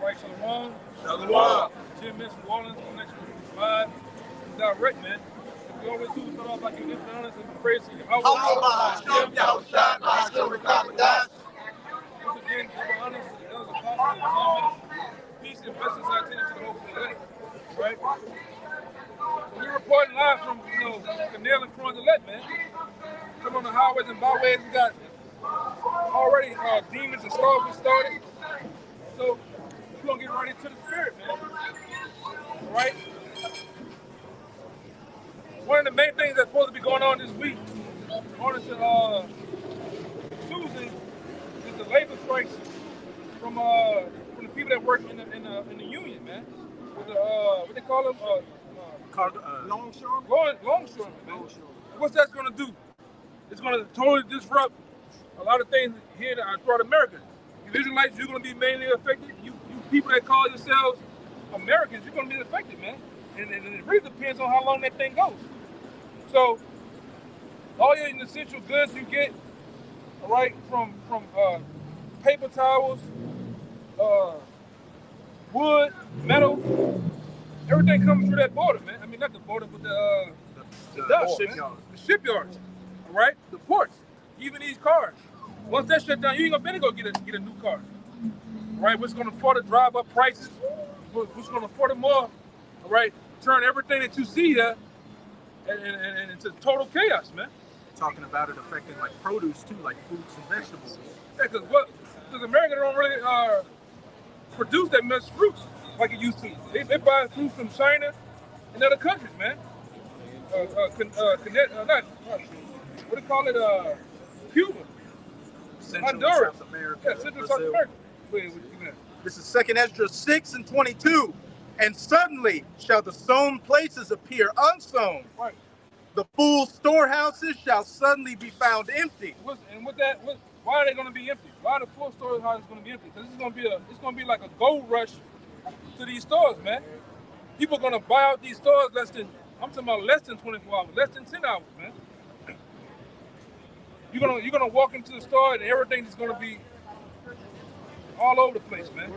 Right, Shalom. Shalom. Jim Miss New Orleans, connection live, direct, man. We always do start off by giving honors and praise to you. Once again, give honors to the elders apostles of Jim Miss. Peace and blessings I attend to the whole elect. Right? So we're reporting live from, Canal and Crondelet, man. Come on the highways and byways. We got already demons and skulls started. So we're going to get right into the spirit, man. All right? One of the main things that's supposed to be going on this week, on to Tuesday, is the labor strikes from the people that work in the union, man. With the what they call them, longshoremen, man. What's that going to do? It's going to totally disrupt a lot of things here throughout America. You Israelites, you're going to be mainly affected. You people that call yourselves Americans, you're going to be affected, man. And it really depends on how long that thing goes. So, all your essential goods you get, all right, from paper towels, wood, metal, everything comes through that border, man. I mean, not the border, but the shipyards, all right, the ports, even these cars. Once that shut down, you ain't gonna go get a new car, right? What's gonna further drive up prices? What's gonna further more, all right? Turn everything that you see there and into total chaos, man. Talking about it affecting like produce too, like fruits and vegetables. Yeah, because America don't really produce that much fruits like it used to. They buy fruit from China and other countries, man. What do you call it? Cuba, Honduras, South America, yeah, Central South America. This is 2 Ezra 6:22. And suddenly shall the sown places appear unsown. Right. The full storehouses shall suddenly be found empty. Why are they going to be empty? Why are the full storehouses going to be empty? Because it's going to be like a gold rush to these stores, man. People are going to buy out these stores less than 24 hours, less than 10 hours, man. You're gonna walk into the store and everything is going to be all over the place, man.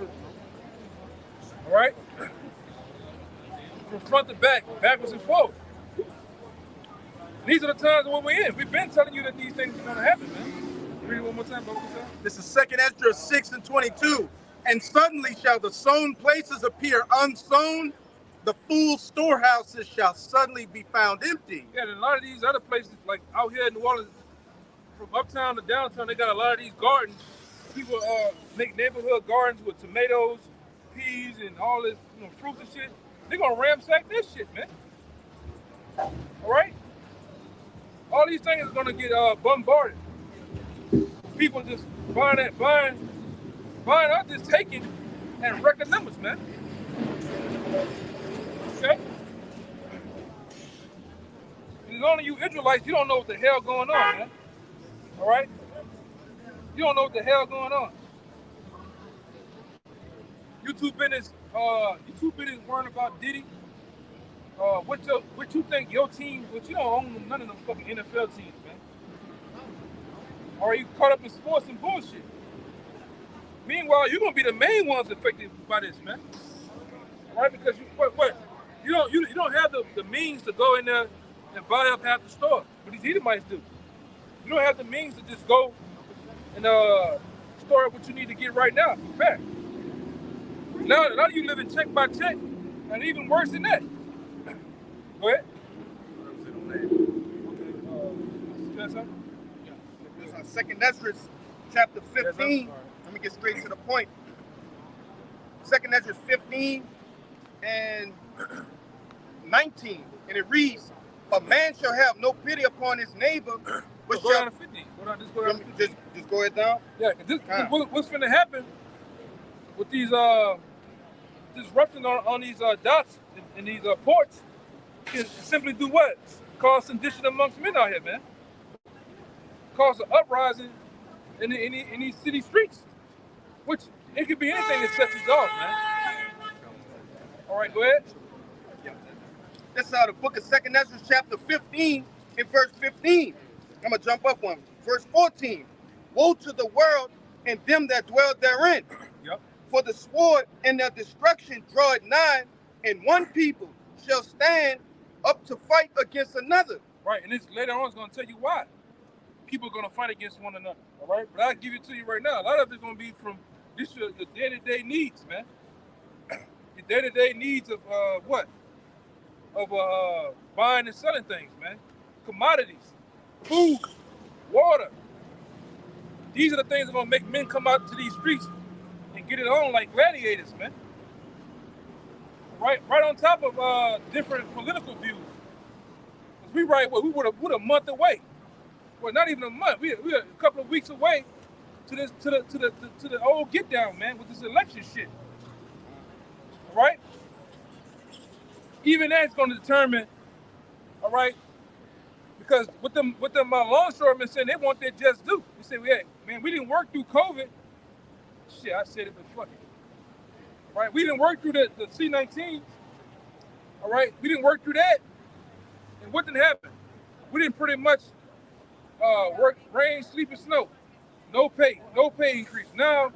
All right. From front to back, backwards and forward. These are the times what we're in. We've been telling you that these things are going to happen, man. Read it one more time, brother. This is 2 Ezra 6:22. And suddenly shall the sown places appear unsown. The full storehouses shall suddenly be found empty. Yeah, and a lot of these other places, like out here in New Orleans, from uptown to downtown, they got a lot of these gardens. People make neighborhood gardens with tomatoes, peas, and all this, fruits and shit. They're gonna ransack this shit, man. All right? All these things are gonna get bombarded. People just buying out, just taking, and record numbers, man. Okay? And it's only you Israelites, you don't know what the hell going on, man. All right? You don't know what the hell going on. You too busy worrying about Diddy. What you think your team? But you don't own none of them fucking NFL teams, man. Or are you caught up in sports and bullshit? Meanwhile, you're gonna be the main ones affected by this, man. All right? Because you don't have the means to go in there and buy up half the store. But these Edomites do. You don't have the means to just go and store up what you need to get right now. Back. Now you live in check by check, and even worse than that. Go ahead. This is 2 Ezra chapter 15. Let me get straight to the point. 2 Ezra 15 and 19. And it reads, a man shall have no pity upon his neighbor. But go down to 15. Just go ahead down? Yeah, what's going to happen with these disruption on these docks and these ports is simply do what? Cause sedition amongst men out here, man. Cause an uprising in these city streets. Which, it could be anything that sets these off, man. All right, go ahead. This is out of the book of 2 Ezra chapter 15 and verse 15. I'm going to jump up one. Verse 14. Woe to the world and them that dwell therein. Yep. For the sword and their destruction draw it nigh, and one people shall stand up to fight against another. Right, and this later on is going to tell you why. People are going to fight against one another, all right? But I'll give it to you right now. A lot of it's going to be from this your day-to-day needs, man. Your day-to-day needs of what? Of buying and selling things, man. Commodities, food, water. These are the things that are going to make men come out to these streets and get it on like gladiators, man. Right on top of different political views. Cause we we're a month away. Well, not even a month. We're a couple of weeks away to the old get down, man, with this election shit. All right. Even that's going to determine, all right, because with them longshoremen saying they want their just due. They say, hey, man, we didn't work through COVID. Shit, I said it, but fuck it. All right, we didn't work through the C-19. All right, we didn't work through that. And what didn't happen? We didn't pretty much work rain, sleep, and snow. No pay increase. Now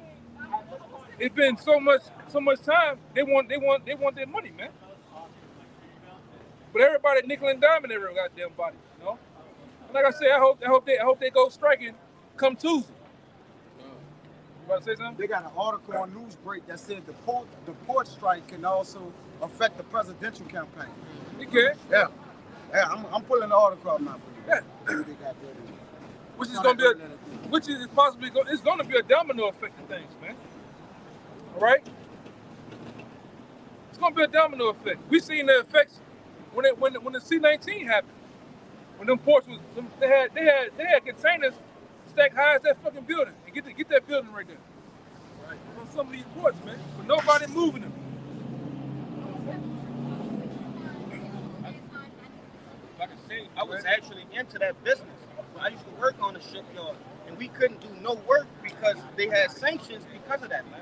it's been so much time. They want their money, man. But everybody nickel and diming every goddamn body, you know. And like I said, I hope they go striking come Tuesday. You about to say something? They got an article on Newsbreak that said the port strike can also affect the presidential campaign. It can. Yeah, I'm pulling the article up now for you. Yeah. They got that. Which is possibly it's going to be a domino effect of things, man. All right. It's going to be a domino effect. We seen the effects when the C-19 happened. When them ports was they had containers stacked high as that fucking building. And get that building right there. Right. On some of these ports, man. But nobody moving them. Like I said, I was actually into that business. I used to work on the shipyard, and we couldn't do no work because they had sanctions because of that, man.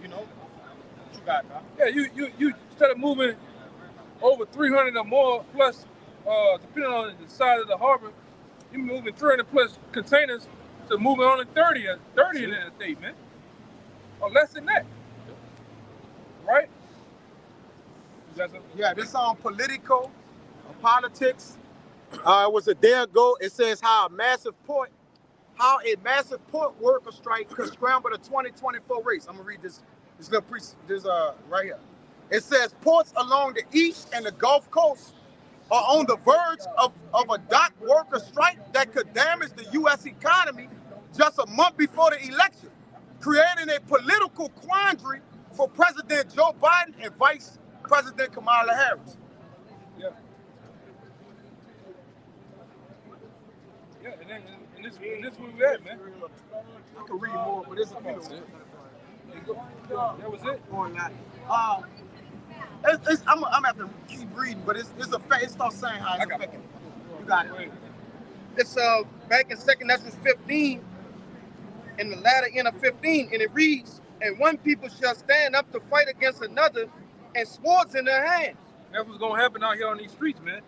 You know, what you got, Doc? Yeah, you started moving over 300 or more plus, depending on the size of the harbor, you moving 300 plus containers to moving only 30 in a day, man, or less than that, right? Yeah, this on Politico, politics. It was a day ago. It says how a massive port worker strike could scramble the 2024 race. I'm gonna read this right here. It says ports along the east and the Gulf Coast are on the verge of a dock worker strike that could damage the U.S. economy just a month before the election, creating a political quandary for President Joe Biden and Vice President Kamala Harris. Yeah. Yeah, and this where we at, man. I can read more, but it's That was it. going on. I'm gonna have to keep reading, but it's a fact. It starts saying how it's affecting. You got it. It's back in 2 Ezra 15, in the latter end of 15, and it reads, "And one people shall stand up to fight against another, and swords in their hands." That's what's gonna happen out here on these streets, man.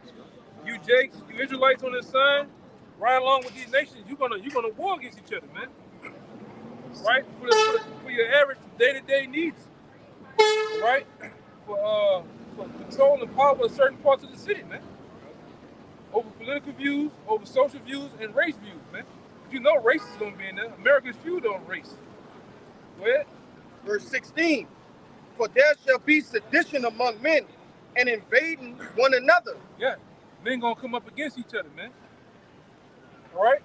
You Jakes, you Israelites on this sign, right along with these nations, you're gonna war against each other, man. Right? For your average day-to-day needs. Right? For control and power of certain parts of the city, man. Over political views, over social views, and race views, man. You know race is gonna be in there. America's feud on race. Go ahead. Verse 16, "For there shall be sedition among men, and invading one another." Yeah. Men gonna come up against each other, man. All right?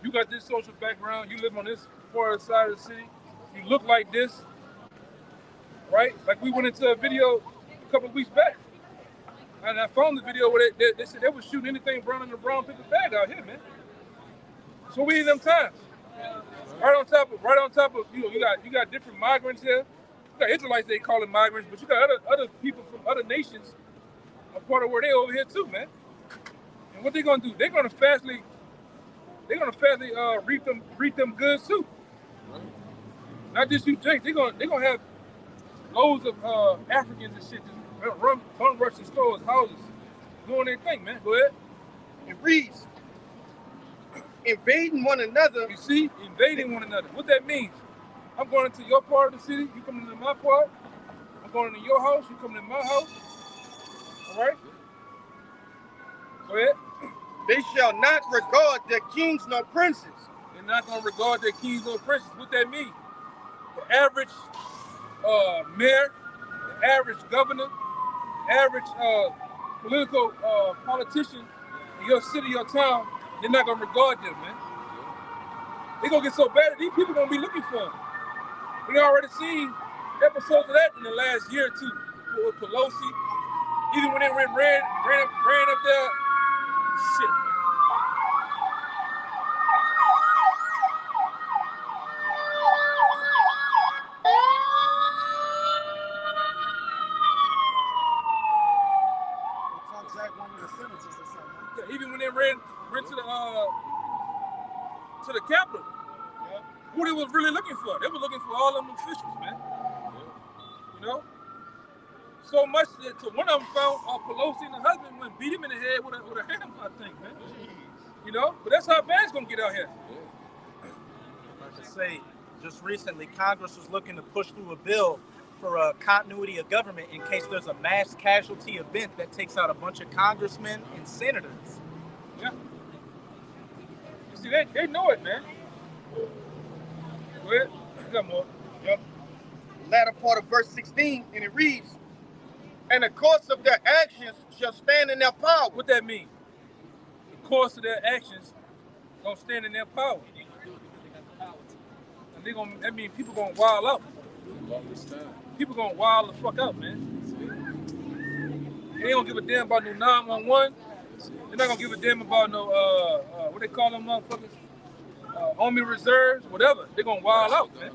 You got this social background. You live on this part of the side of the city. You look like this. Right? Like we went into a video a couple of weeks back. And I found the video where they said they were shooting anything brown in the brown paper bag out here, man. So we in them times. Right on top of you got different migrants here. You got Israelites, they call them migrants, but you got other people from other nations, a part of where they over here too, man. And what they're gonna do? They're gonna fastly reap them goods too. Not just you, Jake. They're gonna have loads of Africans and shit just run rushing stores, houses, doing their thing, man. Go ahead. It reads, "Invading one another." You see, invading one another. What that means? I'm going into your part of the city. You coming into my part. I'm going into your house. You coming in my house. All right. Go ahead. They shall not regard their kings nor princes. They're not gonna regard their kings or princes. What that mean? The average mayor, the average governor, the average political politician in your city, your town, they're not gonna regard them, man. They gonna get so bad that these people gonna be looking for them. We already seen episodes of that in the last year or two with Pelosi. Even when they ran up there, shit. Yeah, even when they ran to the Capitol, who they was really looking for? They were looking for all them officials, man. You know? So much that one of them found Pelosi and her husband went beat him in the head with a hammer, I think, man. You know? But that's how bad it's gonna get out here. I should say, just recently, Congress was looking to push through a bill for a continuity of government in case there's a mass casualty event that takes out a bunch of congressmen and senators. Yeah. You see, they know it, man. Go ahead. You got more. Yep. Latter part of verse 16, and it reads, and the course of their actions shall stand in their power. What that mean? The course of their actions gonna stand in their power. And that mean people gonna wild out. People gonna wild the fuck out, man. They ain't gonna give a damn about no 911. They're not gonna give a damn about no what they call them motherfuckers? Army reserves, whatever. They're gonna wild out, man.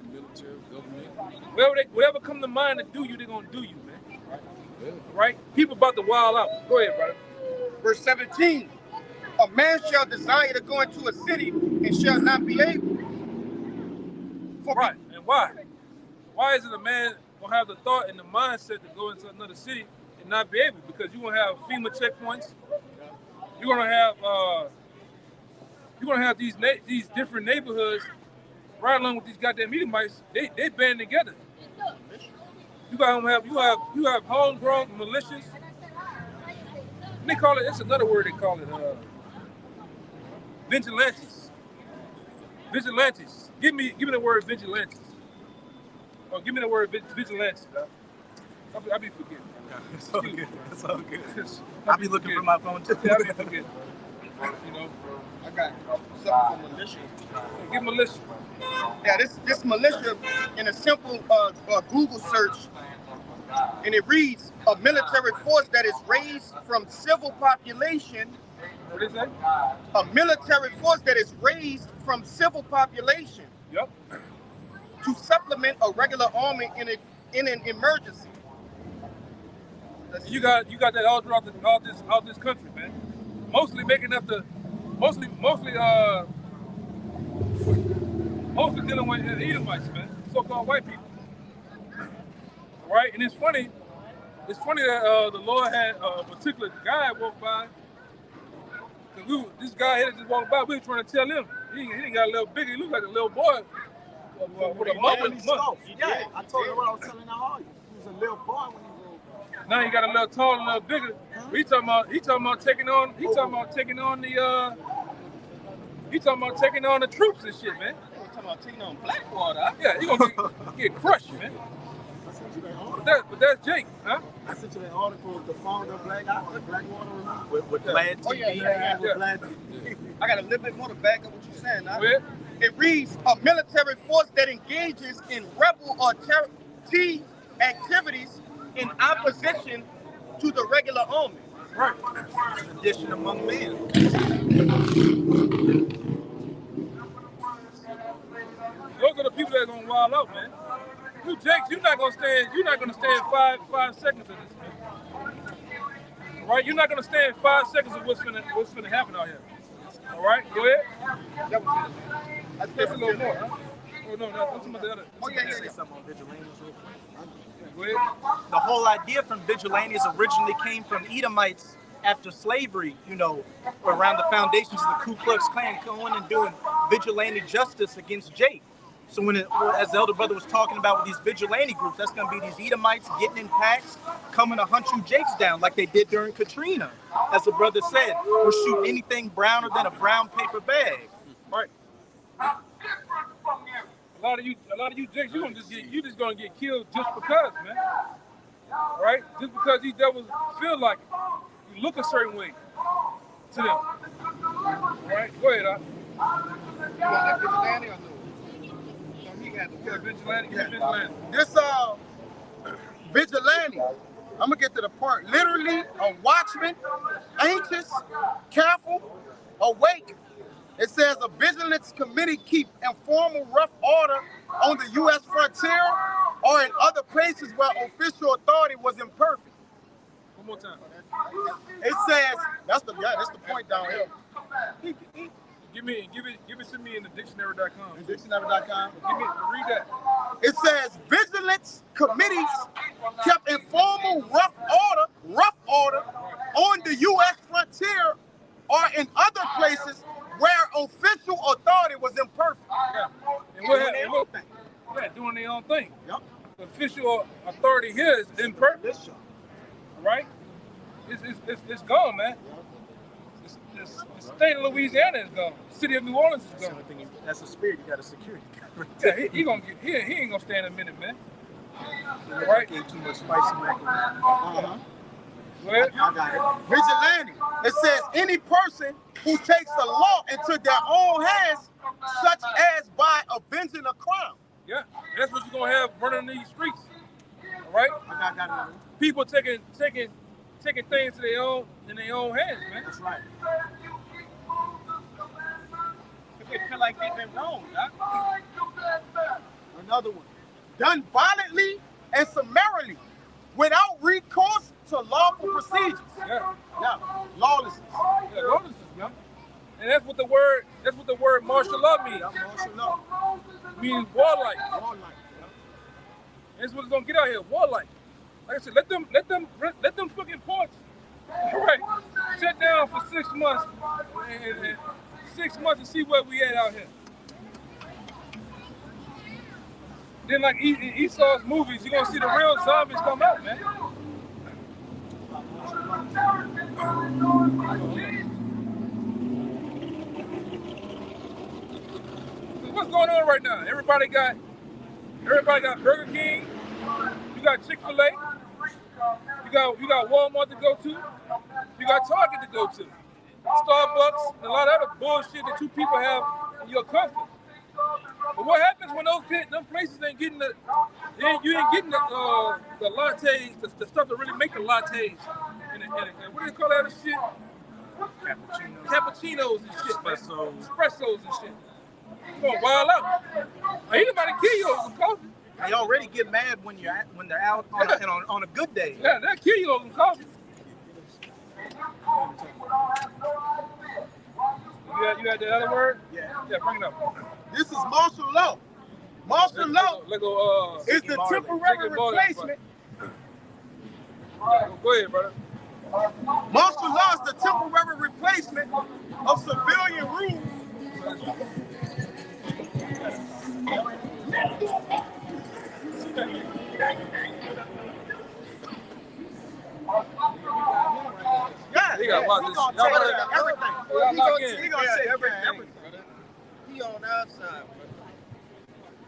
Whatever come to mind to do you, they're gonna do you, man. Right? People about to wild out. Go ahead, brother. Verse 17, a man shall desire to go into a city and shall not be able. Right, and why? Why is it a man gonna have the thought and the mindset to go into another city and not be able? Because you're gonna have FEMA checkpoints. You're gonna have these different neighborhoods right along with these goddamn Edomites. They band together. You have homegrown militias. They call it. It's another word they call it. Vigilantes. Vigilantes. Give me the word vigilantes. Oh, give me the word vigilantes. I'll be forgetting. It's all good. It's all good. I'll be looking for my phone too. Yeah, I'll be forgetting. You know. I got something for militia. Give militia. Yeah, this militia in a simple Google search, and it reads a military force that is raised from civil population. What is that? A military force that is raised from civil population. Yep. To supplement a regular army in an emergency. You got that all throughout this country, man. Mostly making up the mostly dealing with Edomites, man. So-called white people. Right? And it's funny that the Lord had a particular guy walk by. This guy had just walked by. We were trying to tell him he didn't got a little bigger. He looked like a little boy with a muffin. Yeah, I told him what I was telling Nahali. He was a little boy when he rolled by. Now he got a little taller, a little bigger. He talking about taking on the troops and shit, man. Talking about taking on Blackwater. Yeah, he gonna get crushed, man. But that's Jake, huh? I sent you that article, the founder of Blackwater, remember? With Vlad TV. Yeah. With Vlad TV. I got a little bit more to back up what you're saying. Now. Where? It reads a military force that engages in rebel or terrorist activities in opposition to the regular army. Right. Tradition among men. Those are the people that are gonna wild out, man. You Jakes, you're not gonna stand 5 seconds of this, man. Right? You're not gonna stand 5 seconds of what's finna happen out here. All right, go ahead. That's Just a little more, huh? Oh no, I'm talking about the other. Oh yeah. Say something on vigilantes real quick. Go ahead. The whole idea from vigilantes originally came from Edomites after slavery, around the foundations of the Ku Klux Klan, going and doing vigilante justice against Jake. So as the elder brother was talking about with these vigilante groups, that's going to be these Edomites getting in packs, coming to hunt you Jakes down like they did during Katrina. As the brother said, or shoot anything browner than a brown paper bag. Right. A lot of you Jakes, you just gonna get killed just because, man. Right? Just because these devils feel like it. You look a certain way to them. All right? Go ahead, You want that vigilante or no? Vigilante, Yeah. vigilante. This vigilante, I'm gonna get to the point. Literally a watchman, anxious, careful, awake. It says a vigilance committee keep informal rough order on the U.S. frontier or in other places where official authority was imperfect. One more time. It says that's the point down here. Give it to me in the dictionary.com. Dictionary.com. Read that. It says vigilance committees kept informal rough order on the U.S. frontier or in other places where official authority was imperfect. Yeah. And what happened? Yeah, doing their own thing. Yep. The official authority here is imperfect. Right? It's gone, man. The state of Louisiana is gone. The city of New Orleans is gone. That's a spirit. You got a security. Yeah, he ain't gonna stand a minute, man. Right? Too much spicy macaroni. Go ahead. I got it. Vigilante. It says any person who takes the law into their own hands, such as by avenging a crime. Yeah, that's what you're gonna have running these streets. All right? I got it. People taking things to their own hands, man. That's right. They feel like they've been wrong, huh? Another one. Done violently and summarily, without recourse to lawful procedures. Yeah. Yeah. Lawlessness. Yeah, lawlessness, man. And that's what the word martial law means. Yeah, martial law. It means warlike. Warlike. That's what it's gonna get out here, warlike. Like I said, let them fucking ports, all right, shut down for 6 months and 6 months to see where we at out here. Then like Esau's movies, you're gonna see the real zombies come out, man. What's going on right now? Everybody got Burger King, you got Chick-fil-A, you got Walmart to go to, you got Target to go to, Starbucks, and a lot of other bullshit that you people have in your comfort. But what happens when them places ain't getting you ain't getting the lattes, the stuff that really make the lattes, and what do you call that shit? Cappuccinos and shit, espressos and shit. You gonna wild out. Ain't nobody kill you over some coffee. They already get mad when they're out on a good day. Yeah, they'll kill you over some coffee. You had the other word? Yeah. Yeah, bring it up. This is martial law. Martial law is the temporary replacement. Go ahead, brother. Martial law is the temporary replacement of civilian rule. Yeah, he got to watch this. Y'all lock in. He gonna take everything. He on the outside.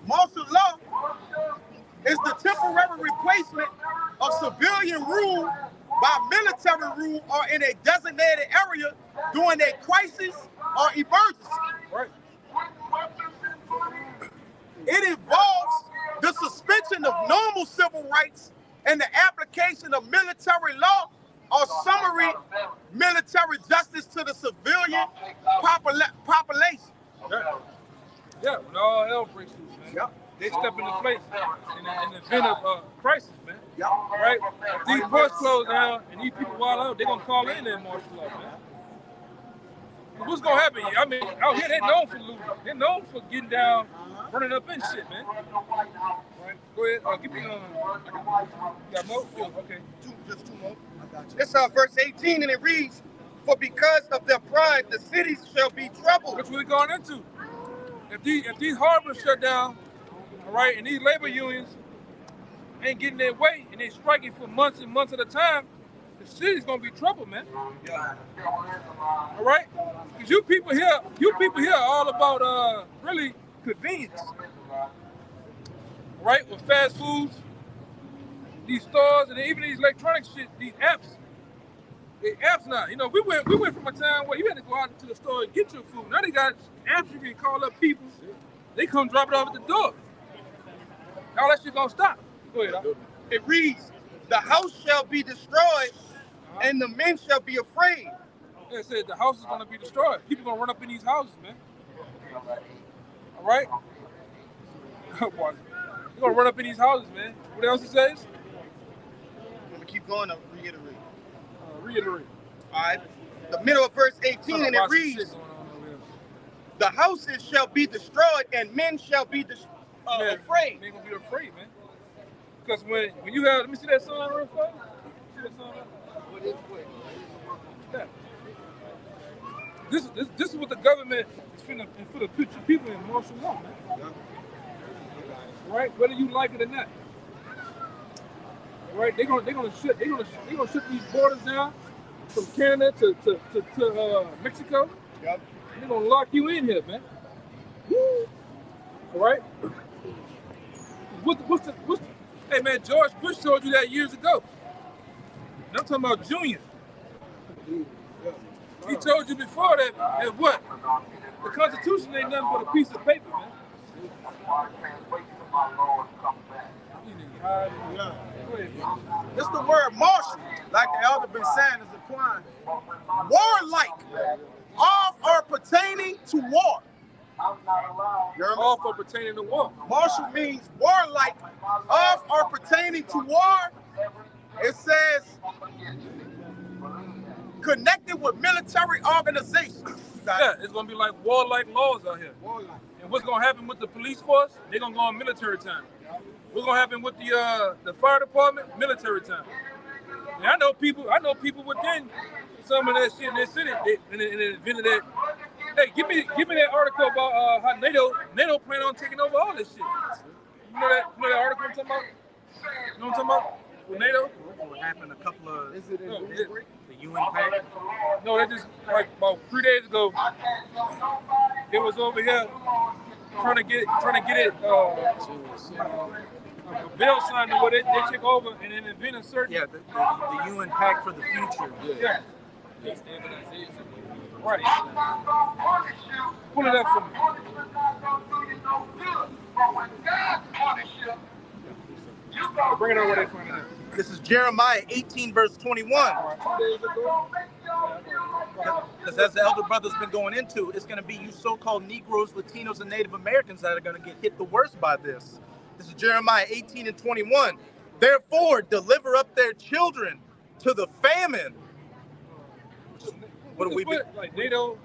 Martial law is the temporary replacement of civilian rule by military rule or in a designated area during a crisis or emergency. Right. It involves the suspension of normal civil rights and the application of military law or summary military justice to the civilian population. Yeah, when all hell breaks loose, man. Yep. They step into place in the event of crisis, man. Yep. Right? If these ports close down and these people wild out, they're going to call in their martial law, man. What's going to happen? I mean, out here, they're known for looting. They're known for getting down, running up in shit, man. Right? Go ahead. Give me you got more? Okay. Just two more. This is verse 18, and it reads, "For because of their pride, the cities shall be troubled." That's what we're going into. If these harbors shut down, All right, and these labor unions ain't getting their way, and they striking for months and months at a time, the city's gonna be trouble, man. All right, because you people here are all about really convenience. All right, with fast foods, these stores, and even these electronic shit, these apps. The apps now, you know, we went from a time where you had to go out to the store and get your food. Now they got apps you can call up people. They come drop it off at the door. All that shit gonna stop. Go ahead. It reads, "The house shall be destroyed, and the men shall be afraid." They said the house is gonna be destroyed. People gonna run up in these houses, man. All right. They're gonna run up in these houses, man. What else it says? I'm gonna keep going. I'll reiterate. Reiterate. All right. The middle of verse 18, and it reads, "The houses shall be destroyed, and men shall be afraid." They gonna be afraid, man. Because when you have, let me see that sign real quick. See that sign? Yeah. This is what the government is finna put your people in martial law, man. Right? Whether you like it or not. Right? They're gonna shut these borders down from Canada to Mexico. Yep. They're gonna lock you in here, man. All right? What's the hey man, George Bush told you that years ago. And I'm talking about Junior. He told you before that what? The Constitution ain't nothing but a piece of paper, man. It's the word martial, like the elder been saying, is applying. Warlike, all are pertaining to war. All for pertaining to war. Martial means warlike, all are pertaining to war. It says connected with military organizations. Yeah, it's gonna be like warlike laws out here. And what's gonna happen with the police force? They're gonna go on military time. What's gonna happen with the fire department? Military time. And I know people within some of that shit in this city. They invented that. Hey, give me that article about how NATO plan on taking over all this shit. You know that article I'm talking about? You know what I'm talking about? With NATO? What happened a couple of Is it in the UN pact? No, they just like about 3 days ago. It was over here trying to get it a bill signed where they take over and then invent a certain The UN pact for the future. yeah. Right. Pull it up for me. Bring it on where they find it at. This is Jeremiah 18, verse 21. Because as the elder brother's been going into, it's going to be you so-called Negroes, Latinos, and Native Americans that are going to get hit the worst by this. This is Jeremiah 18 and 21. Therefore, deliver up their children to the famine. What do we do? Like NATO.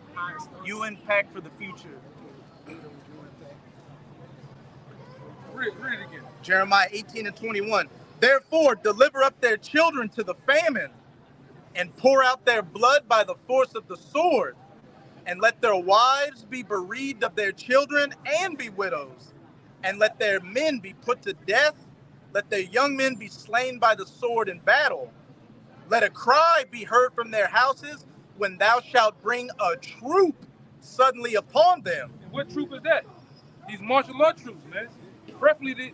UN pact for the future. Read it again. Jeremiah 18 and 21. Therefore, deliver up their children to the famine, and pour out their blood by the force of the sword, and let their wives be bereaved of their children and be widows, and let their men be put to death, let their young men be slain by the sword in battle. Let a cry be heard from their houses when thou shalt bring a troop suddenly upon them. And what troop is that? These martial law troops, man. Preferably these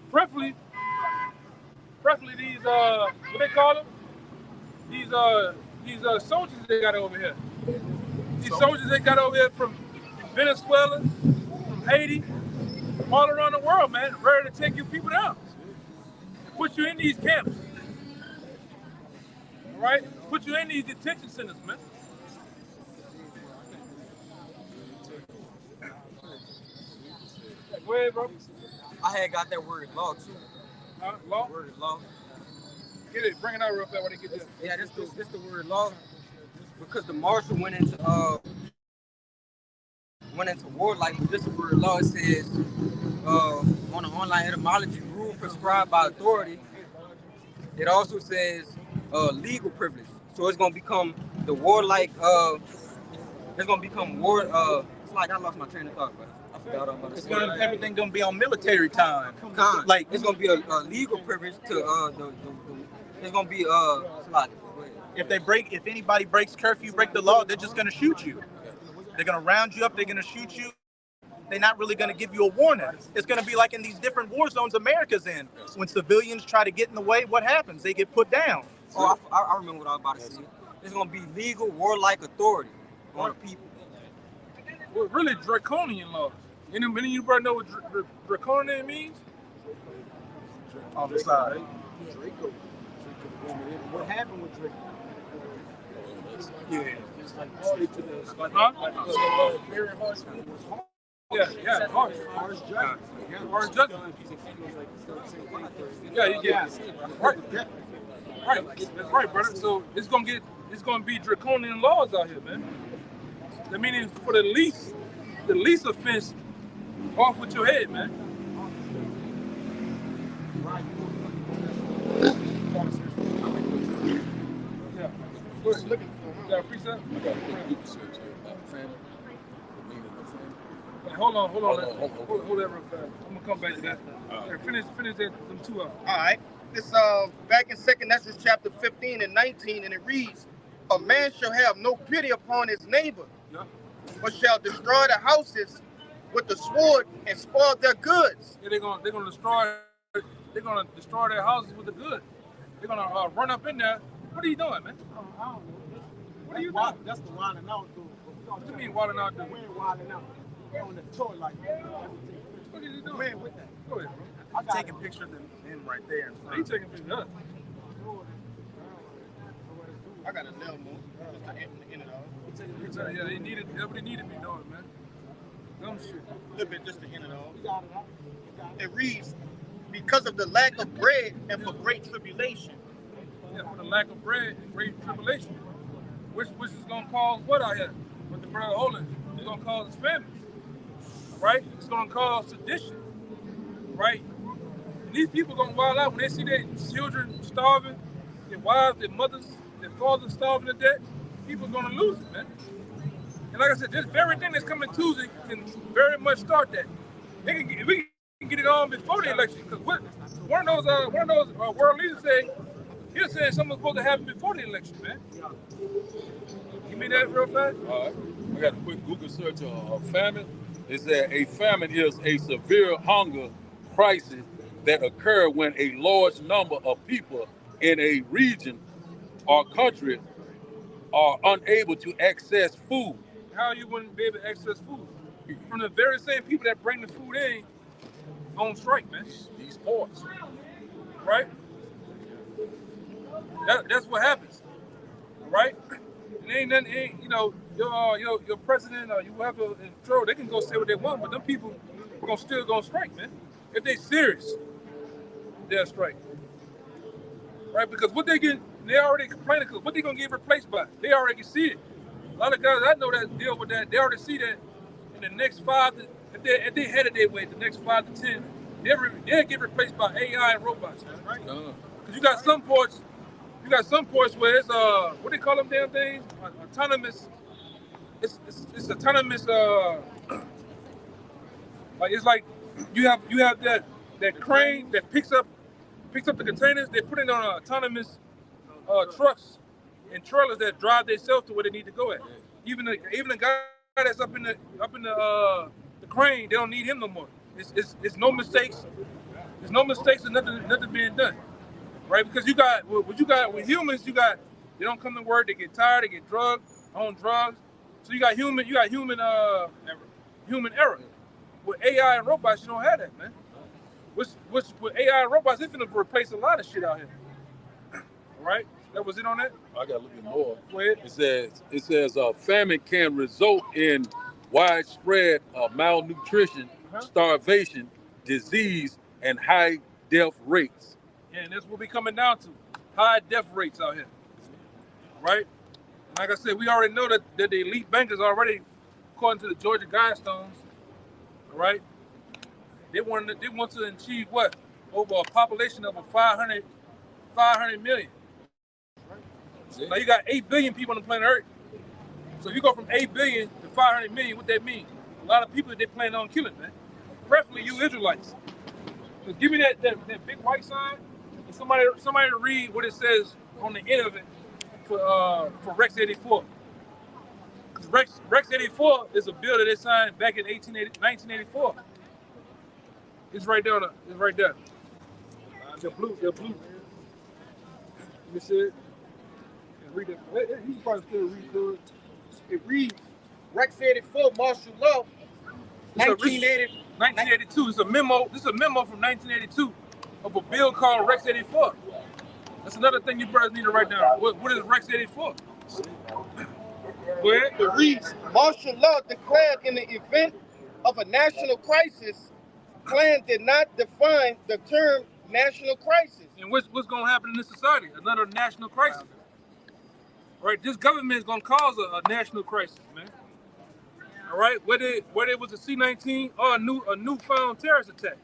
what they call them? These soldiers they got over here. These soldiers they got over here from Venezuela, from Haiti, from all around the world, man, ready to take you people down. Put you in these camps. All right? Put you in these detention centers, man. Go ahead, bro. I had got that word law too. Law? Word law. Get it. Bring it out real fast when they get there. Yeah, this the word law. Because the marshal went into war like this word law. It says on the online etymology rule prescribed by authority. It also says legal privilege. So it's gonna become the warlike. It's gonna become war. It's like I lost my train of thought, but I forgot what I'm about to It's say. everything gonna be on military time. Con, Like it's gonna be a legal privilege to it's gonna be slot. if anybody breaks curfew, break the law, they're just gonna shoot you. They're gonna round you up. They're gonna shoot you. They're not really gonna give you a warning. It's gonna be like in these different war zones America's in. When civilians try to get in the way, what happens? They get put down. Oh, I remember what I was about to say. It's gonna be legal warlike authority on the people. Well, really draconian laws. Any of you probably know what draconian means? On the side. Draco. What happened with Draco? Yeah. Huh? Yeah, harsh. Harsh judgment. Harsh judgment. Yeah, you get it. Right, that's right, brother. So it's gonna be draconian laws out here, man. That meaning for the least offense, off with your head, man. Yeah. Go ahead. You got a precept? I got a quick Google search here about famine, the meaning of famine. Wait, hold on. Hold on. Hold that real fast. I'm gonna come back to that. Here, finish them two out. All right. This back in 2nd Ezra chapter 15 and 19, and it reads, "A man shall have no pity upon his neighbor, Yeah. but shall destroy the houses with the sword and spoil their goods." Yeah, they're gonna destroy their houses with the good. They're gonna run up in there. What are you doing, man? What are you doing? That's the wilding out, dude. What do you mean wilding out, dude? We ain't wilding out. We're on the tour like that. What are you doing? Man, with that. Go ahead, bro. I'm taking pictures in right there. He taking pictures up. I got a nail move. Just to end it all. Yeah, they needed. That's what they needed to be doing, man. Dumb shit. A little bit just to end it all. It reads, "Because of the lack of bread and for great tribulation." Yeah, for the lack of bread and great tribulation, which is gonna cause what out here? What the brother holding? It's gonna cause famine, right? It's gonna cause sedition, right? And these people gonna wild out when they see their children starving, their wives, their mothers, their fathers starving to death. People gonna lose it, man. And like I said, this very thing that's coming Tuesday can very much start that. We can get it on before the election, because one of those world leaders say. You're saying something's supposed to happen before the election, man. Give me that real fast. All right. I got a quick Google search of famine. It said a famine is a severe hunger crisis that occur when a large number of people in a region or country are unable to access food. How you wouldn't be able to access food? From the very same people that bring the food in on strike, man. These ports. Right? That's what happens, right? And ain't nothing, your president or whoever in control, they can go say what they want, but them people still gonna strike, man. If they serious, they'll strike, right? Because what they already complaining, because what they gonna get replaced by? They already see it. A lot of guys I know that deal with that, they already see that in the next if they headed their way, the next 5 to 10, they'll get replaced by AI and robots, man, right? Because you got some ports where it's what they call them damn things? Autonomous. It's autonomous. Like it's like you have that crane that picks up the containers. They put it on autonomous trucks and trailers that drive themselves to where they need to go at. Even the guy that's up in the crane, they don't need him no more. It's no mistakes. There's no mistakes and nothing being done. Right, because with humans, they don't come to work, they get tired, they get on drugs. So you got human error. With AI and robots, you don't have that, man. Which with AI and robots, it's gonna replace a lot of shit out here. All right, that was it on that. I got a little bit more. Go ahead. It says famine can result in widespread malnutrition, starvation, disease, and high death rates. Yeah, and that's what we coming down to. High death rates out here. Right? And like I said, we already know that the elite bankers already, according to the Georgia Guidestones, right? They want to achieve what? Over a population of 500 million. Now you got 8 billion people on the planet Earth. So if you go from 8 billion to 500 million, what that mean? a lot of people that they plan on killing, man. Preferably you Israelites. Just give me that big white sign, and somebody to read what it says on the end of it for Rex 84. Because Rex 84 is a bill that they signed back in 1984. It's right there. It's right there. The blue. Let me see it. Read it. He can probably still read through it. It reads, Rex 84 martial law, 1982. It's a memo. This is a memo from 1982 of a bill called Rex 84. That's another thing you brothers need to write down. What is Rex 84? Go ahead. It reads, martial law declared in the event of a national crisis. Plan did not define the term national crisis. And what's going to happen in this society? Another national crisis. Right? This government is going to cause a national crisis, man. All right? Whether it was a C-19 or a newfound terrorist attack.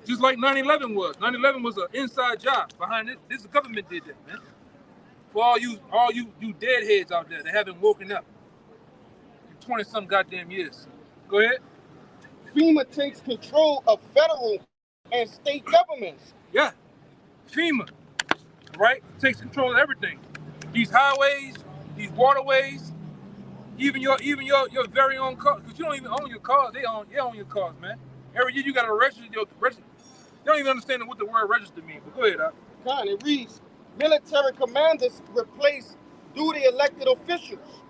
Just like 9/11 was. 9/11 was an inside job behind it. This government did that, man. For all you deadheads out there that haven't woken up in 20-some goddamn years. Go ahead. FEMA takes control of federal and state governments. Yeah. FEMA, right? Takes control of everything. These highways, these waterways, even your very own car. Because you don't even own your cars. They own your cars, man. Every year you got to register your register. You don't even understand what the word register means. But go ahead, Con, it reads, military commanders replace duty elected officials.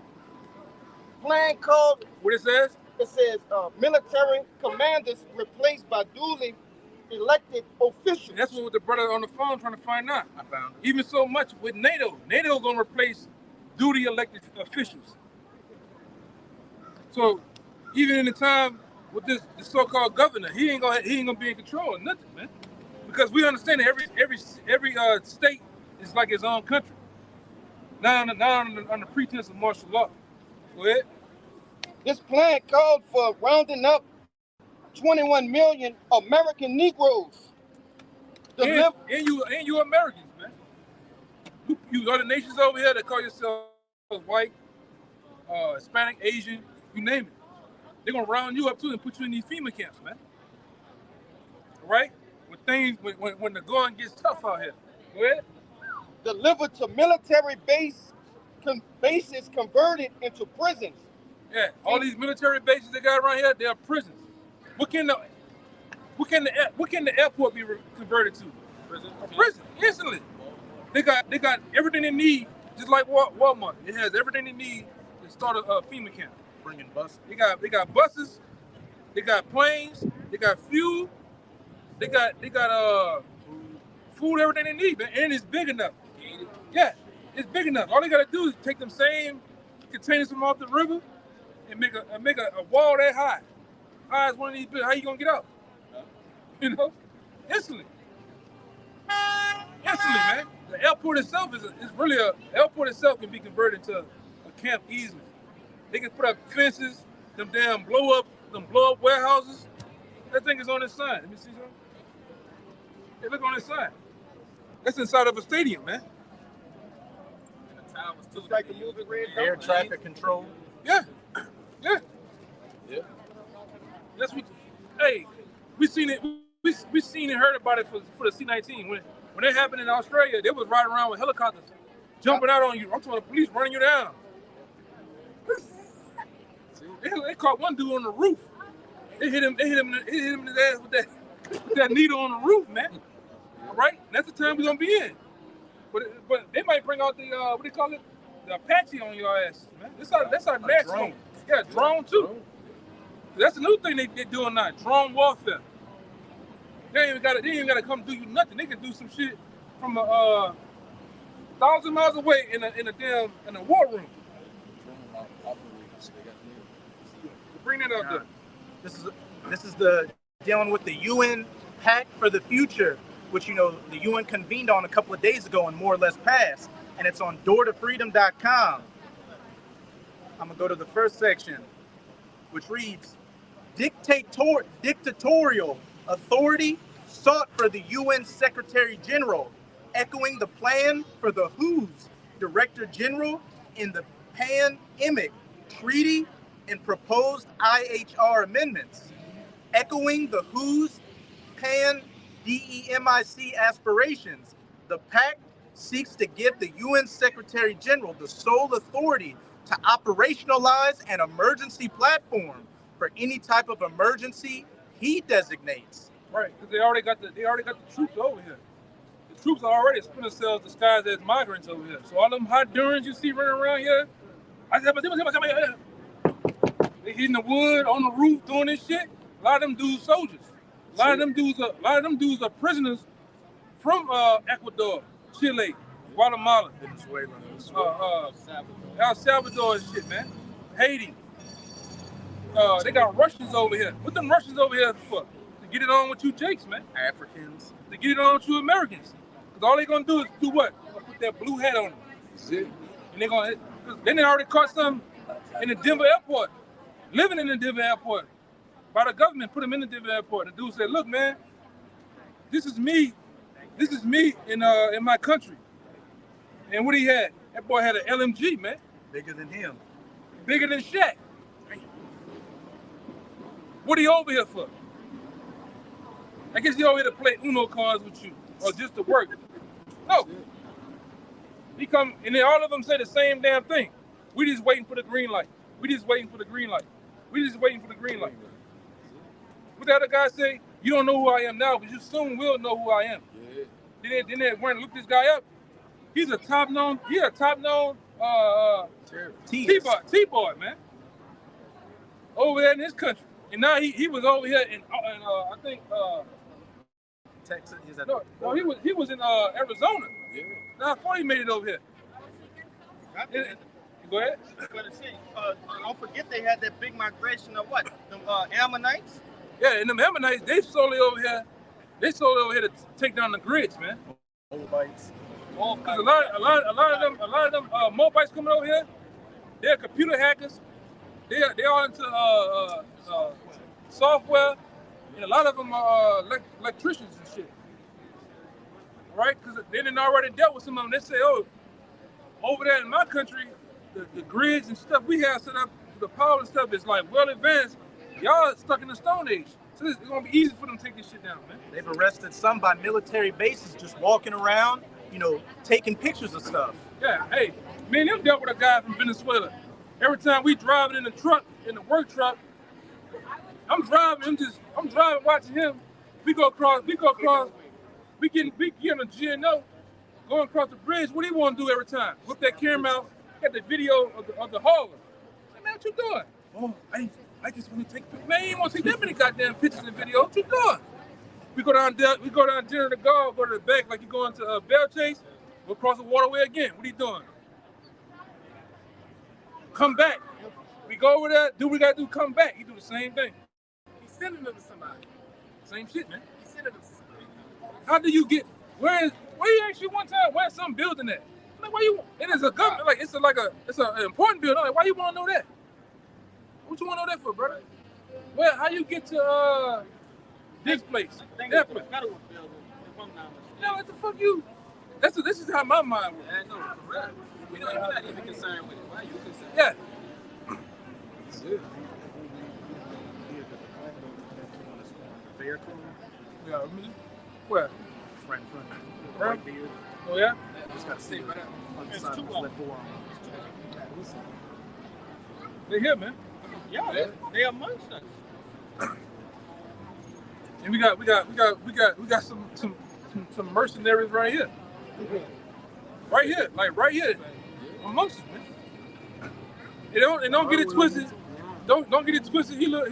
Plan called. What it says? It says military commanders replaced by duly elected officials. And that's what the brother on the phone trying to find out. I found it. Even so much with NATO. NATO gonna replace duty elected officials. So even in the time with this so-called governor, he ain't gonna be in control of nothing, man. Because we understand that every state is like its own country. Not on the pretense of martial law. Go ahead. This plan called for rounding up 21 million American Negroes. And you Americans, man. You other nations over here that call yourself white, Hispanic, Asian, you name it. They're gonna round you up too and put you in these FEMA camps, man. All right? When the going gets tough out here. Go ahead. Delivered to military bases converted into prisons. Yeah, all these military bases they got around here, they are prisons. What can the airport be converted to? Prison. A prison, instantly. They got everything they need, just like Walmart. It has everything they need to start a FEMA camp. Bringing buses. They got buses, they got planes, they got fuel, they got food, everything they need, man, and it's big enough. Yeah, it's big enough. All they gotta do is take them same containers from off the river and make a wall that high. High as one of these buildings. How you gonna get out? You know, instantly, man. The airport itself is really airport itself can be converted to a camp easily. They can put up fences, them blow up warehouses. That thing is on this sign. Let me see something. Hey, look on this sign. That's inside of a stadium, man. And the tower was just like the movie Red Dawn. Air traffic control. Yeah. That's what. Hey, we seen it. We seen and heard about it for the C-19 when it happened in Australia. They was riding around with helicopters, jumping out on you. I'm talking the police running you down. They caught one dude on the roof. They hit him in his ass with that needle on the roof, man. All right, that's the time we're gonna be in. But they might bring out the what do you call it? The Apache on your ass, man. That's our next one. Yeah, drone too. That's the new thing they doing now. Drone warfare. They ain't even gotta come do you nothing. They can do some shit from 1,000 miles away in a war room. Bring that out there. This is the dealing with the UN Pact for the Future, which the UN convened on a couple of days ago and more or less passed, and it's on doortofreedom.com. I'm gonna go to the first section, which reads, dictatorial authority sought for the UN Secretary General, echoing the plan for the WHO's Director General in the Pan-Emic Treaty and proposed IHR amendments, echoing the WHO's pan-DEMIC aspirations. The pact seeks to give the UN Secretary General the sole authority to operationalize an emergency platform for any type of emergency he designates. Right, because they already got the troops over here. The troops are already split themselves disguised as migrants over here. So all them Hondurans you see running around here, they hitting the wood on the roof doing this shit. A lot of them dudes soldiers. A lot of them dudes are prisoners from Ecuador, Chile, Guatemala, Venezuela. El Salvador and shit, man. Haiti. They got Russians over here. What them Russians over here for? To get it on with you Jakes, man. Africans. To get it on with you Americans. Because all they gonna do is do what? Put that blue hat on them. And they gonna, then they already caught some in the Denver airport. Living in the Denver airport. By the government, put them in the Denver airport. The dude said, look, man, this is me in my country. And what he had? That boy had an LMG, man. Bigger than him. Bigger than Shaq. What he over here for? I guess he over here to play Uno cards with you, or just to work. No. He come, and then all of them say the same damn thing. We just waiting for the green light. We just waiting for the green light. We just waiting for the green light. What the other guy say? You don't know who I am now, but you soon will know who I am. Yeah. Then they went and looked this guy up. He's a top-known T-boy, man. Over there in his country. And now he was over here in I think Texas. No, he was in Arizona. Yeah. Now before he made it over here. Go ahead. Don't forget they had that big migration of what? Them Ammonites? Yeah, and them Ammonites, they solely over here to take down the grids, man. Moabites. Because a lot of them Moabites coming over here, they're computer hackers. They're all into software, and a lot of them are electricians and shit. Right? Because they didn't already dealt with some of them. They say, oh, over there in my country, the grids and stuff we have set up, the power and stuff is like well advanced. Y'all stuck in the Stone Age. So it's gonna be easy for them to take this shit down, man. They've arrested some by military bases just walking around, taking pictures of stuff. Yeah, hey, me and them dealt with a guy from Venezuela. Every time we driving in the truck, in the work truck, I'm driving, watching him. We get on the GNO, going across the bridge. What do you want to do every time? Whip that camera out, get the video of the hauler. Say, man, what you doing? Oh, I just want to take pictures. Man, you ain't want to take that many goddamn pictures and videos. What you doing? We go down dinner to go to the back like you going to Bell Chase. We'll cross the waterway again. What are you doing? Come back. We go over there, do what we gotta do, come back. He do the same thing. He's sending them to somebody. Same shit, man. He's sending them to somebody. How do you get, where you actually one time, where's some building at? Like, why you, it is a government, like, it's an important building. Like, why you wanna know that? What you wanna know that for, brother? Well, how you get to, this place? That place? Federal building, if I'm not mistaken. No, what the fuck you, this is how my mind works. I know, right? We're not even concerned with it. Why are you concerned? Yeah. Yeah, really? Where? Right in front of you. Right? Right there. Oh, yeah? Just got to see right on the side. They're here, man. Yeah, they amongst us. And we got some mercenaries right here. Right here, like right here. Amongst us, man. And don't get it twisted. Don't get it twisted. He look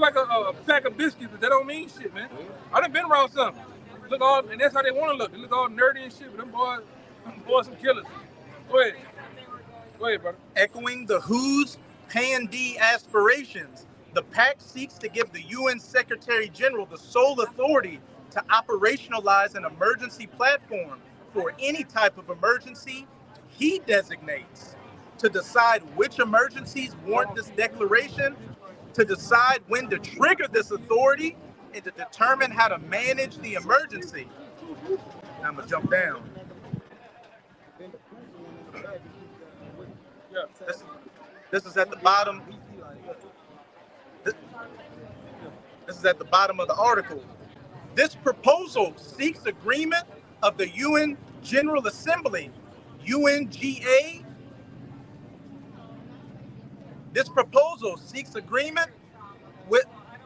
like a pack of biscuits, but that don't mean shit, man. I done been around something. Look all, and that's how they want to look. They look all nerdy and shit, but them boys some killers. Go ahead, brother. Echoing the WHO's pan-D aspirations, the pact seeks to give the UN Secretary General the sole authority to operationalize an emergency platform for any type of emergency he designates, to decide which emergencies warrant this declaration, to decide when to trigger this authority, and to determine how to manage the emergency. I'm gonna jump down. Yeah. This is at the bottom. This is at the bottom of the article. This proposal seeks agreement of the UN General Assembly, UNGA. This proposal seeks agreement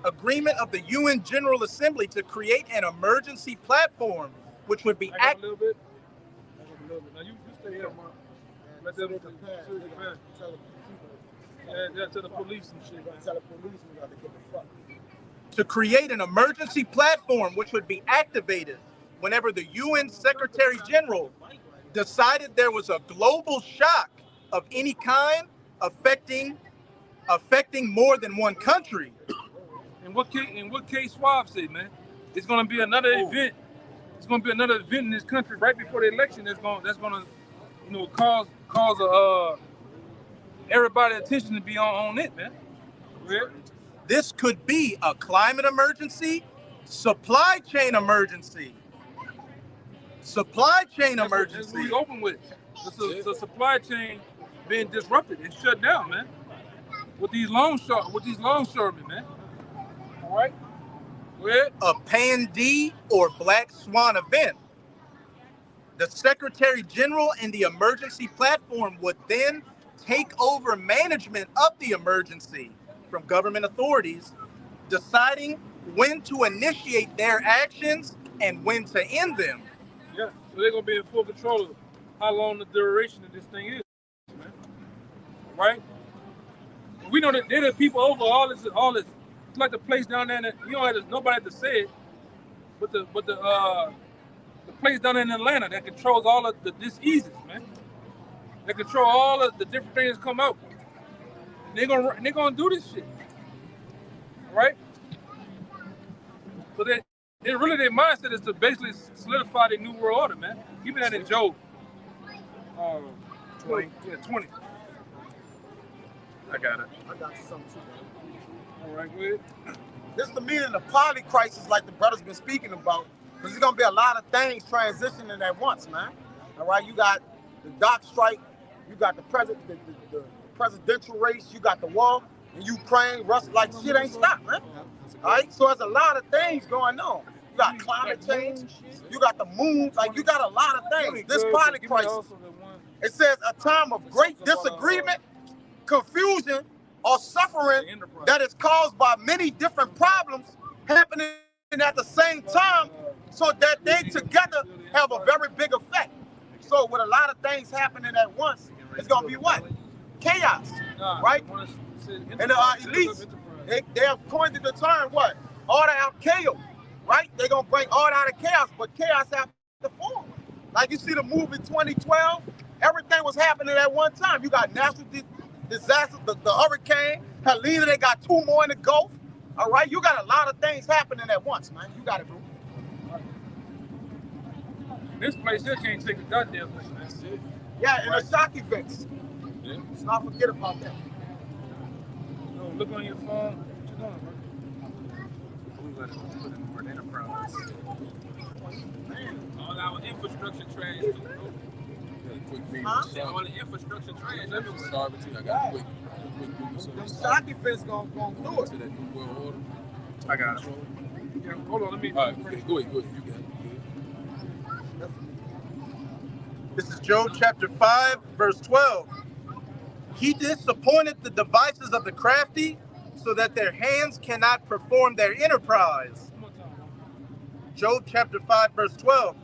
of the UN General Assembly to create an emergency platform, which would be Back up a little bit. Back up a little bit. Now you stay here, Mark. Let that open. Yeah, to the police and shit, man. Tell the police we got to get the fuck. to create an emergency platform which would be activated whenever the UN Secretary General decided there was a global shock of any kind affecting more than one country. And what K Swab said, man, it's gonna be another event. It's gonna be another event in this country right before the election. That's gonna, cause everybody's attention to be on it, man. Yeah. This could be a climate emergency, supply chain emergency. Supply chain That's emergency. what we open with. The supply chain being disrupted and shut down, man. With these longshoremen, man. All right. Go ahead. A PAN-D or Black Swan event. The Secretary General and the emergency platform would then take over management of the emergency from government authorities, deciding when to initiate their actions and when to end them. Yeah. So they're gonna be in full control of how long the duration of this thing is, man. Right? We know that they're the people over all this. It's like the place down there. You don't have nobody to say it, but the place down there in Atlanta that controls all of the diseases, man. They control all of the different things that come out. And they're gonna do this shit, right? So their mindset is to basically solidify the new world order, man. Give me that in Job 20. Yeah, 20. I got it. I got you something too. All right, go ahead. This is the meaning of the poly crisis, like the brother's been speaking about, because there's gonna be a lot of things transitioning at once, man. All right, you got the dock strike, you got the presidential race, you got the war in Ukraine, Russia, like shit ain't stopped, man. All right, so there's a lot of things going on. You got climate change, you got the moon, like you got a lot of things. This poly crisis, it says a time of great disagreement, confusion, or suffering that is caused by many different problems happening at the same time, so that they together have a very big effect. So with a lot of things happening at once, it's gonna be what? Chaos, right? And the elites, they have coined the term what? Order out chaos, right? They're gonna bring order out of chaos, but chaos has to form. Like you see the movie 2012, everything was happening at one time. You got natural disasters, the hurricane, Helena, they got 2 more in the Gulf. All right, you got a lot of things happening at once, man. You got it, bro. This place here can't take a goddamn thing, man. Shit. Yeah, and the shock events. Yeah. Let's not forget about that. No, look on your phone. What you doing, bro? We gotta put in the word enterprise. All our infrastructure trash, too, bro. Quick video. All the infrastructure trash. Sorry, but you, I got a quick Google The search. shock events gonna do it. To that new world order. I got it. Yeah, hold on, let me. All right, okay, go ahead. You got it. This is Job chapter 5, verse 12. He disappointed the devices of the crafty so that their hands cannot perform their enterprise. Job chapter 5, verse 12.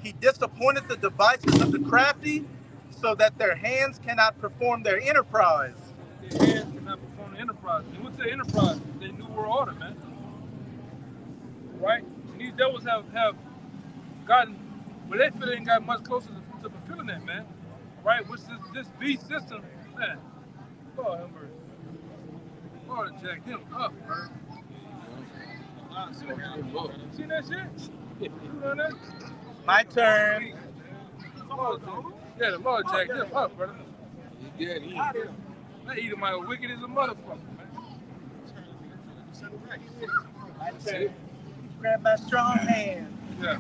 He disappointed the devices of the crafty so that their hands cannot perform their enterprise. Their hands cannot perform the enterprise. And what's their enterprise? Their new world order, man. Right? And these devils have gotten, well, they feel they ain't got much closer to fulfilling that, man. Right? Which this beast system, man. Lord have mercy. Lord, jack him up, man. See that shit? You know that? My turn. Yeah, the Lord jacked him up, brother. You get it. That Edomite wicked as a motherfucker, man. My turn. Grab my strong hand. Yeah.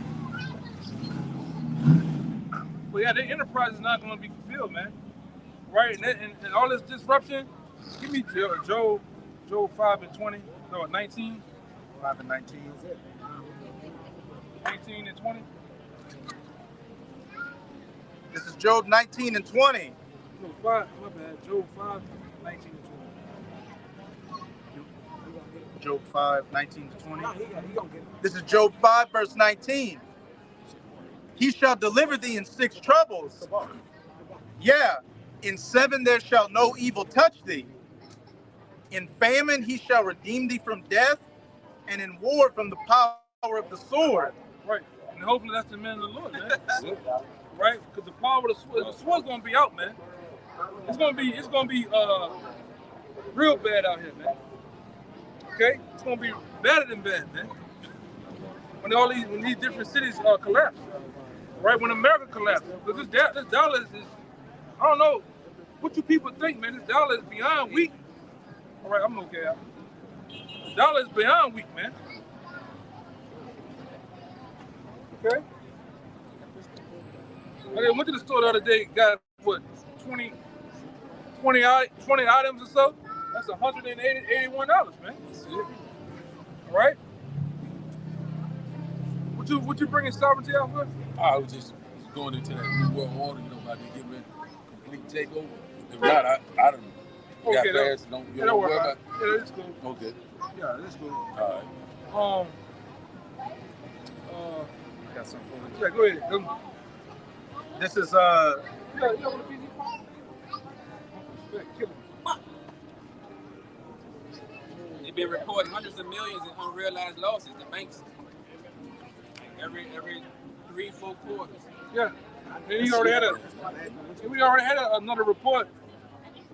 Well, yeah, their enterprise is not going to be fulfilled, man. right? And all this disruption. Give me Job 5:20. No, 19. 5 and 19. 19 and 20. This is Job 19 and 20. No, 5. My bad. Job 5, 19 and 20. Job 5, 19 to 20. This is Job 5, verse 19. He shall deliver thee in 6 troubles. Yeah, in 7 there shall no evil touch thee. In famine he shall redeem thee from death, and in war from the power of the sword. Right. And hopefully that's the man of the Lord, man. Right? Because the power of the sword's gonna be out, man. It's gonna be real bad out here, man. Okay? It's gonna be better than bad, man. When these different cities collapse. Right? When America collapses. Because this dollar is, I don't know what you people think, man. This dollar is beyond weak. All right, I'm okay. The dollar is beyond weak, man. Okay? I went to the store the other day, got what, 20 items or so? That's $181, man. All right? What you bringing sovereignty out for? I was just going into that new world order, about to get ready complete takeover. If not, I don't got fast, don't worry about it. Yeah, that's cool. Okay. Yeah, that's cool. All right. I got something for Yeah, you. go ahead. This is Yeah, what a busy phone? They've been reporting hundreds of millions in unrealized losses. The banks, every 3-4 quarters. Yeah, and we already had another report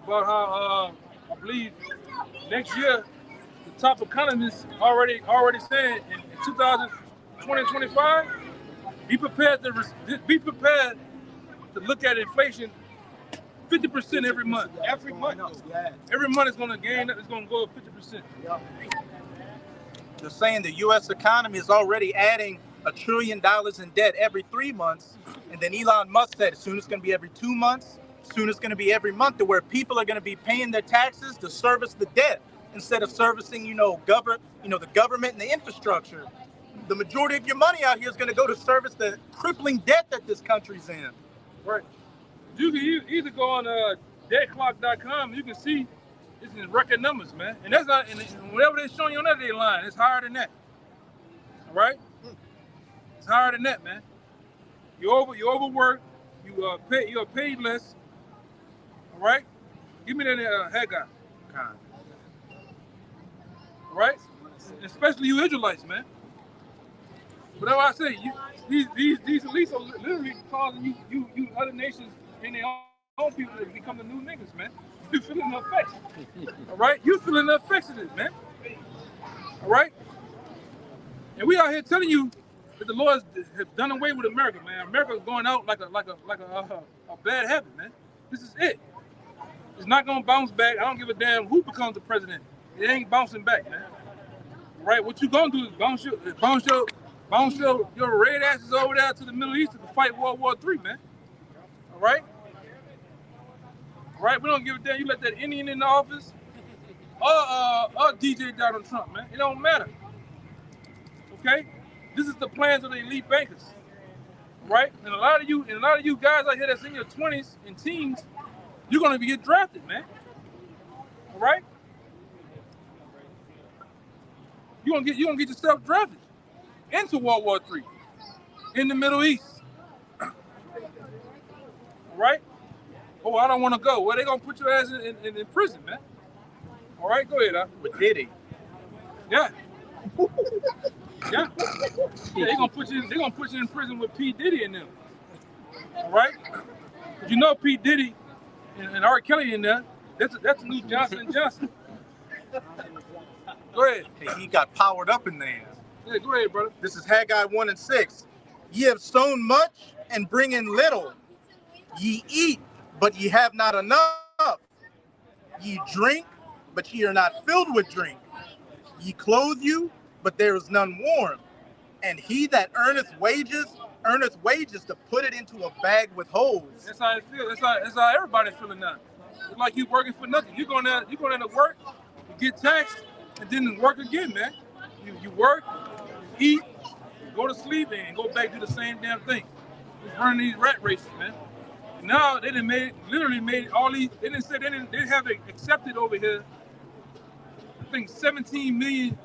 about how I believe next year the top economists already saying in 2025, be prepared to look at inflation 50% every month. every month. Every month it's going to gain. It's going to go up 50%. They're saying the U.S. economy is already adding $1 trillion in debt every 3 months. And then Elon Musk said soon it's going to be every 2 months, soon it's going to be every month, to where people are going to be paying their taxes to service the debt instead of servicing, the government and the infrastructure. The majority of your money out here is going to go to service the crippling debt that this country's in. Right. You can either go on debtclock.com. You can see it's in record numbers, man. And that's not, and whatever they're showing you on that day line, it's higher than that. All right? It's higher than that, man. You overwork. You're paid less. All right? Give me that Haggai. All right? Especially you Israelites, man. But that's why I say these elites are literally causing you other nations and their own people to become the new niggas, man. You feeling the effects. All right? You feeling the effects of this, man. All right? And we out here telling you that the Lord has done away with America, man. America's going out like a bad habit, man. This is it. It's not gonna bounce back. I don't give a damn who becomes the president. It ain't bouncing back, man. All right? What you gonna do is bounce your red asses over there to the Middle East to fight World War III, man. All right? All right? We don't give a damn. You let that Indian in the office or DJ Donald Trump, man. It don't matter. Okay? This is the plans of the elite bankers. All right? And a lot of you guys out here that's in your 20s and teens, you're gonna get drafted, man. All right? You're gonna get yourself drafted into World War III in the Middle East. All right? Oh, I don't want to go. Well, they're gonna put your ass in prison, man. All right, go ahead, With Diddy. Yeah. Yeah. They're gonna put you in prison with P. Diddy and them. All right? But you know P. Diddy and R. Kelly in there. That's a new Johnson & Johnson. Go ahead. Hey, he got powered up in there. Yeah, go ahead, brother. This is Haggai 1 and 6. Ye have sown much and bring in little. Ye eat, but ye have not enough. Ye drink, but ye are not filled with drink. Ye clothe you, but there is none warm. And he that earneth wages earner's wages to put it into a bag with holes. That's how it feels. That's how everybody's feeling now. It's like you working for nothing. You going there to work, you get taxed, and then work again, man. You work, you eat, you go to sleep, and go back to the same damn thing. Just running these rat races, man. And now they literally made all these. They have it accepted over here. I think 17 million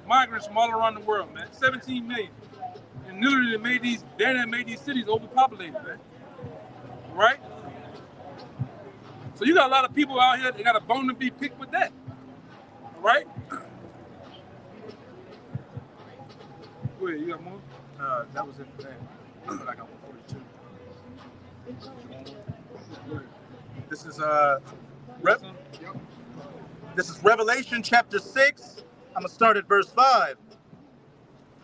migrants from all around the world, man. 17 million. And literally they made these cities overpopulated, man. Right? So you got a lot of people out here that got a bone to be picked with that. All right? Go ahead, you got more? That was it for that. But I got 42. This is This is Revelation chapter 6. I'm gonna start at verse 5.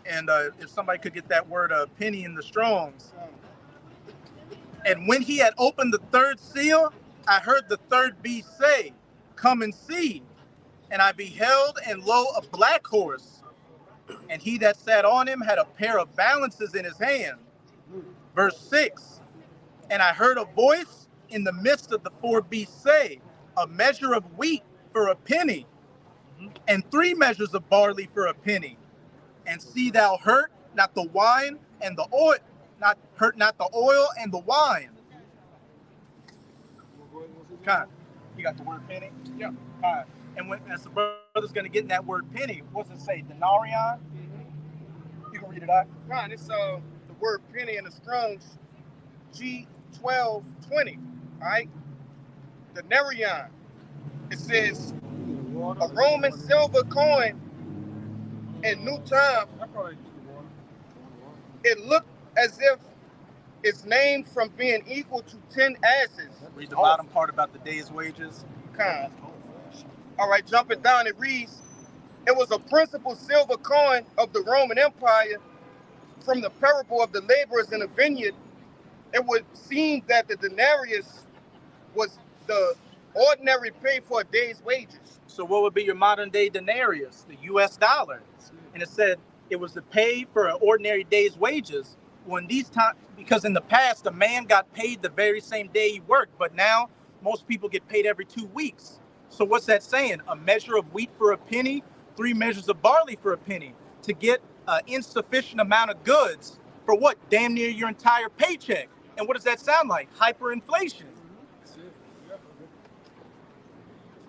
And if somebody could get that word penny in the Strongs. And when he had opened the third seal, I heard the third beast say, "Come and see." And I beheld, and lo, a black horse. And he that sat on him had a pair of balances in his hand. Verse 6. And I heard a voice in the midst of the four beasts say, "A measure of wheat for a penny, and 3 measures of barley for a penny. And see thou hurt not the wine and the oil, hurt not the oil and the wine." Con, you got the word penny? Yeah. Con. And as the brother's going to get in that word penny, what's it say? Denarion? You can read it out. Ron, it's the word penny in the Strong's G1220. All right. Denarion. It says a Roman silver coin in New Time. It looked as if it's named from being equal to 10 asses. Read the bottom part about the day's wages. Kind. All right, jumping down, it reads, it was a principal silver coin of the Roman Empire from the parable of the laborers in the vineyard. It would seem that the denarius was the ordinary pay for a day's wages. So what would be your modern day denarius? The US dollar. And it said it was the pay for an ordinary day's wages. When these times, because in the past, a man got paid the very same day he worked, but now most people get paid every 2 weeks. So what's that saying? A measure of wheat for a penny, 3 measures of barley for a penny, to get an insufficient amount of goods for what? Damn near your entire paycheck. And what does that sound like? Hyperinflation.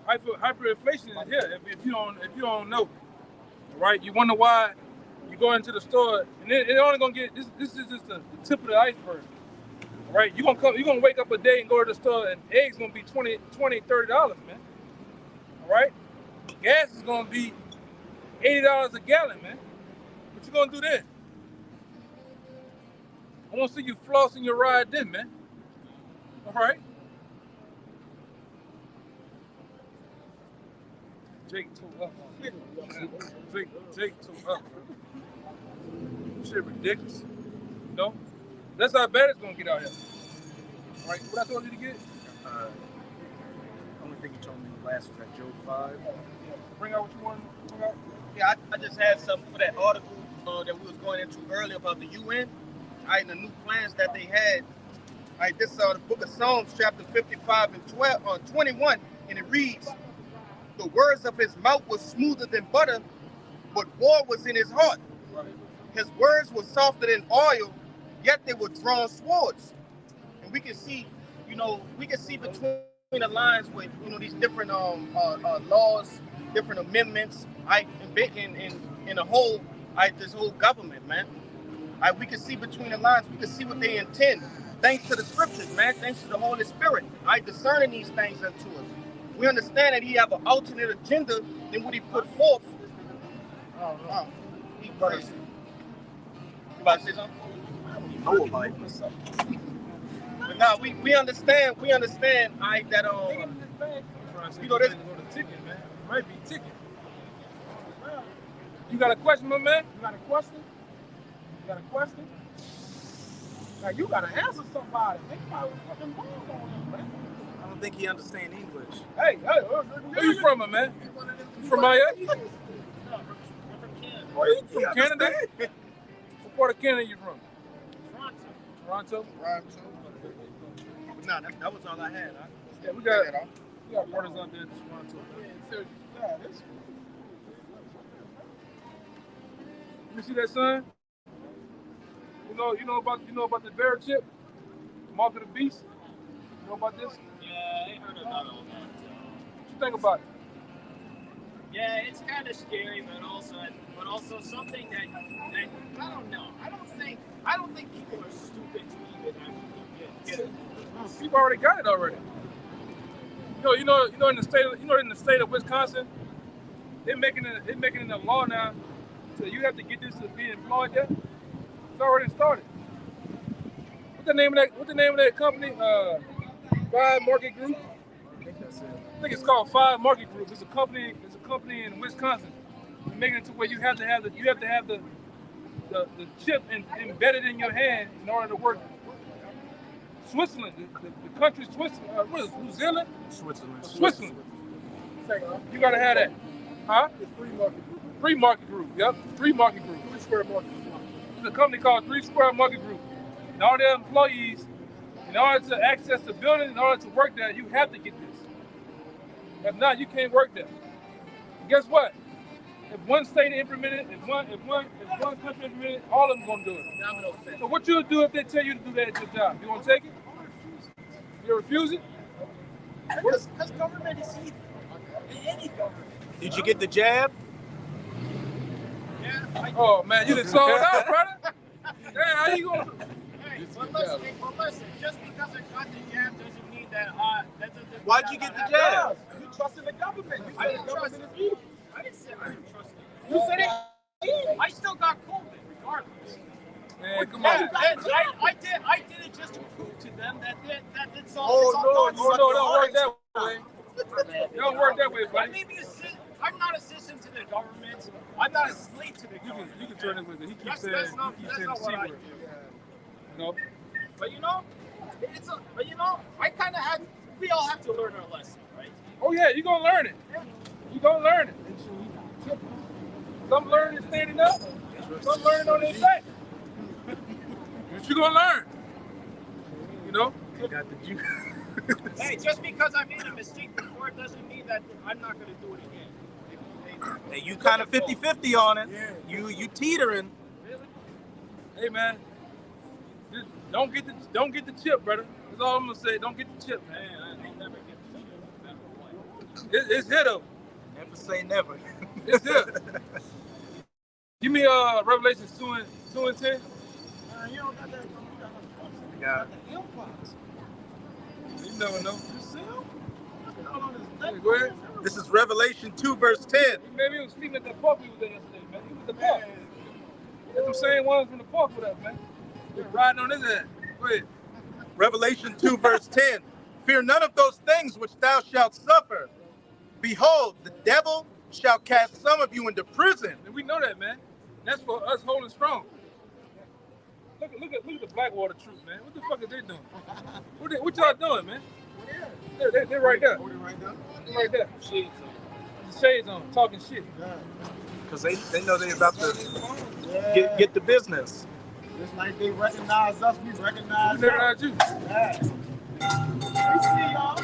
Hyperinflation is here. If you don't know, right? You wonder why you go into the store and it only gonna get this. This is just the tip of the iceberg, right? You're gonna wake up a day and go to the store and eggs gonna be $20, $30, man. All right, gas is gonna be $80 a gallon, man. What you gonna do then? I want to see you flossing your ride then, man. All right. Jake too up. Jake too up. Shit ridiculous. No? That's how bad it's gonna get out here. All right, what I told you to get? Only thing you told me last was at Job 5. Bring out what you want to bring out. Yeah, I just had something for that article that we was going into earlier about the UN. All right, the new plans that they had. All right, this is the book of Psalms, chapter 55 and 21, and it reads, "The words of his mouth were smoother than butter, but war was in his heart. His words were softer than oil, yet they were drawn swords." And we can see, between the lines with, these different laws, different amendments, right, in the whole, right, this whole government, man. Right, we can see between the lines, we can see what they intend. Thanks to the scriptures, man, thanks to the Holy Spirit, right, discerning these things unto us. We understand that he have an alternate agenda than what he put forth. He crazy. You about to say something? No, like something. But now we understand, right, that There's ticket, man. It might be ticket. You got a question, my man? You got a question? Now you gotta answer somebody. They probably fucking bomb on them, man. I don't think he understands English. Hey, Where you from, my man? You from Miami? Where you from? Canada? What part of Canada you from? Toronto. Toronto. Nah, that was all I had. Yeah, we got brothers out there in Toronto. You see that, son? You know about the bear chip, Mark of the Beast. You know about this? Yeah, I heard about all that. What you think about it? Yeah, it's kind of scary, but also something that I don't know. I don't think people are stupid to even get it. People already got it already. You know in the state of Wisconsin, they're making it a law now. So you have to get this to be employed there. It's already started. What's the name of that company? Five Market Group. I think it's called Five Market Group. It's a company in Wisconsin. They're making it to where you have to have the chip embedded in your hand in order to work. Switzerland, the country Switzerland. What is it, New Zealand? Switzerland. You gotta have that. Huh? It's Free Market Group. Free Market Group. Yep. Free Market Group. 3 Square Market Group. There's a company called 3 Square Market Group. And all their employees, in order to access the building, in order to work there, you have to get this. If not, you can't work there. And guess what? If one state implemented it, if one country implemented it, all of them gonna do it. Domino effect. So what you'll do if they tell you to do that at your job? You gonna take it? You refuse it? Because government is evil. Any government. Did you get the jab? Yeah. Oh man, you done sold out, brother. Damn, how you gonna? Hey, but listen. Just because I got the jab doesn't mean that Why'd you get the jab? You trust in the government. You I said didn't the trust government it. is evil. I didn't say I didn't trust it. You said it. I still got COVID regardless. Man, come Yeah, on. I did it just to prove to them that it's all. Oh it's all no, it don't work that way. It don't work that way, I buddy. may be I'm not a citizen to the government. I'm not a slave to the government. You can turn it with it. He keeps saying That's not the what C I word. do. No. But I kind of had. We all have to learn our lesson, right? Oh yeah, you gonna learn it. You gonna learn it. Some learn it standing up. Some learn on their back. But you gonna learn. You know. Got the juice. Hey, just because I made a mistake before doesn't mean that I'm not going to do it again. Hey, you kind of 50-50 on it. Yeah. You teetering. Really? Hey man, just don't get the chip, brother. That's all I'm gonna say. Don't get the chip, man. I'll never get the shit, no matter what. It's here though. Never say never. It's here. Give me Revelations 2 and 10. You don't got that. You got the earpods. You never know. You see him? Looking all on his neck. Hey, go ahead. This is Revelation 2, verse 10. Maybe he was sleeping at the park we was at yesterday, man. He was at the park. That's them same ones from the park with us, man. Just riding on his ass. Go ahead. Revelation 2, verse 10. Fear none of those things which thou shalt suffer. Behold, the devil shall cast some of you into prison. And we know that, man. That's for us holding strong. Look at the Blackwater troop, man. What the fuck are they doing? What y'all doing, man? They're right there. Right there. Shades on. The shades on, talking shit. Because they know they about to get the business. Just like they recognize us, we recognize We them. recognize you. Yeah. We see y'all.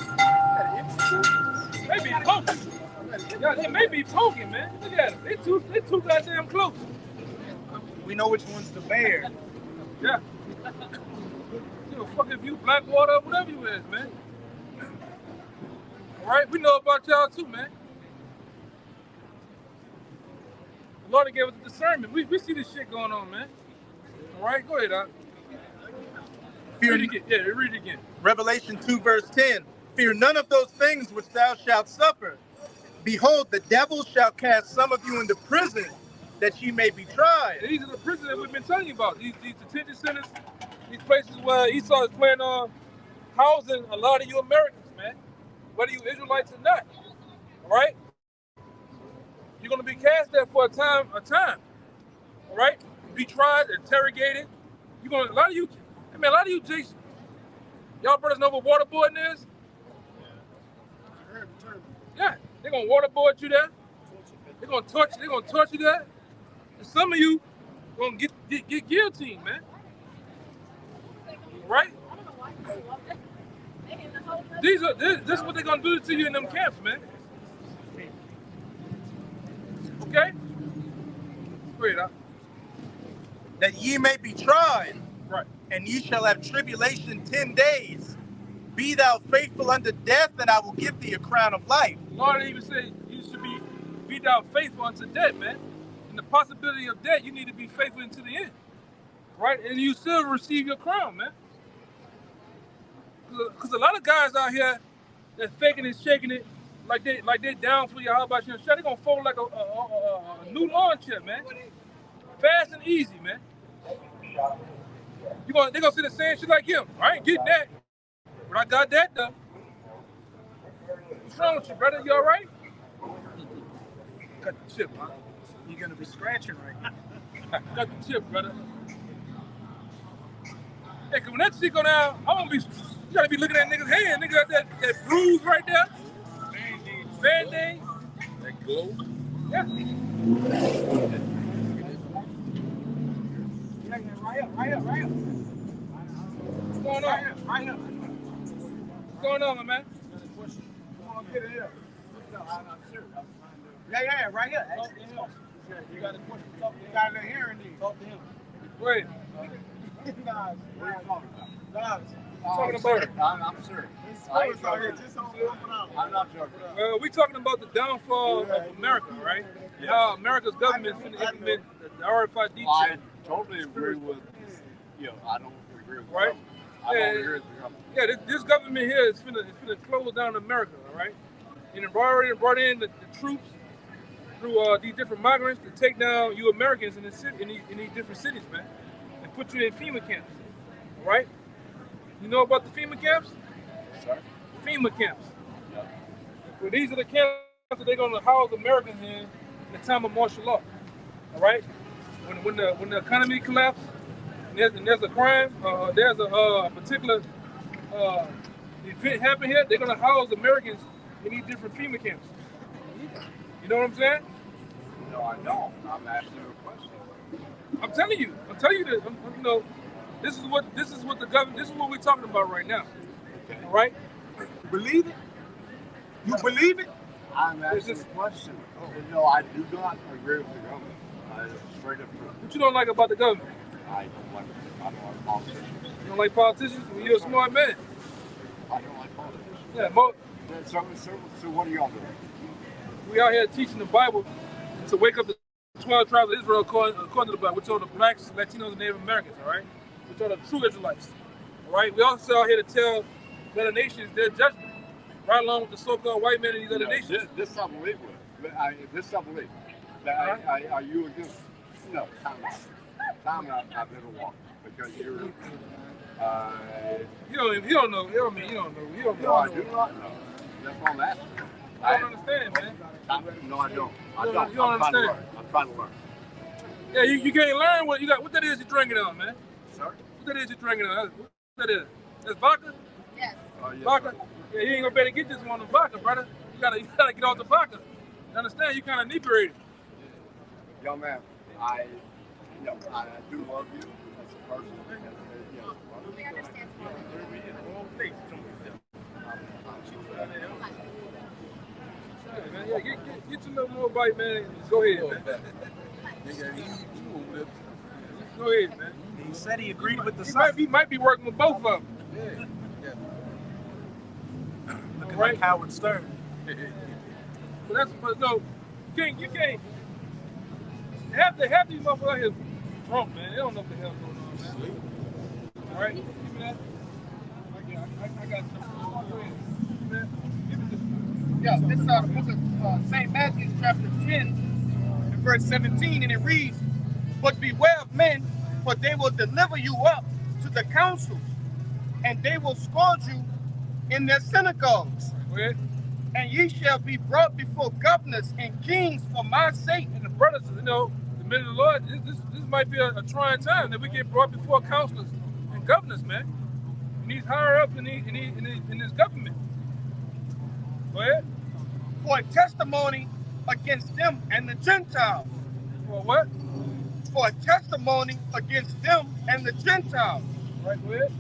They be poking. Yeah, they may be poking, man. Look at them. They too goddamn close. We know which one's the bear. Yeah. You fuck if you Blackwater, whatever you is, man. All right, we know about y'all too, man. The Lord gave us the discernment. We see this shit going on, man. All right, go ahead, Doc. Read it again. Yeah, read it again. Revelation 2, verse 10. Fear none of those things which thou shalt suffer. Behold, the devil shall cast some of you into prison, that ye may be tried. And these are the prisons that we've been telling you about. These detention centers, these places where Esau is planning on housing a lot of you Americans, man. Whether you Israelites or not. All right? You're gonna be cast there for a time. All right? Be tried, interrogated. A lot of you Jason, y'all brothers know what waterboarding is? Yeah, they're gonna waterboard you there. They're gonna torture you there. And some of you gonna get guillotined, man. right? This is what they're gonna do to you in them camps, man. Okay? Wait up. That ye may be tried, Right. and ye shall have tribulation 10 days. Be thou faithful unto death, and I will give thee a crown of life. Lord even said you should be thou faithful unto death, man. And the possibility of death, you need to be faithful unto the end. Right? And you still receive your crown, man. Because a lot of guys out here that faking and shaking it like they down for you, how about you? They're gonna fold like a new lawn chair, man. Fast and easy, man. They're gonna say the same shit like him. I ain't getting that. But I got that though. What's wrong with you, brother? You all right? Cut the chip, man. You're gonna be scratching right now. Cut the chip, brother. Hey, cause when that shit go down, you gotta be looking at niggas' hand. Nigga got that bruise right there. Band-aid. That glow. Yeah. Right up. What's going on? Right here. What's going on, my man? Come on, get it here. No, I'm serious. Yeah, right here. Talk to him. You got a question? You got a little hearing need. Talk to him. Wait. Nah, what are you talking about? Talking about it. I'm serious. I'm not joking. We talking about the downfall of America, right? Yes. How America's government is going to implement the RFID I chip. totally agree with, I don't agree with the Right? government. I don't agree with the government. Yeah, this government here is going to close down America, all right? And they've already brought in the troops through these different migrants to take down you Americans in these different cities, man, and put you in FEMA camps, all right? You know about the FEMA camps? Sorry? FEMA camps. Yeah. Well, these are the camps that they're going to house Americans in the time of martial law, all right? When the economy collapses, and there's a crime, there's a particular event happen here, they're going to house Americans in these different FEMA camps. You know what I'm saying? No, I don't. I'm asking you a question. I'm telling you that. This is what the government. This is what we're talking about right now. Okay. All right? Believe it? You believe it? I'm asking a question. No, I do not agree with the government. Straight up true. What you don't like about the government? I don't like politicians. You don't like politicians? Well, you're a smart man. I don't like politicians. Yeah, So what are y'all doing? we out here teaching the Bible to wake up the 12 tribes of Israel according to the Bible. We're talking to blacks, Latinos, and Native Americans, all right? We're talking to true Israelites, all right? We also out here to tell the other nations their judgment, right along with the so-called white men in these other nations. This I believe with. This I believe. Are you against? No, time out. I better walk because you're. You don't know. No, I do not know. That's what I'm asking. I don't understand, man. No, I don't. You don't understand. I'm trying to learn. Yeah, you can't learn what you got. What that is you're drinking on, man? Sorry? What that is you're drinking on? What that is? That's vodka? Yes. Yes. Vodka? Yeah, you ain't gonna be able to get this one on vodka, brother. You gotta get off the vodka. You understand? You kind of inebriated. Young man, I do love you as a person. We understand. Yeah, get a little more bite, man. Go ahead, man. Go ahead, man. He said he agreed with the He might be working with both of them. Looking Right. like Howard Stern. But no, you can't. Half these motherfuckers out here drunk, man. They don't know what the hell's going on, man. All right, give me that. I got something. Go ahead. Man, give me this. Yeah, this is the book of St. Matthew, chapter 10, and verse 17, and it reads, "But beware of men, for they will deliver you up to the councils, and they will scourge you in their synagogues. Go ahead. And ye shall be brought before governors and kings for my sake." And the brothers, the men of the Lord, this might be a trying time that we get brought before counselors and governors, man. And he's higher up in this government. Go ahead. For a testimony against them and the Gentiles. For what? For a testimony against them and the Gentiles. Right, go ahead.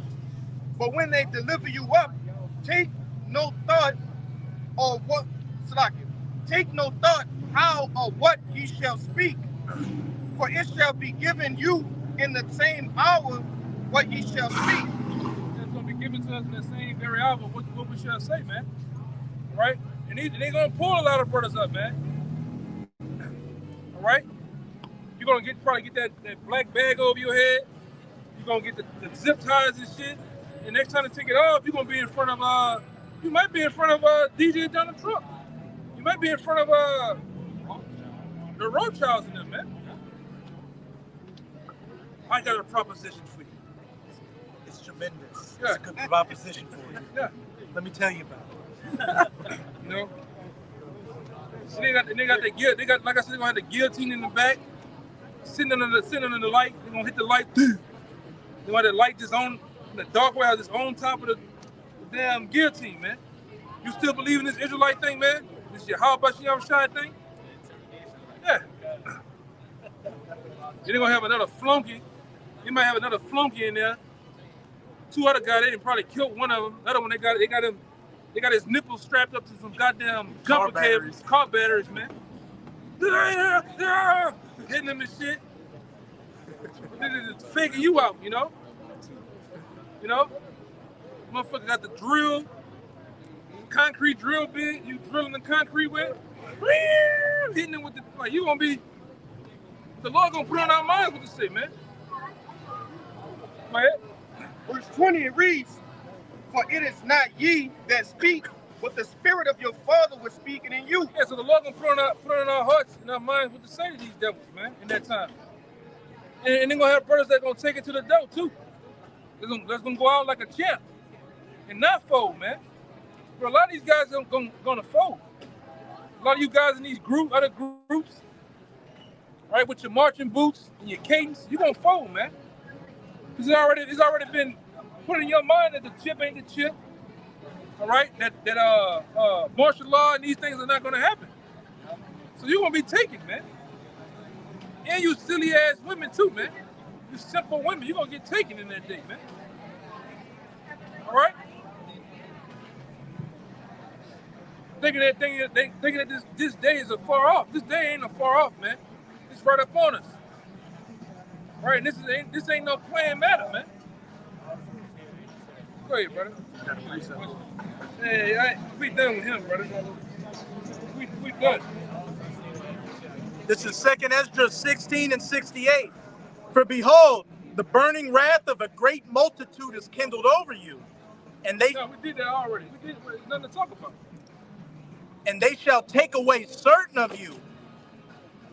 But when they deliver you up, take no thought or what, Salakia, take no thought how or what ye shall speak, for it shall be given you in the same hour what ye shall speak. It's going to be given to us in the same very hour what we shall say, man. Right? And they're going to pull a lot of brothers up, man. All right? You're going to probably get that black bag over your head. You're going to get the zip ties and shit. And next time to take it off, you're going to be in front of, you might be in front of DJ Donald Trump. You might be in front of the Rothschilds and them, man. I got a proposition for you. It's tremendous. Yeah. It's a good proposition for you. Yeah. Let me tell you about it. You know? So they got like I said, they're gonna have the guillotine in the back, sitting under the light. They're gonna hit the light. They're gonna have the light just on the dark way, just on top of the damn guillotine, man. You still believe in this Israelite thing, man? This your how about Yom Shai thing? Yeah. They're gonna have another flunky. They might have another flunky in there. Two other guys, they probably killed one of them. The other one, they got his nipples strapped up to some goddamn jumper cables, car batteries, man. Hitting them and shit. They're just faking you out, you know? You know? Motherfucker got the drill, concrete drill bit, you drilling the concrete with, hitting it with the, like, you gonna be, the Lord gonna put on our minds what to say, man. Go ahead. Verse 20, it reads, for it is not ye that speak, but the Spirit of your Father was speaking in you. Yeah, so the Lord gonna put on our hearts and our minds what to say to these devils, man, in that time. And they're gonna have brothers that gonna take it to the devil too. That's gonna go out like a champ and not fold, man. But a lot of these guys are gonna fold. A lot of you guys in these other groups, right, with your marching boots and your cadence, you're gonna fold, man. It's already been put in your mind that the chip ain't the chip. All right, that martial law and these things are not gonna happen. So you're gonna be taken, man. And you silly ass women too, man. You simple women, you're gonna get taken in that day, man. All right? Thinking that this day is afar off. This day ain't afar off, man. It's right up on us. All right, this ain't no playing matter, man. Go ahead, brother. Hey, we done with him, brother. We done. This is 2nd Esdras 16 and 68. For behold, the burning wrath of a great multitude is kindled over you, and they. No, we did that already. There's nothing to talk about. And they shall take away certain of you.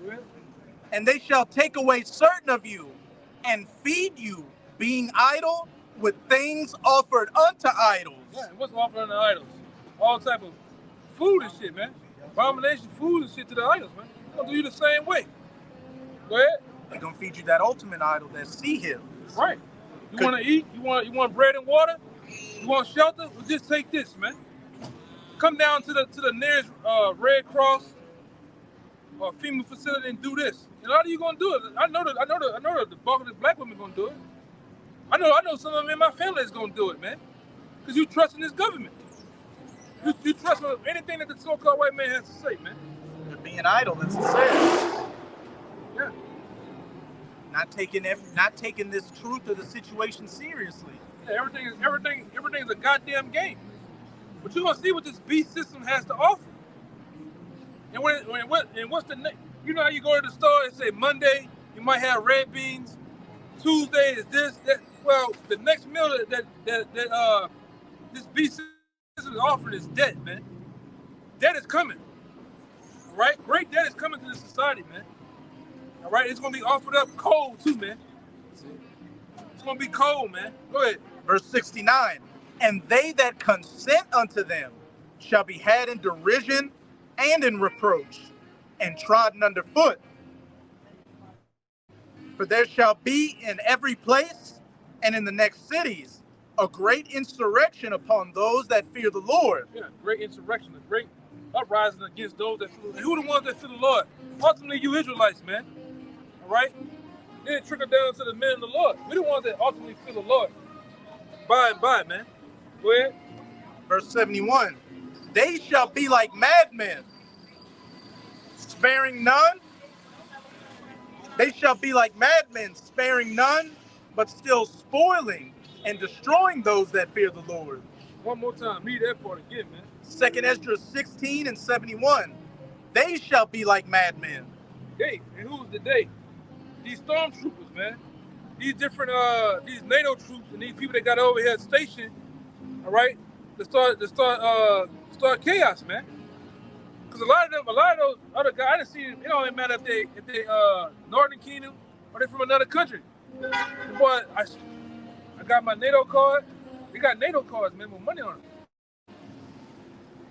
Yeah. And they shall take away certain of you, and feed you, being idle, with things offered unto idols. Yeah, what's offered unto idols? All type of food and shit, man. Abomination food and shit to the idols, man. They're gonna do you the same way. Go ahead. They're gonna feed you that ultimate idol, that sea hill. Right. You want to eat? You want bread and water? You want shelter? Well, just take this, man. Come down to the nearest Red Cross or FEMA facility and do this. And a lot of you gonna do it. I know the bulk of the black women gonna do it. I know some of them in my family is gonna do it, man. Because you trust in this government. You trust in anything that the so-called white man has to say, man. They're being idle, that's it says. Yeah. Not taking this truth of the situation seriously. Yeah, everything is a goddamn game. But you're gonna see what this beast system has to offer. And what's the next? You know how you go to the store and say Monday you might have red beans, Tuesday is this, that. Well, the next meal that this beast system is offering is debt, man. Debt is coming. All right, great debt is coming to the society, man. All right, it's gonna be offered up cold too, man. It's gonna be cold, man. Go ahead. Verse 69, and they that consent unto them shall be had in derision and in reproach, and trodden under foot. For there shall be in every place and in the next cities a great insurrection upon those that fear the Lord. Yeah, great insurrection, a great uprising against those that fear the Lord. Who are the ones that fear the Lord? Ultimately, you Israelites, man. All right? Then it trickle down to the men of the Lord. We're the ones that ultimately fear the Lord. by and by, man. Go ahead. Verse 71. They shall be like madmen, sparing none. They shall be like madmen, sparing none, but still spoiling and destroying those that fear the Lord. One more time. Read that part again, man. 2 Ezra 16 and 71. They shall be like madmen. They. And who's the they? These stormtroopers, man. These different, these NATO troops and these people that got over here stationed, all right, to start chaos, man. Because a lot of those other guys, I didn't see. It don't even matter if they Northern Kingdom or they from another country. But I got my NATO card. They got NATO cards, man, with money on them.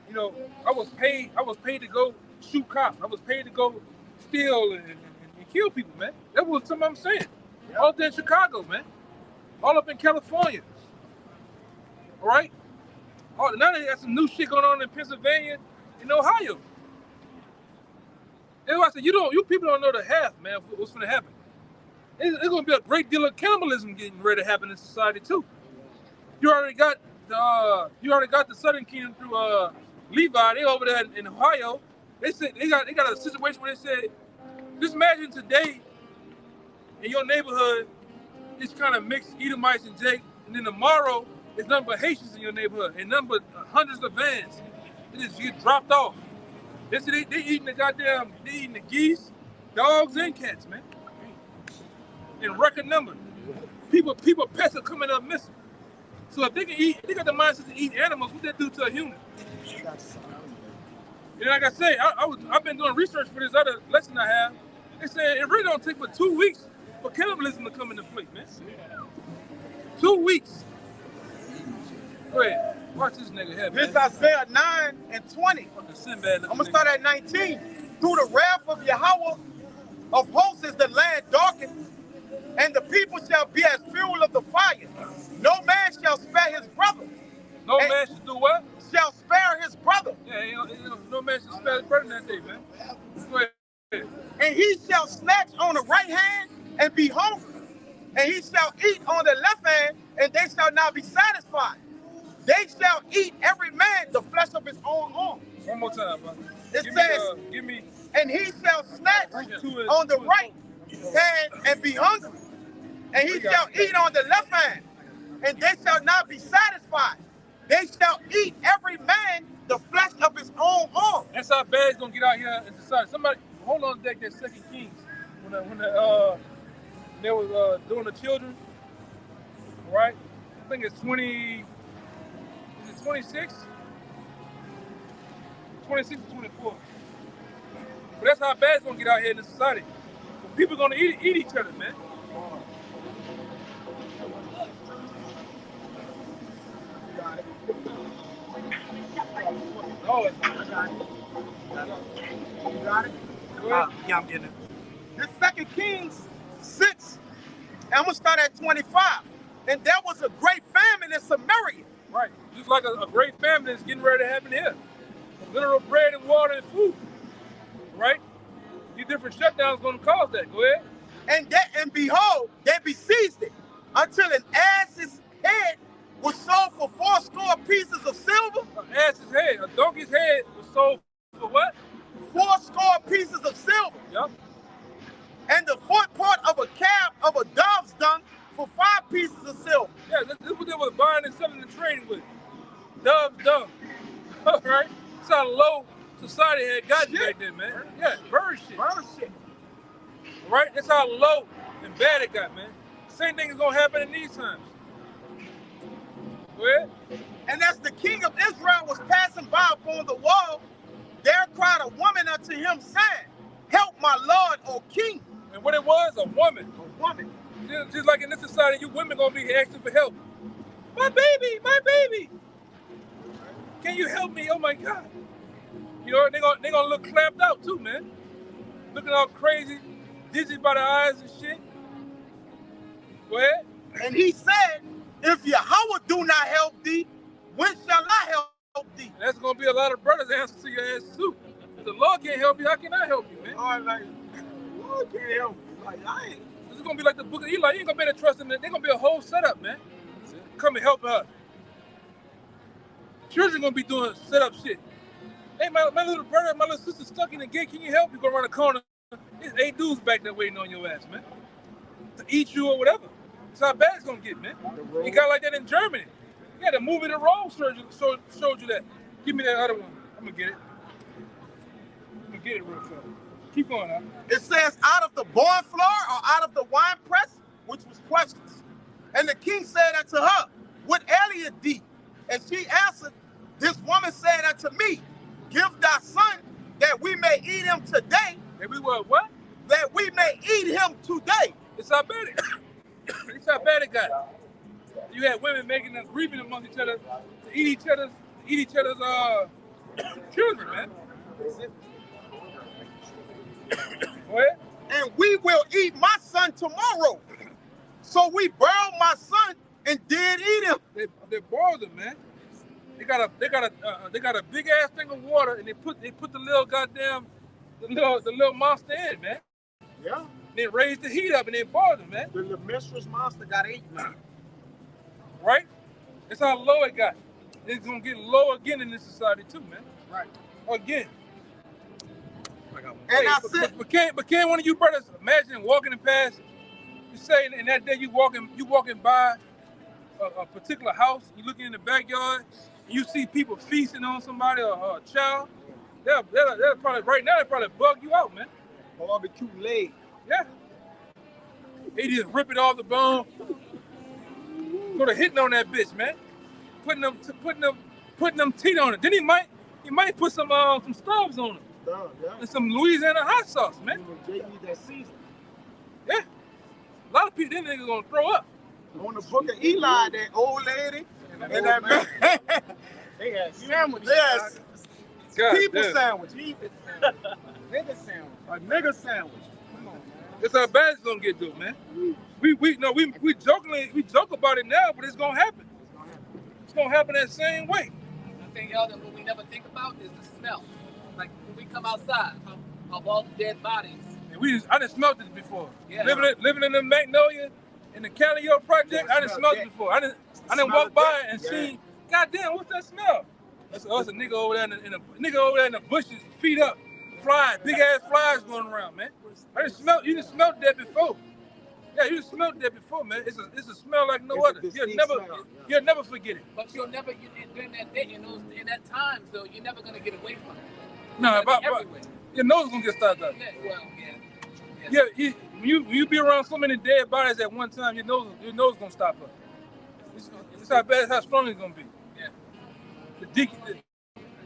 You know, I was paid to go shoot cops. I was paid to go steal and kill people, man. That was something I'm saying. All up there in Chicago, man. All up in California. All right? Now they got some new shit going on in Pennsylvania and Ohio. And I said, you people don't know the half, man, what's gonna happen. There's gonna be a great deal of cannibalism getting ready to happen in society too. You already got the Southern Kingdom through Levi. They over there in Ohio. They said they got a situation where they said, just imagine today in your neighborhood, it's kind of mixed Edomites and Jake, and then tomorrow it's nothing but Haitians in your neighborhood and nothing but hundreds of vans. They just get dropped off. They said they eating the geese, dogs, and cats, man. In record numbers. People, pets are coming up missing. So if they got the mindset to eat animals, what they do to a human? And like I say, I've been doing research for this other lesson I have. They said it really don't take but 2 weeks for cannibalism to come into play, man. 2 weeks. Go ahead. Watch this nigga here, man. This Isaiah 9 and 20. I'm going to start at 19. Through the wrath of Yahweh of hosts is the land darkened, and the people shall be as fuel of the fire. No man shall spare his brother. No man should do what? Shall spare his brother. Yeah, no man should spare his brother that day, man. Go ahead. And he shall snatch on the right hand and be hungry. And he shall eat on the left hand, and they shall not be satisfied. They shall eat every man the flesh of his own arm. One more time, brother. It says, and he shall snatch on the right hand and be hungry. And he shall eat on the left hand, and they shall not be satisfied. They shall eat every man the flesh of his own arm. That's how bad it's gonna get out here in society. Somebody hold on to that 2 Kings when they was doing the children, right? I think it's 26? 26 or 24. But that's how bad it's gonna get out here in the society. People gonna eat each other, man. Oh, it's not. You got it? Yeah, I'm getting it. This 2 Kings 6, and I'm going to start at 25. And there was a great famine in Samaria. Right. Just like a great famine is getting ready to happen here. Literal bread and water and food. Right? These different shutdowns going to cause that. Go ahead. And behold, they besieged it until an ass's head was sold for 80 pieces of silver. An ass's head, a donkey's head was sold for what? 80 pieces of silver. Yep. And the fourth part of a calf of a dove's dung for 5 pieces of silver. Yeah, this is what they was buying and selling and trading with. Dove's dung. All right? That's how low society had gotten back then, man. Yeah, bird shit. Bird shit. Right? That's how low and bad it got, man. Same thing is going to happen in these times. Go ahead. And as the king of Israel was passing by upon the wall, there cried a woman unto him, saying, help my lord, O king. And what it was, a woman. A woman. Just like in this society, you women going to be asking for help. My baby, my baby. Can you help me? Oh, my God. You know, they gonna look clamped out, too, man. Looking all crazy, dizzy by the eyes and shit. Go ahead. And he said, if Yahweh do not help thee, when shall I help thee? And that's going to be a lot of brothers answer to your ass, too. If the Lord can't help you, how can I help you, man? Oh, like, the Lord can't help you. Like, I ain't. This is going to be like the book of Eli. You ain't going to be able to trust them. They're going to be a whole setup, man. come and help her. Children gonna be doing set up shit. Hey, my little brother, my little sister stuck in the gate. Can you help? You go around the corner. There's 8 dudes back there waiting on your ass, man, to eat you or whatever. That's how bad it's gonna get, man. You got like that in Germany. Yeah, the movie The Road showed you that. Give me that other one. I'm gonna get it. I'm gonna get it real fast. Keep going, huh? It says, out of the barn floor or out of the wine press, which was questions. And the king said unto her, what aileth thee? And she answered, this woman said unto me, give thy son that we may eat him today. And we were what? That we may eat him today. It's how bad it. It's how bad it got. You had women making us reaping among each other to eat each other's children, man. Go ahead. And we will eat my son tomorrow. So we boiled my son and did eat him. They boiled him, man. They got a big ass thing of water, and they put the little goddamn the little monster in, man. Yeah. And they raised the heat up and they boiled him, man. The mistress monster got eaten. Right? That's how low it got. It's gonna get low again in this society too, man. Right. Again. And I said, but can't one of you brothers imagine walking past? You say in that day you walking by a particular house, you looking in the backyard, and you see people feasting on somebody or a child. They'll probably right now they probably bug you out, man. Barbecue leg. Yeah. They just rip it off the bone. Go to hitting on that bitch, man. Putting them teeth on it. Then he might put some stubs on it. Yeah. And some Louisiana hot sauce, man. They need that season. Yeah. A lot of people, them niggas gonna throw up. On the book of Eli, that old lady and that man. They had sandwiches. yes, People damn. sandwich. Nigga sandwich. A nigga sandwich. Come on, man. That's how bad it's gonna get, though, man. We joke about it now, but it's gonna happen. It's gonna happen that same way. I think y'all that what we never think about is the smell. Like when we come outside of all the dead bodies. And I done smelled this before. Yeah. Living in the Magnolia, in the Calio project, I done smelled it before. I done walk by and see, goddamn, what's that smell? That's a nigga over there in the bushes, feet up, flies, big ass flies going around, man. You done smelled that before. Yeah, you done smelled that before, man. It's a smell like no other. You'll never forget it. But you'll never during that day, in that time, though, you're never gonna get away from it. No, It's gonna be everywhere. your nose gonna get started up. Yeah, well, yeah. Yeah, when you be around so many dead bodies at one time, your nose gonna stop up. It's how bad, how strong it's gonna be. Yeah. The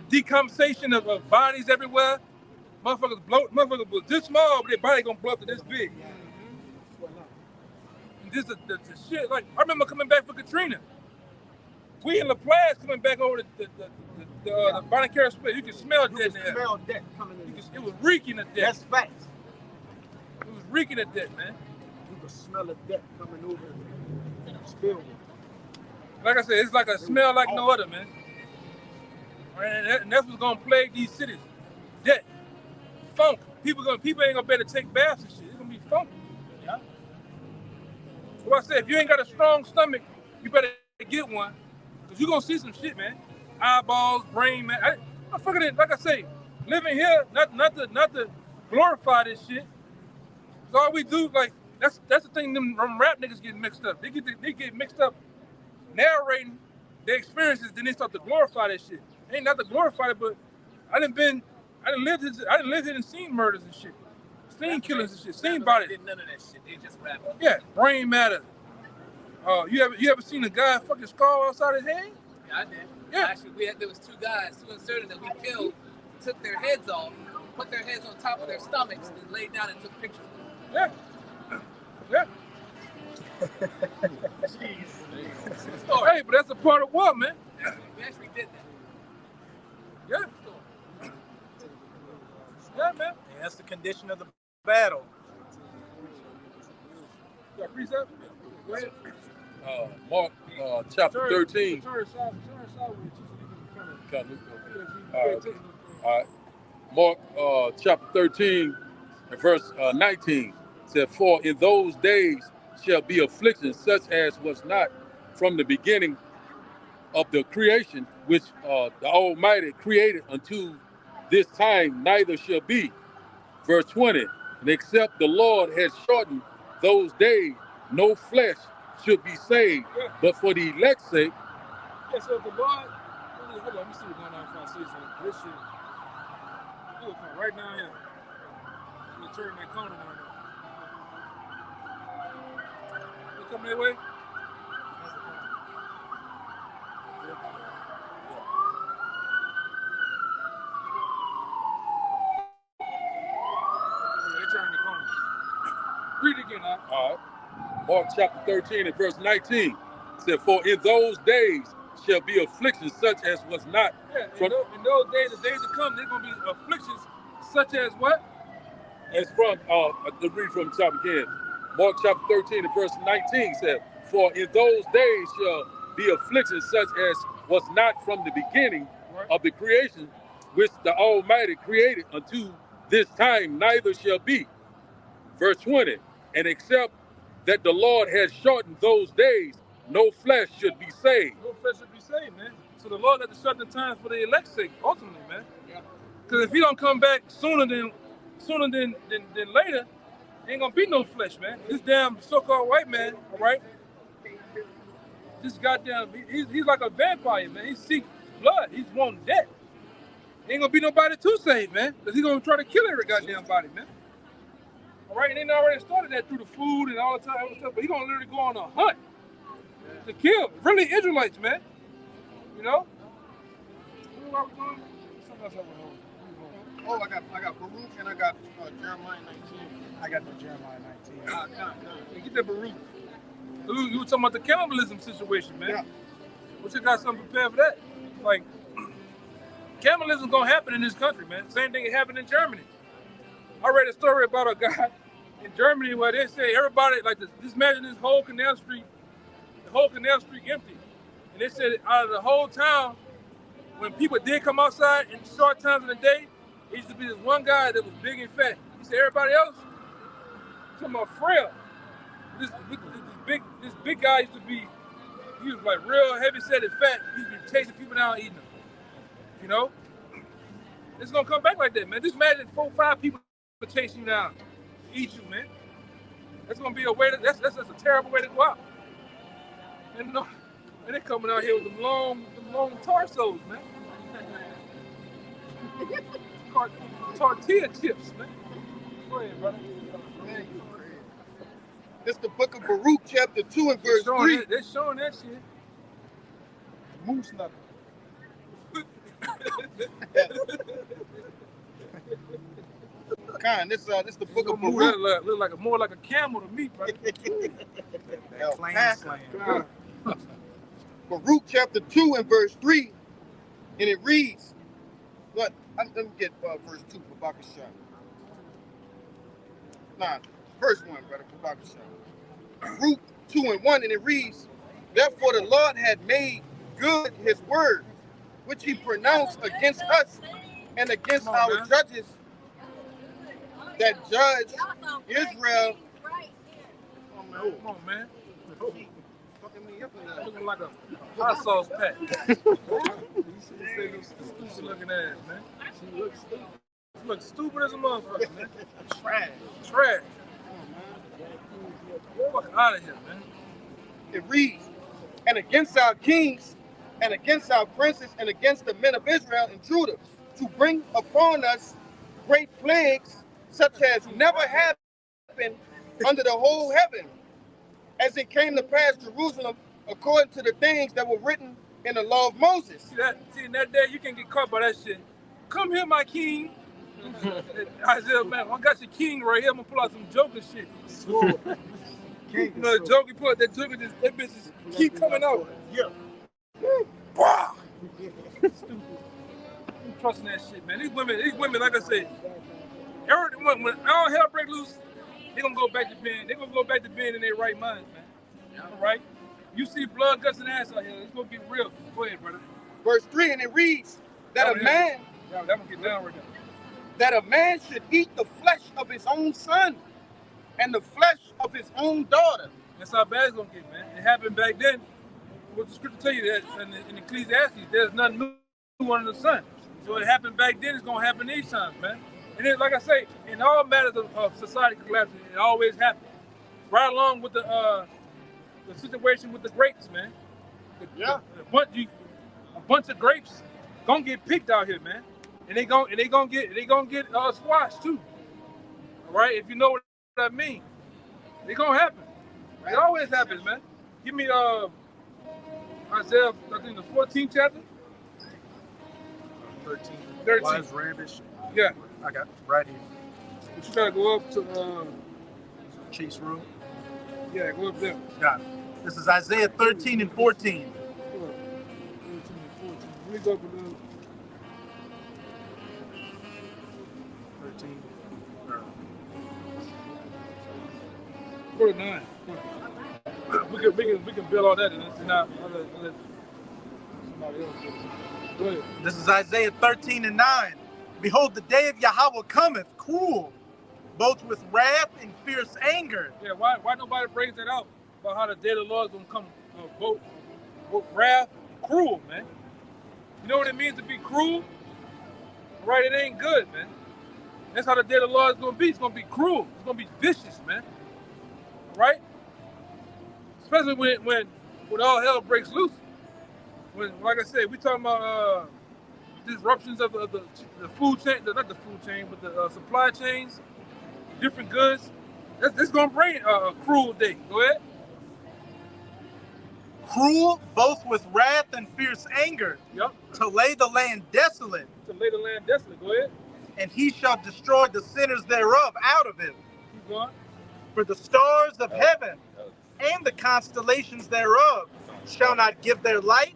decompensation of bodies everywhere. Motherfuckers was this small, but their body gonna blow up to this big. And this the shit. Like I remember coming back for Katrina. We in La Place coming back over the Bonacera split. You can smell death in there. Smell death coming in. It was reeking of death. That's facts. It was reeking of death, man. You can smell the death coming over the spillway. Like I said, it's like a smell like no other, man. And that's what's gonna plague these cities. Death, funk. People ain't gonna be able to take baths and shit. It's gonna be funky. Yeah. So I said, if you ain't got a strong stomach, you better get one, cause you gonna see some shit, man. Eyeballs, brain, man. Like I say, living here, not to glorify this shit. So all we do, like, that's the thing. Them rap niggas get mixed up. They get mixed up narrating their experiences, then they start to glorify that shit. Ain't not to glorify it, but I done lived it and seen murders and shit, seen killings and shit, seen bodies. Did none of that shit. They just rapping. Yeah, brain matter. You ever seen a guy fucking skull outside his head? Yeah, I did. Yeah. Actually, there was two inserted that we killed, took their heads off, put their heads on top of their stomachs, then laid down and took pictures of them. Yeah. Hey, but that's a part of war, man. We actually did that. Yeah. Yeah, man. And that's the condition of the battle. You got precept? Go ahead. Mark chapter 13. Turn sideways so you can All right. Mark chapter 13 and verse 19 said, for in those days shall be affliction such as was not from the beginning of the creation, which the Almighty created unto this time, neither shall be. Verse 20, and except the Lord has shortened those days, no flesh should be saved, but for the elect's sake. Yeah, so if the Lord, hold on, let me see what's going on if I see something. This shit, it'll come right down here. I'm gonna turn that corner down there. You coming that way? Read it again, huh? All right. Mark chapter 13 and verse 19 said, for in those days shall be affliction such as was not. Yeah, in those days, the days to come, there's going to be afflictions such as what? As from, to read from the top again. Mark chapter 13 and verse 19 said, for in those days shall be affliction such as was not from the beginning of the creation, which the Almighty created unto this time, neither shall be. Verse 20, and except that the Lord has shortened those days, no flesh should be saved. No flesh should be saved, man. So the Lord had to shorten the time for the elect's sake, ultimately, man. Because if he don't come back sooner than later, ain't gonna be no flesh, man. This damn so-called white man, all right? This goddamn, he's like a vampire, man. He seeks blood. He's wanting death. Ain't gonna be nobody to save, man. Because he's gonna try to kill every goddamn body, man. All right, and they already started that through the food and all the time stuff, but he's gonna literally go on a hunt to kill really Israelites, man. You know? Oh, I got Baruch and I got Jeremiah 19. I got the Jeremiah 19. Hey, get that Baruch. You were talking about the cannibalism situation, man. Yeah. But you got something prepared for that? Like, cannibalism gonna happen in this country, man. Same thing happened in Germany. I read a story about a guy in Germany where they say everybody, like, just imagine this whole Canal Street, empty. And they said out of the whole town, when people did come outside in short times of the day, it used to be this one guy that was big and fat. He said everybody else, talking about frail. This big guy used to be, he was like real heavy set and fat. He used to be chasing people down eating them. You know? It's gonna come back like that, man. Just imagine 4 or 5 people chase you down, eat you, man. That's gonna be a way. That's a terrible way to go out. And they're coming out here with them long torsos, man. Tortilla chips, man. Go ahead, brother. This is the book of Baruch, chapter 2 and verse 3. They're showing that shit. Moose knuckle. This the book of Baruch. Look like more like a camel to me, brother. Baruch chapter 2 and verse 3, and it reads, let me get verse 2 for Bakasha. Verse 1, brother, for Bakasha. Baruch 2 and 1, and it reads, therefore the Lord had made good his word, which he pronounced against us and against our judges that judge Israel. Come on, man. Looking like a hot sauce pack. Stupid looking ass, man. She looks stupid as a motherfucker, man. Trash. Fucking out of here, man. It reads, and against our kings, and against our princes, and against the men of Israel and Judah, to bring upon us great plagues, such as never happened under the whole heaven, as it came to pass Jerusalem, according to the things that were written in the law of Moses. See, in that day, you can get caught by that shit. Come here, my king. Isaiah, man, I got your king right here. I'm gonna pull out some Joker shit. You know the Joker, pull out that Joker, that bitch just keep coming out. Yeah. Stupid. I'm trusting that shit, man. These women, like I said, when all hell break loose, they gonna go back to being, in their right minds, man. All right? You see blood, guts, and ass out here. It's gonna get real. Go ahead, brother. Verse 3, and it reads that a man, that one get down right now. That a man should eat the flesh of his own son and the flesh of his own daughter. That's how bad it's gonna get, man. It happened back then. what the scripture tell you that in Ecclesiastes, there's nothing new under the sun. So it happened back then, it's gonna happen these times, man. And then, like I say, in all matters of society collapsing, it always happens. Right along with the situation with the grapes, man. A bunch of grapes gonna get picked out here, man. And they gonna get squashed too. All right, if you know what that means, it gonna happen. It always happens, man. Give me Isaiah, I think the 14th chapter. 13. Wise Rambish. Yeah. I got it right here. But you gotta go up to Chase Room. Yeah, go up there. Got it. This is Isaiah 13 and 14. 13 and 14. Let me go up a little. 13. Go to 9. We can build all that and it's not let somebody else do it. Go ahead. This is Isaiah 13 and 9. Behold, the day of Yahweh cometh, cruel, both with wrath and fierce anger. Yeah, why nobody brings that out about how the day of the Lord is gonna come both wrath and cruel, man. You know what it means to be cruel? Right, it ain't good, man. That's how the day of the Lord is gonna be. It's gonna be cruel. It's gonna be vicious, man. Right? Especially when all hell breaks loose. When, like I said, we talking about disruptions of the food chain, not the food chain, but the supply chains, different goods. That's gonna bring a cruel day. Go ahead. Cruel, both with wrath and fierce anger. Yep. To lay the land desolate. To lay the land desolate. Go ahead. And he shall destroy the sinners thereof out of it. Keep going. For the stars of heaven and the constellations thereof shall not give their light.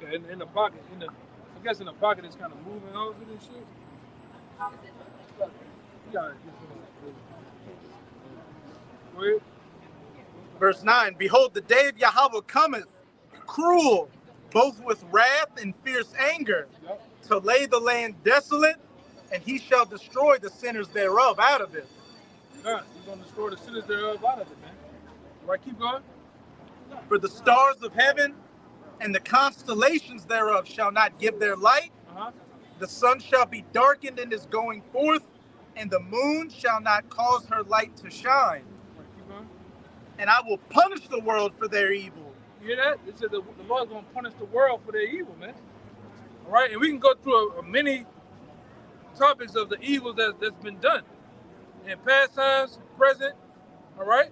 Yeah, in the pocket, I guess in the pocket it's kind of moving over this shit. Yeah. Go ahead. Verse 9, behold, the day of Yahweh cometh, cruel, both with wrath and fierce anger, to lay the land desolate, and he shall destroy the sinners thereof out of it. God, he's going to destroy the sinners thereof out of it, man. All right, keep going. For the stars of heaven and the constellations thereof shall not give their light. The sun shall be darkened in his going forth, and the moon shall not cause her light to shine. And I will punish the world for their evil. You hear that? It said the Lord's going to punish the world for their evil, man. All right, and we can go through a many topics of the evils that's been done in past times, present, all right?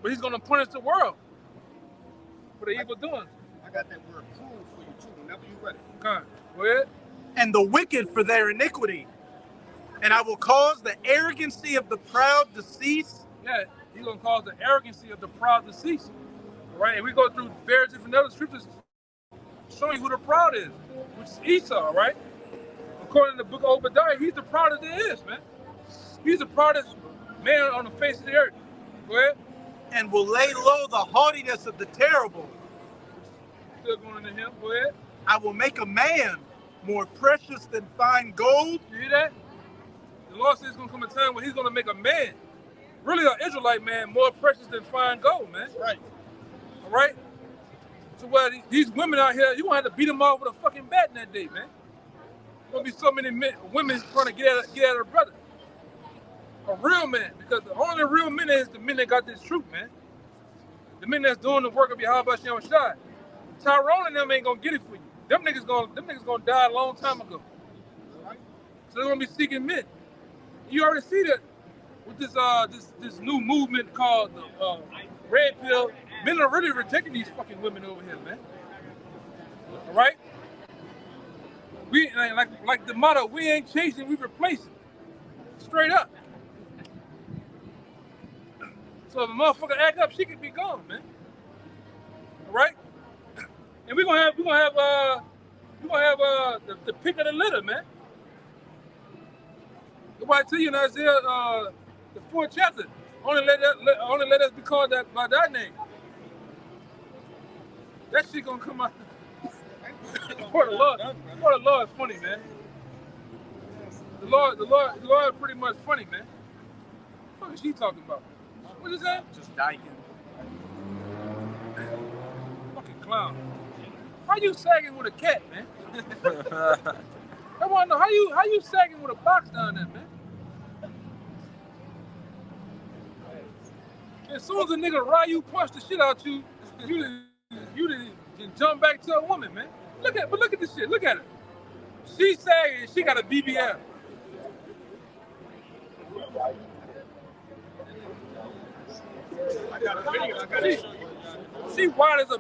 But he's going to punish the world for the evil doing. I got that word cruel for you too, whenever you ready. Okay, go ahead. And the wicked for their iniquity. And I will cause the arrogancy of the proud to cease. Yeah, he's going to cause the arrogancy of the proud to cease. All right, and we go through various different other scriptures showing who the proud is, which is Esau, right? According to the book of Obadiah, he's the proudest there is, man. He's the proudest man on the face of the earth. Go ahead. And will lay low the haughtiness of the terrible. Still going into him. Go ahead. I will make a man more precious than fine gold. You hear that? The Lord says there's going to come a time when he's going to make a man, really an Israelite man, more precious than fine gold, man. That's right. All right? So where these women out here, you're going to have to beat them off with a fucking bat in that day, man. There's going to be so many women trying to get at her brother. A real man, because the only real men is the men that got this truth, man. The men that's doing the work of Yahweh Shem Shai. Tyrone and them ain't gonna get it for you. Them niggas gonna die a long time ago. Right? So they're gonna be seeking men. You already see that with this new movement called the Red Pill. Men are really rejecting these fucking women over here, man. All right? We like the motto, we ain't chasing, we replacing. Straight up. So if a motherfucker act up, she could be gone, man. All right? And we're gonna have the pick of the litter, man. Nobody tell you in Isaiah the 4th chapter. Only let us be called that by that name. That shit gonna come out. For the Lord is funny, man. The Lord pretty much funny, man. What the fuck is she talking about? What is that? Just dyking. Fucking clown. How you sagging with a cat, man? I wanna know how you sagging with a box down there, man? As soon as a nigga Ryu punched the shit out you didn't jump back to a woman, man. Look at this shit. Look at her. She sagging. She got a BBL. She wide as a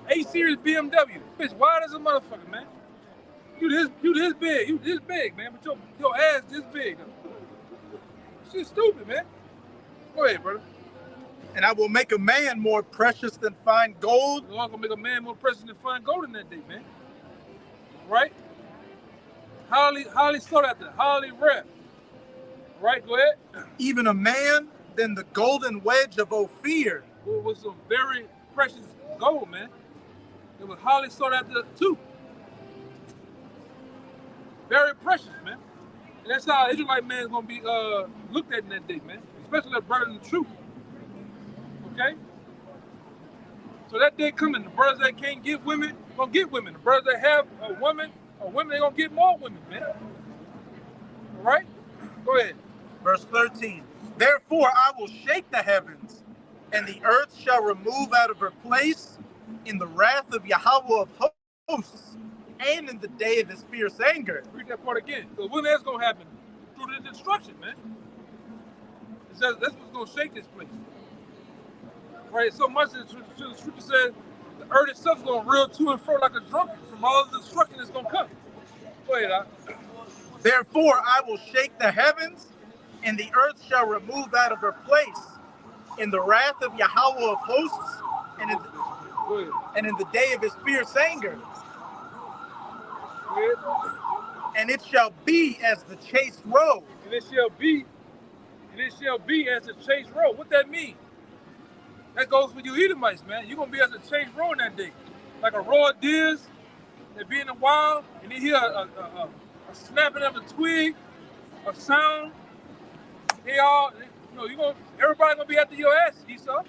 A-series BMW. Bitch, wide as a motherfucker, man. You this big, man. But your ass this big. She's stupid, man. Go ahead, brother. And I will make a man more precious than fine gold. The Lord gonna make a man more precious than fine gold in that day, man. Right? Highly sought after, highly rare. Right, go ahead. Even a man than the golden wedge of Ophir. It was some very precious gold, man. It was highly sought after too. Very precious, man. And that's how Israelite man is gonna be looked at in that day, man. Especially the brother in the truth. Okay? So that day coming, the brothers that can't get women, gonna get women. The brothers that have a woman, they gonna get more women, man. All right? Go ahead. Verse 13. Therefore I will shake the heavens, and the earth shall remove out of her place in the wrath of Yahweh of hosts, and in the day of his fierce anger. Read that part again. Because when that's gonna happen? Through the destruction, man. It says that's what's gonna shake this place. Right? So much that the scripture says the earth itself is gonna reel to and fro like a drunkard from all of the destruction that's gonna come. Go ahead, Therefore I will shake the heavens, and the earth shall remove out of her place in the wrath of Yahweh of hosts, and in the day of his fierce anger. And it shall be as the chaste roe. And it shall be as the chaste roe. What that mean? That goes for you Edomites, man. You're gonna be as a chaste roe in that day. Like a roe of deers, they be in the wild, and they hear a snapping of a twig, a sound. They all, everybody gonna be after your ass, Esau.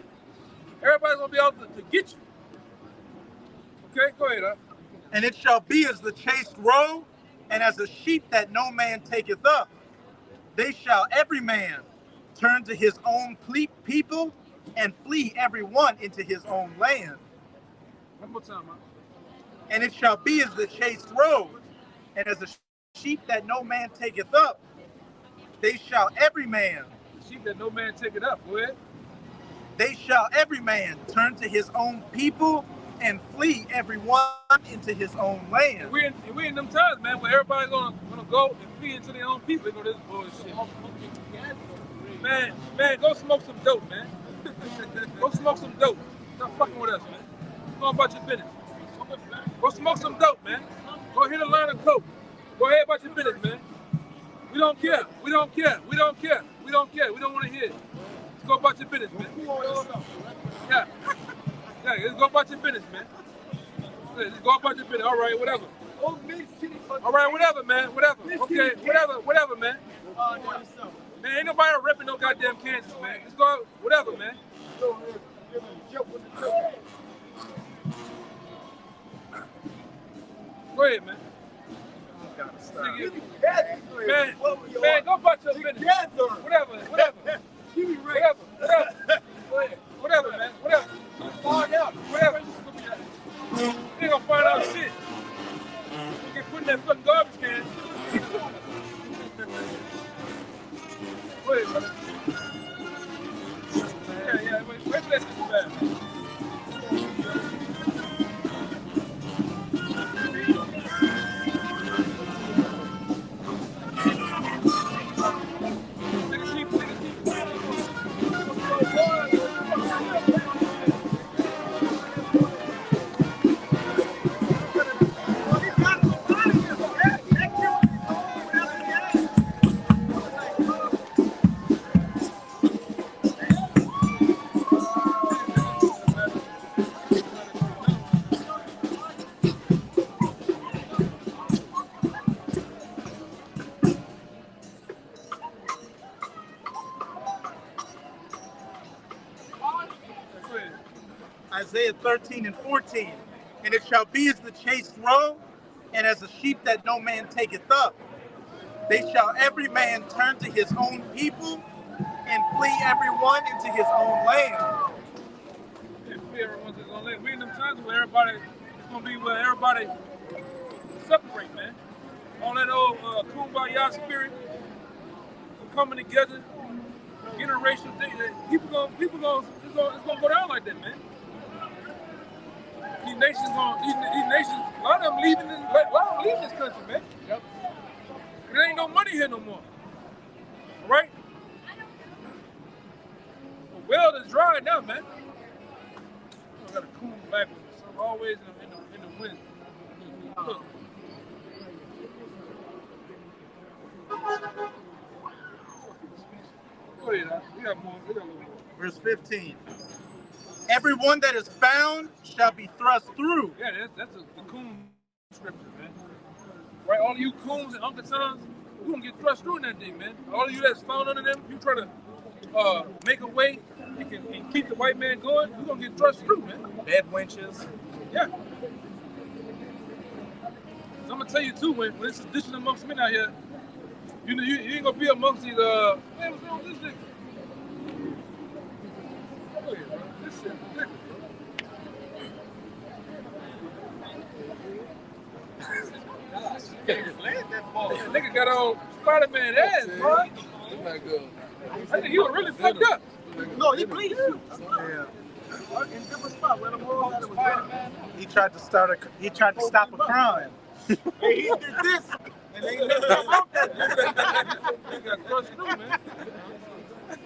Everybody's gonna be out to get you. Okay, go ahead, And it shall be as the chaste roe, and as a sheep that no man taketh up. They shall every man turn to his own people, and flee every one into his own land. One more time, man. And it shall be as the chaste roe, and as a sheep that no man taketh up. They shall every man. The sheep that no man taketh up. Go ahead. They shall every man turn to his own people, and flee every one into his own land. We in them times, man, where everybody's gonna go and flee into their own people. They go this bullshit. Man, go smoke some dope, man. Go smoke some dope. Stop fucking with us, man. Go about your business. Go smoke some dope, man. Go hit a line of coke. Go ahead about your business, man. We don't care. We don't care. We don't care. We don't care. We don't want to hear it. Let's go about your business, man. Yeah. Yeah, let's go about your business, man. Let's go about your business. All right, whatever. All right, whatever, man. Whatever. Okay, whatever, man. Man, ain't nobody repping no goddamn Kansas, man. Let's go, whatever, man. Go ahead, man. Man, go about your business. Whatever. Go ahead. Whatever, man. Whatever. Find out. Whatever. You ain't gonna find out shit. You get put in that fucking garbage can. Go ahead, brother. Yeah. Wait till that shit's bad. Isaiah 13 and 14. And it shall be as the chaste roe, and as a sheep that no man taketh up. They shall every man turn to his own people, and flee every one into his own land. We in them times where everybody, it's gonna be where everybody separate, man. All that old kumbaya spirit coming together, interracial thing. It's gonna go down like that, man. These nations, a lot of them leaving this country, man. Yep. There ain't no money here no more, right? The well is dry now, man. I got a cool black one, so I'm always in the wind. Look. Go ahead, we got more. Verse 15. Everyone that is found shall be thrust through. Yeah, that's the coon scripture, man. Right, all of you coons and Uncle Tons, you're gonna get thrust through in that thing, man. All of you that's found under them, you try to make a way and keep the white man going, you're gonna get thrust through, man. Bed wenches. Yeah. So I'm gonna tell you too, when it's sedition amongst men out here, you ain't gonna be amongst these man, what's wrong with this nigga? Oh yeah, bro. This shit ridiculous, bro. Nigga got on Spider-Man ass, bro. I think he was really fucked up. No, he bleeds. Yeah. In different spot where the world that it was Spider-Man. He tried to stop a crime. Hey, he did this, and they let him out that. He got thrust through, man.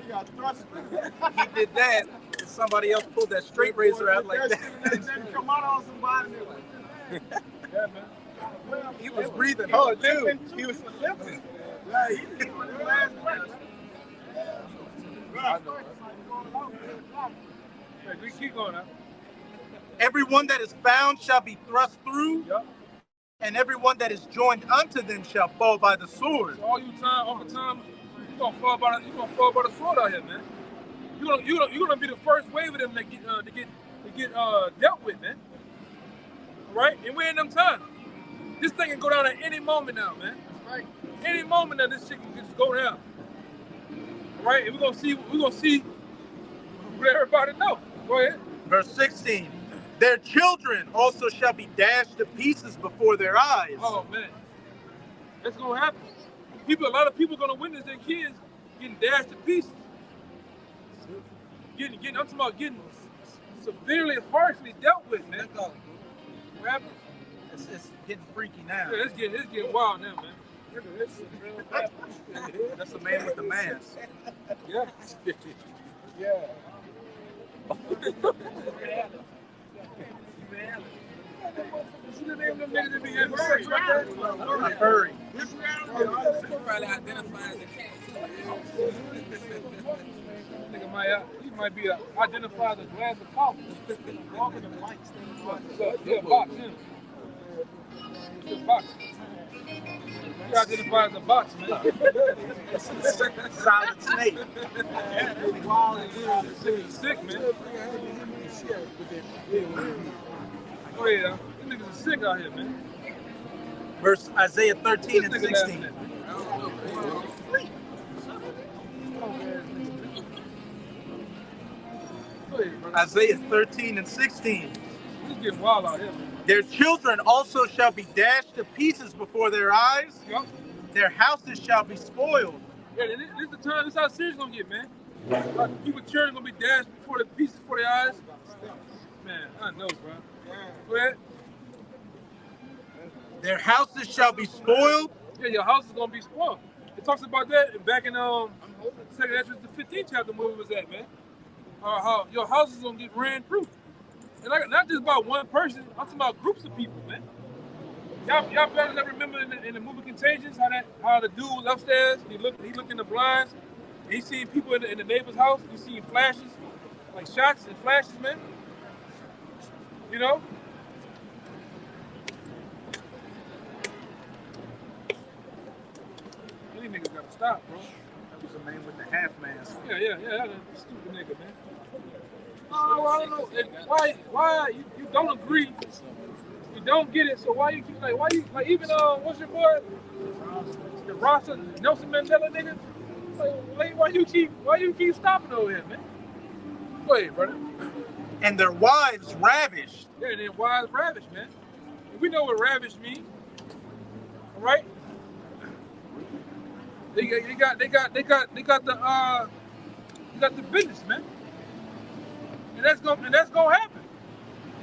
He got thrust through. He did that, and somebody else pulled that straight razor out like that. Then come out on somebody. Yeah, man. He was breathing hard too. He was limping. Yeah, he did one of the last breaths. Hey, we keep going now. Everyone that is found shall be thrust through, Yep. and everyone that is joined unto them shall fall by the sword. So all the time, you're gonna fall by the sword out here, man. You're gonna be the first wave of them that get dealt with, man. Right? And we're in them times. This thing can go down at any moment now, man. Right? Any moment now, this shit can just go down. Right? And we're gonna see what everybody know. Go ahead. Verse 16. Their children also shall be dashed to pieces before their eyes. Oh man, that's gonna happen. A lot of people gonna witness their kids getting dashed to pieces. I'm talking about getting severely, harshly dealt with, man. What happened? It's getting freaky now. Yeah, it's getting wild now, man. Look at this shit, man. That's the man with the mask. Yeah. Yeah. See the name of them niggas that be having sex like that? A furry. Probably identify as a cat Nigga might be identified as a glass of coffee. Walking the mics. Yeah, box him. It's a box. You identify as a box, man. Solid snake. This sick, man. Oh yeah, these niggas are sick out here, man. Verse Isaiah 13 and 16. Isaiah 13 and 16. It's getting wild out here, man. Their children also shall be dashed to pieces before their eyes. Yup. Their houses shall be spoiled. Yeah, this is the time. This is how serious it's gonna get, man. People children gonna be dashed before the pieces before their eyes. Man, I know, bro. Go ahead. Their houses shall be spoiled. Yeah, your house is gonna be spoiled. It talks about that back in 2nd Ezra, the 15th chapter where we was at, man. How your house is gonna get ran through. And like, not just about one person, I'm talking about groups of people, man. Y'all brothers ever remember in the movie Contagious how the dude was upstairs, he looked in the blinds, and he seen people in the neighbor's house, he seen flashes, like shots and flashes, man. You know? These niggas gotta stop, bro. That was a man with the half mask. Yeah, that's a stupid nigga, man. Oh, I don't know. Why you don't agree? You don't get it. So why you keep like even what's your boy? The Rasta Nelson Mandela nigga. Like, why you keep stopping over here, man? Go ahead, brother. And their wives ravished. Yeah, their wives ravished, man. And we know what ravished means. All right? They got the business, man. And that's gonna happen.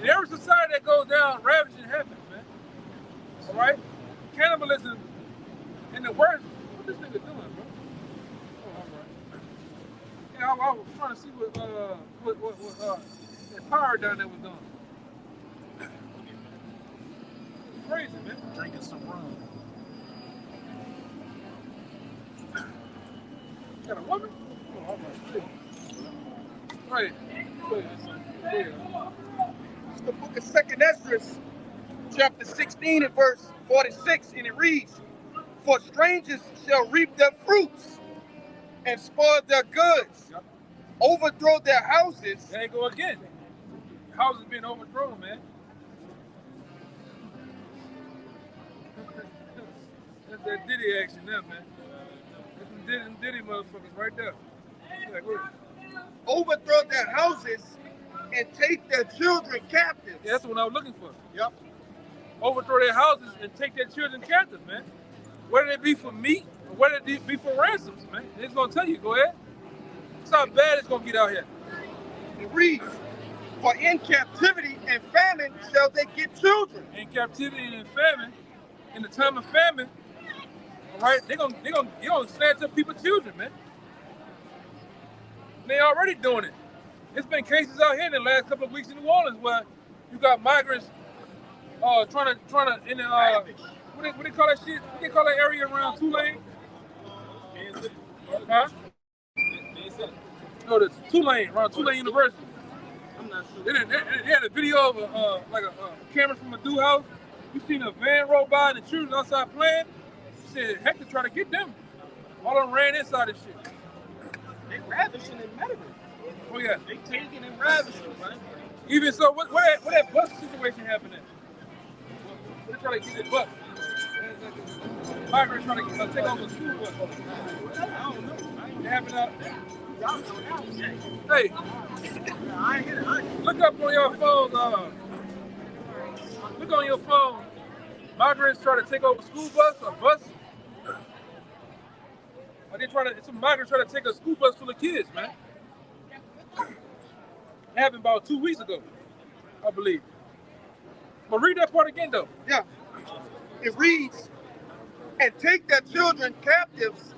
In every society that goes down, ravishing happens, man. All right? Cannibalism and the worst. What this nigga doing, bro? Oh, all right. Yeah, I was trying to see what that power down there was doing. Crazy, man. Drinking some rum. Got a woman? Oh, all right. Right. Yeah. It's the book of 2nd Ezra, chapter 16 and verse 46, and it reads, "For strangers shall reap their fruits and spoil their goods, overthrow their houses." There you go again. The house is being overthrown, man. That's that Diddy action there, man. That's them Diddy motherfuckers right there. Yeah, go ahead. Overthrow their houses and take their children captive. Yeah, that's what I was looking for. Yep. Overthrow their houses and take their children captive, man. Whether it be for meat or whether it be for ransoms, man. It's gonna tell you, go ahead. That's how bad it's gonna get out here. It reads, "For in captivity and famine shall they get children." In captivity and famine, in the time of famine, all right, they're gonna snatch up people's children, man. They already doing it. There's been cases out here in the last couple of weeks in New Orleans where you got migrants trying to in the what they call that shit? What they call that area around Tulane? Huh? No, the Tulane, around Tulane University. I'm not sure. They had a video of a camera from a dude house. You seen a van roll by and the children outside playing. Said Hector try to get them. All of them ran inside this shit. They ravishing and murdering. Oh yeah. They taking and ravishing, man. Even so, where that bus situation happened at? They try to get that bus. Migrants trying to take over the school bus. I don't know. It happened out. Y'all know that. Hey, I ain't hit it. look up on your phone. Look on your phone. Migrants try to take over school bus or bus. Are they some migrants trying to take a school bus full of kids, man. It happened about 2 weeks ago, I believe. But read that part again, though. Yeah. It reads, "And take their children captives,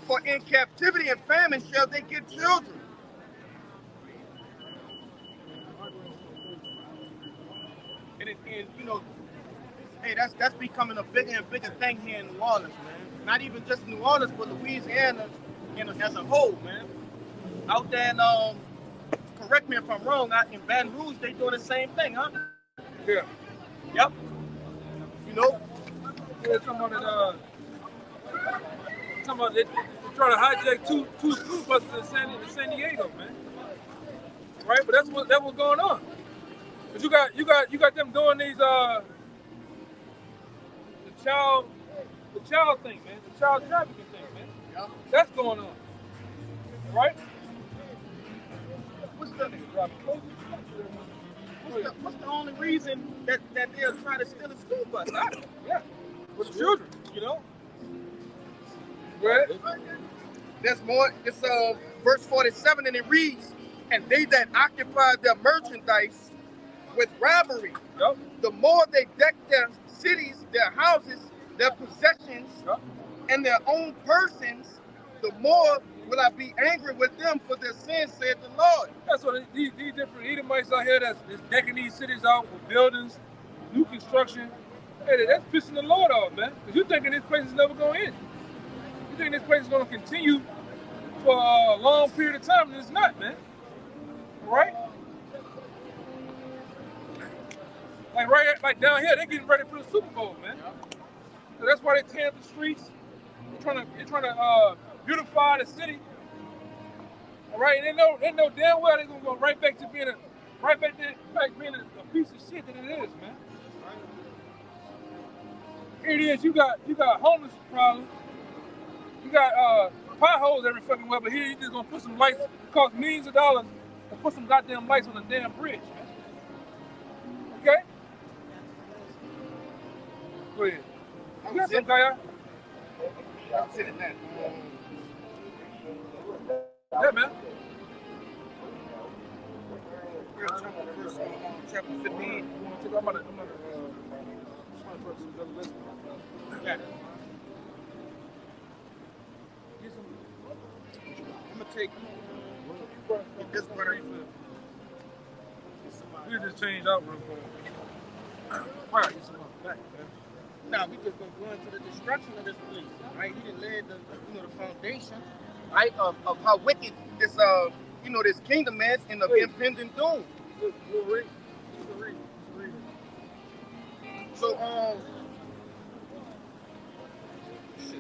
for in captivity and famine shall they get children." And you know, hey, that's becoming a bigger and bigger thing here in New Orleans, man. Not even just New Orleans, but Louisiana as a whole, man. Out there in, correct me if I'm wrong, out in Baton Rouge, they doing the same thing, huh? Yeah. Yep. You know? Yeah, talking about they trying to hijack two school buses in San Diego, man. Right, but that was going on. But you got them doing these the child thing, man, the child trafficking thing, man. Yep. That's going on, right? What's the only reason that they'll try to steal a school bus? Yeah, with the children, You know? right? There's more. It's verse 47, and it reads, "And they that occupy their merchandise with robbery, Yep. the more they deck their cities, their houses, their possessions, Yep. and their own persons, the more will I be angry with them for their sins, said the Lord." That's what these different Edomites out here that's decking these cities out with buildings, new construction. Hey, that's pissing the Lord off, man. Because you thinking this place is never going to end. You think this place is going to continue for a long period of time, and it's not, man. Right? Like down here, they're getting ready for the Super Bowl, man. So that's why they tear up the streets. They're trying to beautify the city. All right, they know damn well they're gonna go right back to being a piece of shit that it is, man. Here it is. You got homeless problems. You got potholes every fucking way, but here you just gonna put some lights. It costs millions of dollars to put some goddamn lights on a damn bridge, man. Okay? Go ahead. You got some guy? I'm sitting there. Yeah, man. Chapter 15. I'm gonna listen. Okay. I'm gonna take this one. We just change out real quick. Why are you so back, man? Nah, we just gonna go into the destruction of this place, right? He done laid the foundation, right, of how wicked this this kingdom is and the impending doom. We'll read. So let's see.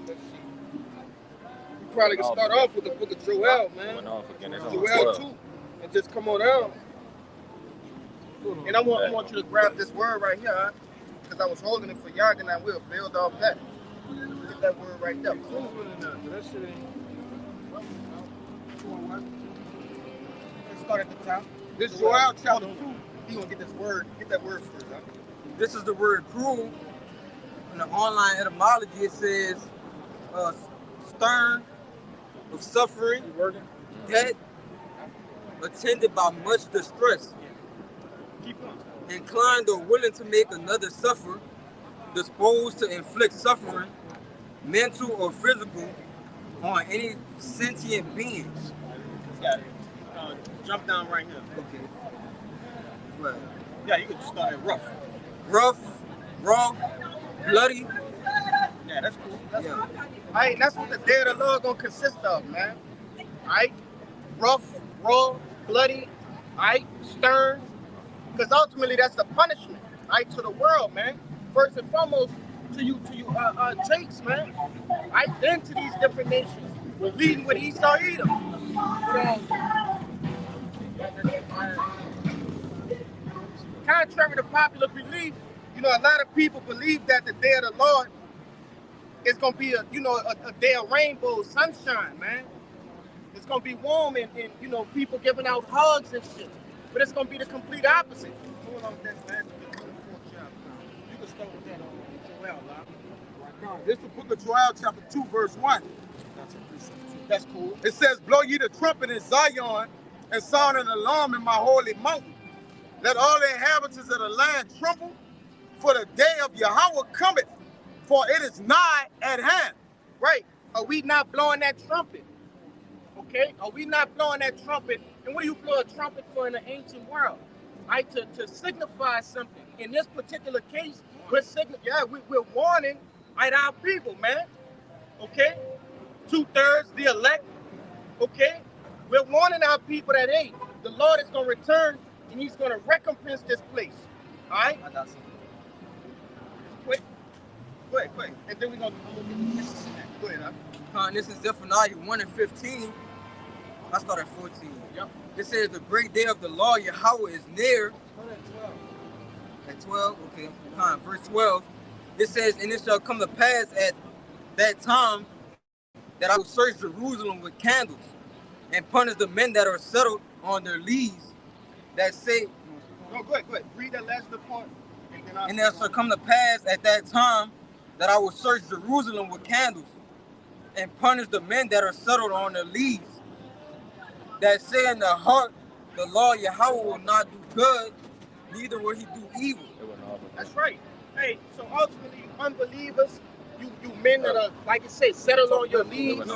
We probably can start off with the book of Joel, man. Joel 2, and just come on out. And I want you to grab this word right here, because I was holding it for y'all, and I will build off that. Get that word right there. That shit ain't. Let's start at the top. This Joel chapter 2. You gonna get that word first, huh? This is the word cruel. In the online etymology, it says stern, of suffering, debt, attended by much distress, inclined or willing to make another suffer, disposed to inflict suffering, mental or physical, on any sentient beings. Got it. Jump down right here. Okay. Well, yeah, you can just start at rough. Rough, raw, bloody. Yeah, that's cool. That's cool. All right, that's what the day of the Lord gonna consist of, man. All right, rough, raw, bloody, all right, stern, because ultimately that's the punishment, all right, to the world, man. First and foremost, to you, Jakes, man. All right, then to these different nations, leading with Esau, Edom. Contrary to popular belief, a lot of people believe that the day of the Lord is gonna be a day of rainbow sunshine, man. It's gonna be warm and people giving out hugs and shit. But it's gonna be the complete opposite. Hold on, that's bad. You can start with that on Joel, right? This is the book of Joel, chapter 2, verse 1. That's cool. It says, blow ye the trumpet in Zion and sound an alarm in my holy mountain. Let all the inhabitants of the land tremble, for the day of Yahweh cometh, for it is nigh at hand. Right. Are we not blowing that trumpet? Okay? Are we not blowing that trumpet? And what do you blow a trumpet for in the ancient world? Right? To signify something. In this particular case, we're warning our people, man. Okay? 2/3 the elect. Okay? We're warning our people that, hey, the Lord is going to return and he's going to recompense this place. All right? I got some. Quick. And then we're going to go ahead, This is Zephaniah 1 and 15. I start at 14. Yep. It says, the great day of the Lord Yahweh is near. At 12? Okay. Verse 12. It says, and it shall come to pass at that time that I will search Jerusalem with candles and punish the men that are settled on their leads that say. No, go ahead. Read that last part. And it shall come to pass at that time that I will search Jerusalem with candles and punish the men that are settled on their leads that say in their heart, the Lord Yahweh will not do good, neither will he do evil. That's right. Hey, so ultimately, you unbelievers, you men that are, like I say, settled on your leads,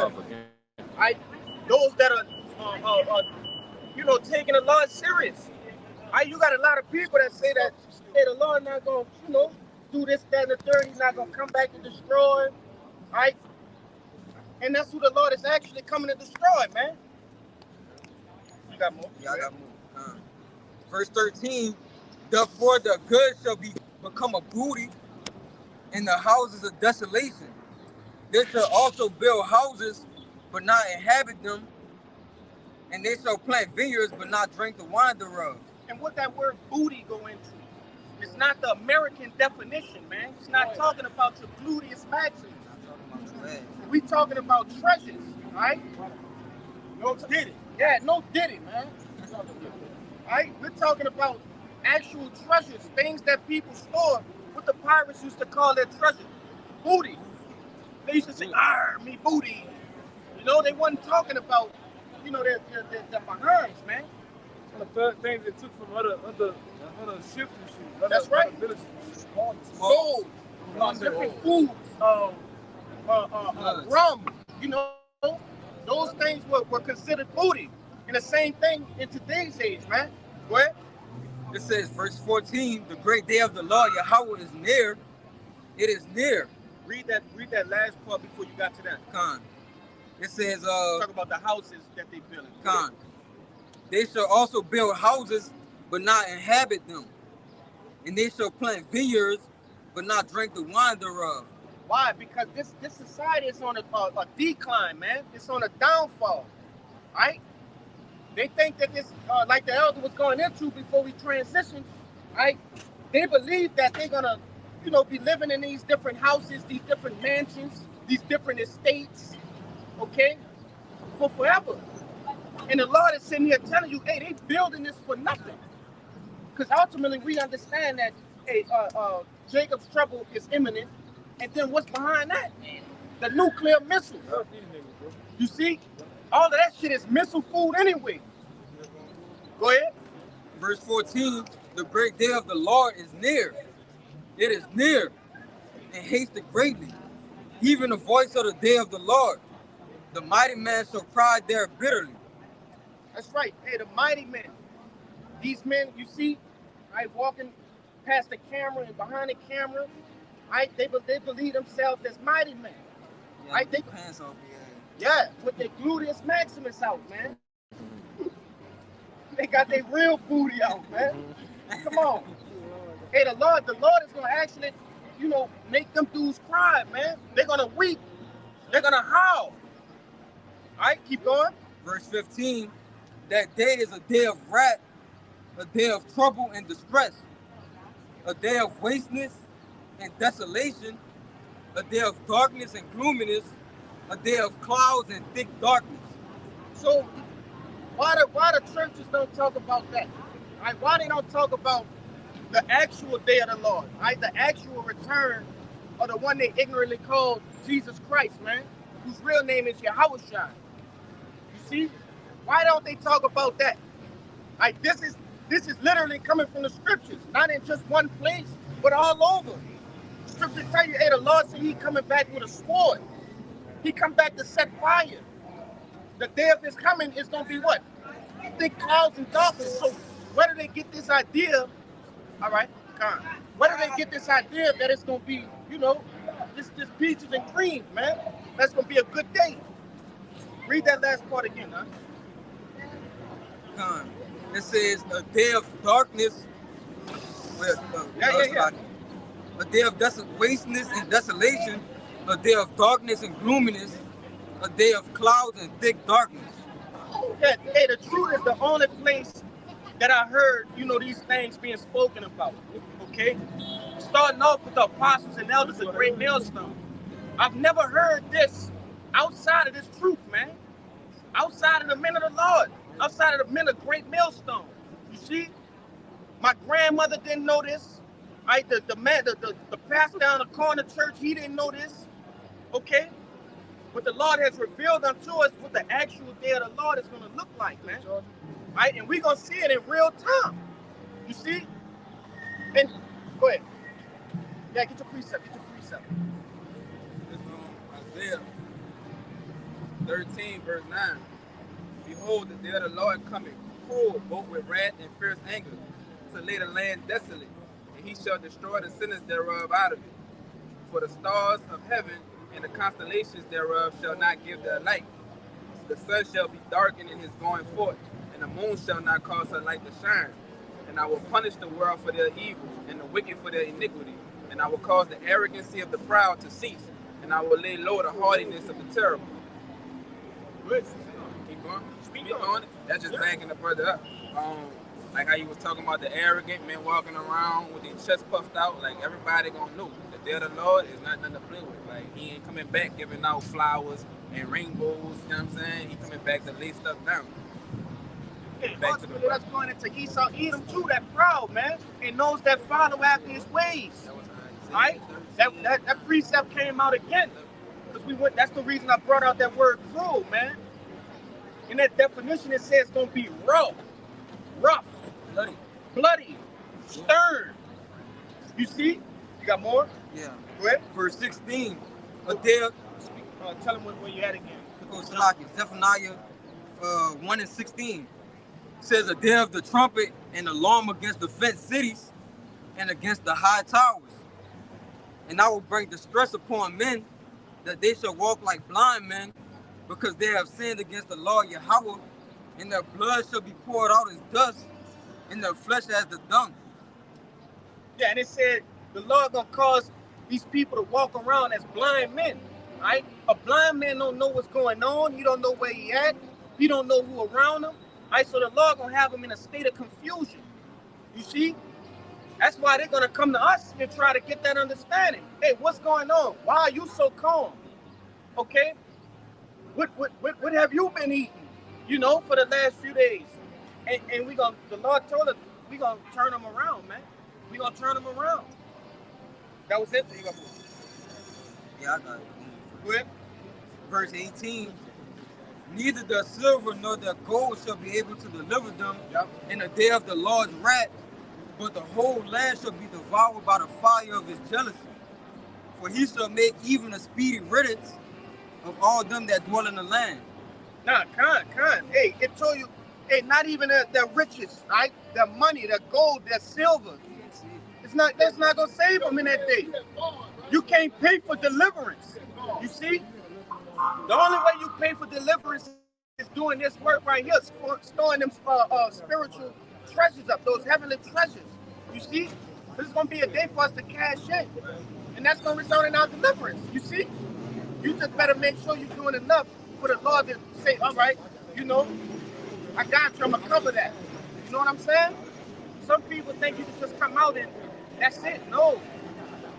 right? Those that are, taking the Lord serious. Right? You got a lot of people that say that, hey, the Lord not going to, do this, that, and the third. He's not going to come back to destroy, right? And that's who the Lord is actually coming to destroy, man. You got more? Yeah, I got more. Verse 13, therefore the good shall become a booty in the houses of desolation. They shall also build houses, but not inhabit them, And they shall plant vineyards, but not drink the wine thereof. And what that word booty go into? It's not the American definition, man. It's not talking about your gluteus maximus. We talking about treasures, right? No diddy. Yeah, no diddy, man. Right? We're talking about actual treasures, things that people store. What the pirates used to call their treasure, booty. They used to say, "Arr, me booty." You know, they wasn't talking about, you know, their behinds, man. The things they took from other ships and shit. That's right. Gold, different foods, rum, you know, those things were considered booty. And the same thing in today's age, man. Go ahead. It says, verse 14, the great day of the Lord Yahweh is near. It is near. Read that last part before you got to that. Khan. It says, talk about the houses that they build. Khan. They shall also build houses, but not inhabit them. And they shall plant vineyards, but not drink the wine thereof. Why? Because this society is on a decline, man. It's on a downfall, right? They think that this, like the elder was going into before we transitioned, right? They believe that they're gonna, you know, be living in these different houses, these different mansions, these different estates, okay, for forever. And the Lord is sitting here telling you, hey, they building this for nothing. Because ultimately we understand that, hey, Jacob's trouble is imminent. And then what's behind that? The nuclear missiles. You see? All of that shit is missile food anyway. Go ahead. Verse 14, the great day of the Lord is near. It is near and hasted greatly. Even the voice of the day of the Lord. The mighty man shall cry there bitterly. That's right. Hey, the mighty men. These men, you see, right, walking past the camera and behind the camera, right? They believe themselves as mighty men. Yeah, right? They pants off, yeah, with their gluteus maximus out, man. They got their real booty out, man. Come on. Hey, the Lord is gonna actually, you know, make them dudes cry, man. They're gonna weep. They're gonna howl. All right, keep going. Verse 15, that day is a day of wrath, a day of trouble and distress, a day of wasteness and desolation, a day of darkness and gloominess, a day of clouds and thick darkness. So why the churches don't talk about that? Right? Why they don't talk about the actual day of the Lord, right? The actual return of the one they ignorantly call Jesus Christ, man, whose real name is Yahushua. You see? Why don't they talk about that? Like this is literally coming from the scriptures, not in just one place, but all over. The scriptures tell you, hey, the Lord said he coming back with a sword. He come back to set fire. The day of his coming is going to be what? Thick clouds and darkness. So where do they get this idea? All right, come on. Where do they get this idea that it's going to be, you know, this peaches and cream, man? That's going to be a good day. Read that last part again, huh? Come on. It says a day of darkness. A day of wasteness and desolation, a day of darkness and gloominess, a day of clouds and thick darkness. Yeah, hey, the truth is the only place that I heard, you know, these things being spoken about, okay? Starting off with the apostles and elders of Great Millstone. I've never heard this outside of this truth, man. Outside of the men of the Lord, outside of the men of Great Millstone. You see? My grandmother didn't know this. Right, the pastor down the corner church, he didn't know this, okay? But the Lord has revealed unto us what the actual day of the Lord is going to look like, man. Right, and we're going to see it in real time. You see? And go ahead. Yeah, get your precept. Isaiah 13, verse 9. Behold, the day of the Lord cometh, full both with wrath and fierce anger, to lay the land desolate. He shall destroy the sinners thereof out of it. For the stars of heaven and the constellations thereof shall not give their light. The sun shall be darkened in his going forth, and the moon shall not cause her light to shine. And I will punish the world for their evil, and the wicked for their iniquity. And I will cause the arrogancy of the proud to cease, and I will lay low the haughtiness of the terrible. Keep going. Speak on it. That's just backing the brother up. Like how you was talking about the arrogant men walking around with their chest puffed out. Like everybody gonna know the day of the Lord is not nothing to play with. Like he ain't coming back giving out flowers and rainbows. You know what I'm saying? He coming back to lay stuff down. Okay, ultimately, that's going into Esau Edom too. That proud man and knows that follow after his ways. Right? That precept came out again because we went. That's the reason I brought out that word cruel, man. In that definition, it says it's gonna be rough, bloody, stern. You see? You got more? Yeah. Go ahead. Verse 16. A day of, tell him where you at again. Zephaniah 1 and 16 says a day of the trumpet and alarm against the fenced cities and against the high towers. And I will bring distress upon men, that they shall walk like blind men, because they have sinned against the Lord Yahweh, and their blood shall be poured out as dust, and their flesh as the dung. Yeah, and it said the Lord gonna cause these people to walk around as blind men, right? A blind man don't know what's going on. He don't know where he at. He don't know who around him. Right? So the Lord gonna have him in a state of confusion. You see? That's why they're gonna come to us and try to get that understanding. Hey, what's going on? Why are you so calm? Okay? What have you been eating? You know, for the last few days. And the Lord told us we gonna turn them around, man. We gonna turn them around. That was it. Yeah, I got it. Go ahead. Verse 18. Neither the silver nor the gold shall be able to deliver them in the day of the Lord's wrath, but the whole land shall be devoured by the fire of his jealousy. For he shall make even a speedy riddance of all them that dwell in the land. Nah, con. Hey, it told you, hey, not even their riches, right? Their money, their gold, their silver. That's not gonna save them in that day. You can't pay for deliverance. You see? The only way you pay for deliverance is doing this work right here, storing them spiritual treasures up, those heavenly treasures. You see? This is going to be a day for us to cash in. And that's going to result in our deliverance. You see? You just better make sure you're doing enough for the Lord to say, all right, you know, I got you, I'm going to cover that. You know what I'm saying? Some people think you can just come out and that's it. No.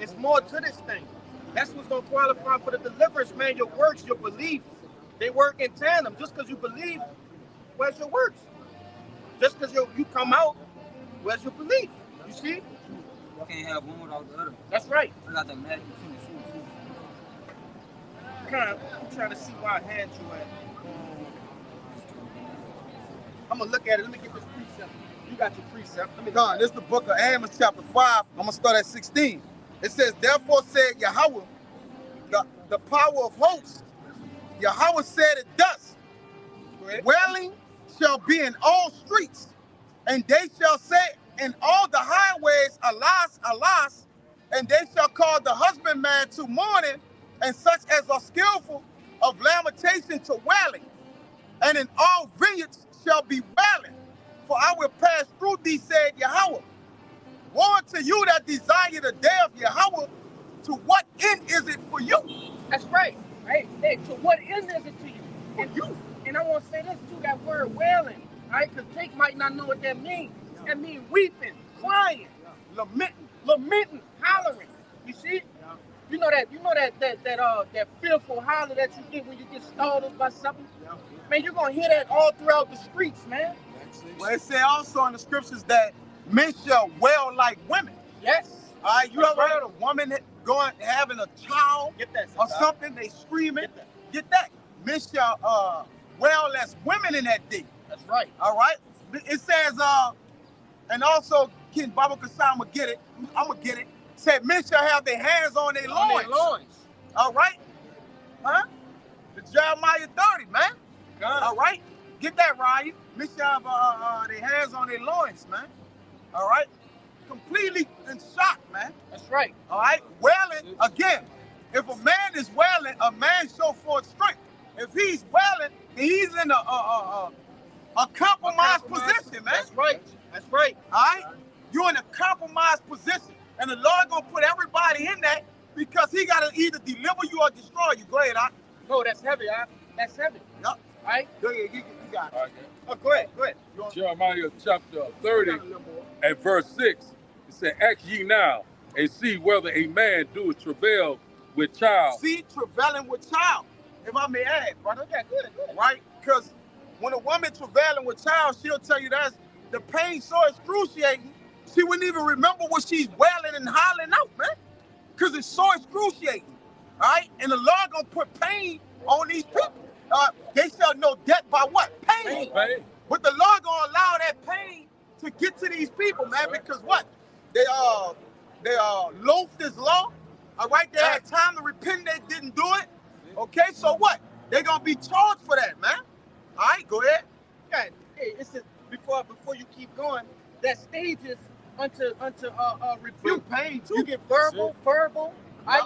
It's more to this thing. That's what's going to qualify for the deliverance, man. Your works, your belief, they work in tandem. Just because you believe, where's your works? Just because you come out, where's your belief? You see? You can't have one without the other. That's right. I got the Matthew 22 too. I'm trying to see where I had you at. I'm going to look at it. Let me get this precept. You got your precept. This is the book of Amos chapter 5. I'm going to start at 16. It says, therefore said Yahweh, the power of hosts. Yahweh said it thus, wailing shall be in all streets, and they shall say in all the highways, alas, alas, and they shall call the husbandman to mourning, and such as are skillful of lamentation to wailing, and in all vineyards shall be wailing, for I will pass through thee, said Yahweh. Woe to you that desire the day of Yahweh, to what end is it for you? That's right. Hey, to what end is it to you? For you. And I want to say this too, that word wailing, right? Because Jake might not know what that means. That means weeping, crying, lamenting, hollering. You see? You know that fearful holler that you get when you get startled by something? Man, you're gonna hear that all throughout the streets, man. Well, it says also in the scriptures that men shall wail like women. Yes. All right, you ever heard a woman that having a child or something, they screaming? Get that. Men shall wail as women in that day. That's right. All right. It says, and also, King Baba Kasai, I'm gonna get it. Said men shall have their hands on their loins. All right. Huh? The Jeremiah 30, man. God. All right. Get that, Ryan. Men shall have their hands on their loins, man. All right. Completely in shock, man. That's right. All right. Wailing, again, if a man is wailing, a man show forth strength. If he's wailing, he's in a compromised position, man. That's right. That's right. All right. You're in a compromised position. And the Lord gonna put everybody in that because he gotta either deliver you or destroy you. Go ahead, No, that's heavy, That's heavy. Yep. Right? Go ahead, you got it. All right. Oh, go ahead. Jeremiah chapter 30 and verse 6. It said, ask ye now and see whether a man doeth travail with child. See, travailing with child, if I may add, brother. Yeah, good. Right? Because when a woman travailing with child, she'll tell you that's the pain so excruciating, she wouldn't even remember what she's wailing and hollering out, man. Because it's so excruciating. All right? And the Lord gonna put pain on these people. They shall know death by what? Pain. But the Lord gonna allow that pain to get to these people, man, because what? They loathed His law. All right, they had time to repent, they didn't do it. Okay, so what? They gonna be charged for that, man. All right, go ahead. Yeah, hey, listen, before you keep going, that stages unto rebuke. Pain too. You get verbal.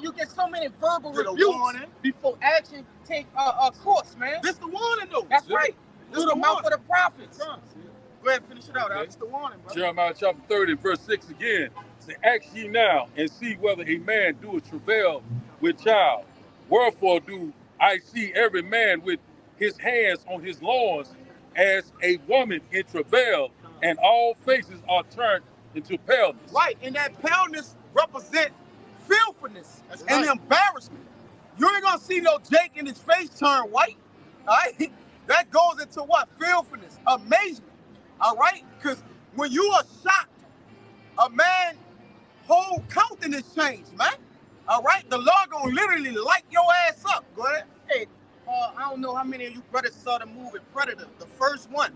You get so many verbal Get a rebukes warning. before action take a course, man. This the warning though. That's right. Through the mouth of the prophets. Go ahead, finish it out. That's the warning, bro. Jeremiah chapter 30 verse 6 again. Say, ask ye now and see whether a man doeth travail with child. Wherefore do I see every man with his hands on his loins as a woman in travail, and all faces are turned into paleness. Right, and that paleness represent filthiness and embarrassment. You ain't gonna see no Jake in his face turn white. All right, that goes into what? Filthiness, amazement. All right, because when you are shocked, a man whole countenance change, man. All right, the Lord gonna literally light your ass up. Go ahead. Hey, I don't know how many of you brothers saw the movie Predator, the first one.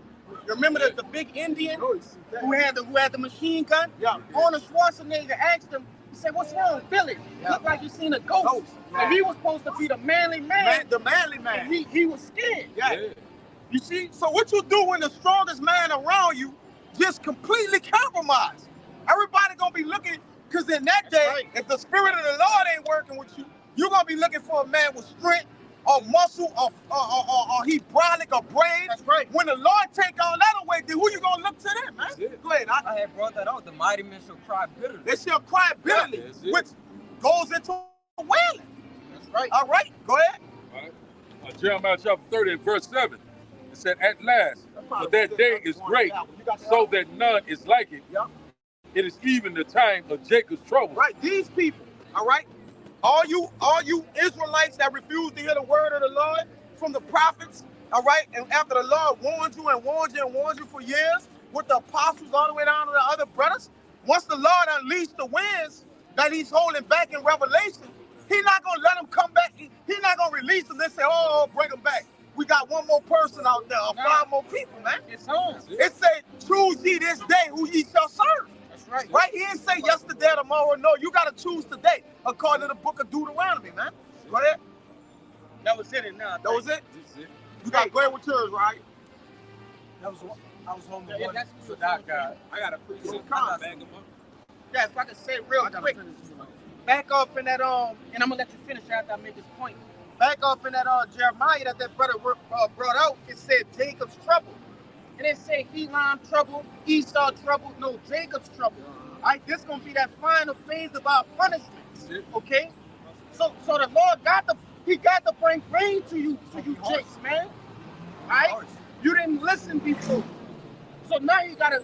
You remember the big Indian who had the machine gun? Yeah. Arnold Schwarzenegger asked him, he said, "What's wrong, Billy? Look like you seen a ghost." And he was supposed to be the manly man. The manly man. And he was scared. Yeah. You see, so what you do when the strongest man around you just completely compromised? Everybody gonna be looking, because in that day, if the spirit of the Lord ain't working with you, you're gonna be looking for a man with strength or muscle or he brolic or brave. That's right. When the Lord take all that away, then who you gonna look to then, man? Go ahead. I had brought that out. The mighty men shall cry bitterly. They shall cry bitterly, which goes into wailing. That's right. All right, go ahead. All right. Jeremiah chapter 30 and verse 7. It said, at last, for that day is great, so that none is like it. It is even the time of Jacob's trouble. Right, these people, all right? All you Israelites that refuse to hear the word of the Lord from the prophets, all right? And after the Lord warned you and warned you and warned you for years, with the apostles all the way down to the other brothers, once the Lord unleashed the winds that he's holding back in Revelation, he's not going to let them come back. He's not going to release them and say, oh, bring them back. We got one more person out there, or 5 more people, man. It's on. It said, choose ye this day who ye shall serve. That's right. Right? He didn't say yesterday or tomorrow. No, you got to choose today, according to the book of Deuteronomy, man. Go ahead. That was it. Now. That was it? You got to go ahead with yours, right? I was home Yeah, one that's for that guy. I got a precinct. Come. Bag 'em up. Yeah, if I can say it real quick. Back off in that and I'm gonna let you finish after I make this point. Back off in that Jeremiah that brother brought out, it said Jacob's trouble. And it said Elam trouble, Esau trouble, no, Jacob's trouble. All right, this gonna be that final phase of our punishment. Okay? So the Lord got to bring rain to you Jakes, man. All right? You didn't listen before. So now he gotta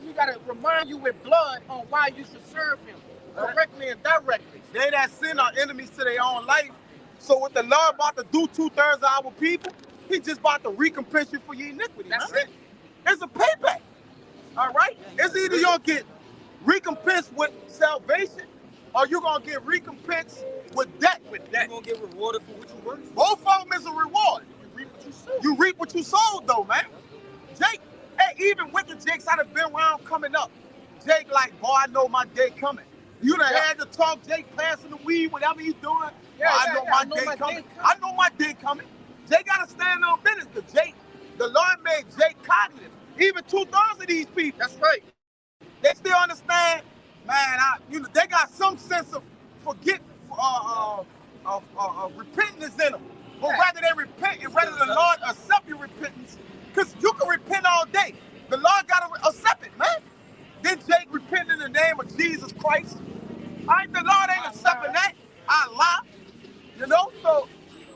remind you with blood on why you should serve him. Correctly and directly. They that sin are enemies to their own life. So what the Lord about to do 2/3 of our people, he just about to recompense you for your iniquity. That's man. it. It's a payback. All right? It's either you're going to get recompensed with salvation or you're going to get recompensed with debt. You're going to get rewarded for what you work. Both of them is a reward. You reap what you sowed, though, man. Jake, hey, even wicked Jakes I done been around coming up. Jake like, boy, I know my day coming. You done had to talk Jake passing the weed, whatever he's doing. I know my day coming. I know my day coming. Jake got to stand on business because Jake, the Lord made Jake cognitive. Even 2/3 of these people. That's right. They still understand, man, they got some sense of repentance in them. But rather they repent and rather the Lord accept your repentance, because you can repent all day. The Lord got to accept it, man. Then Jake repent in the name of Jesus Christ. All right, the Lord ain't accepting that. Allah. You know, so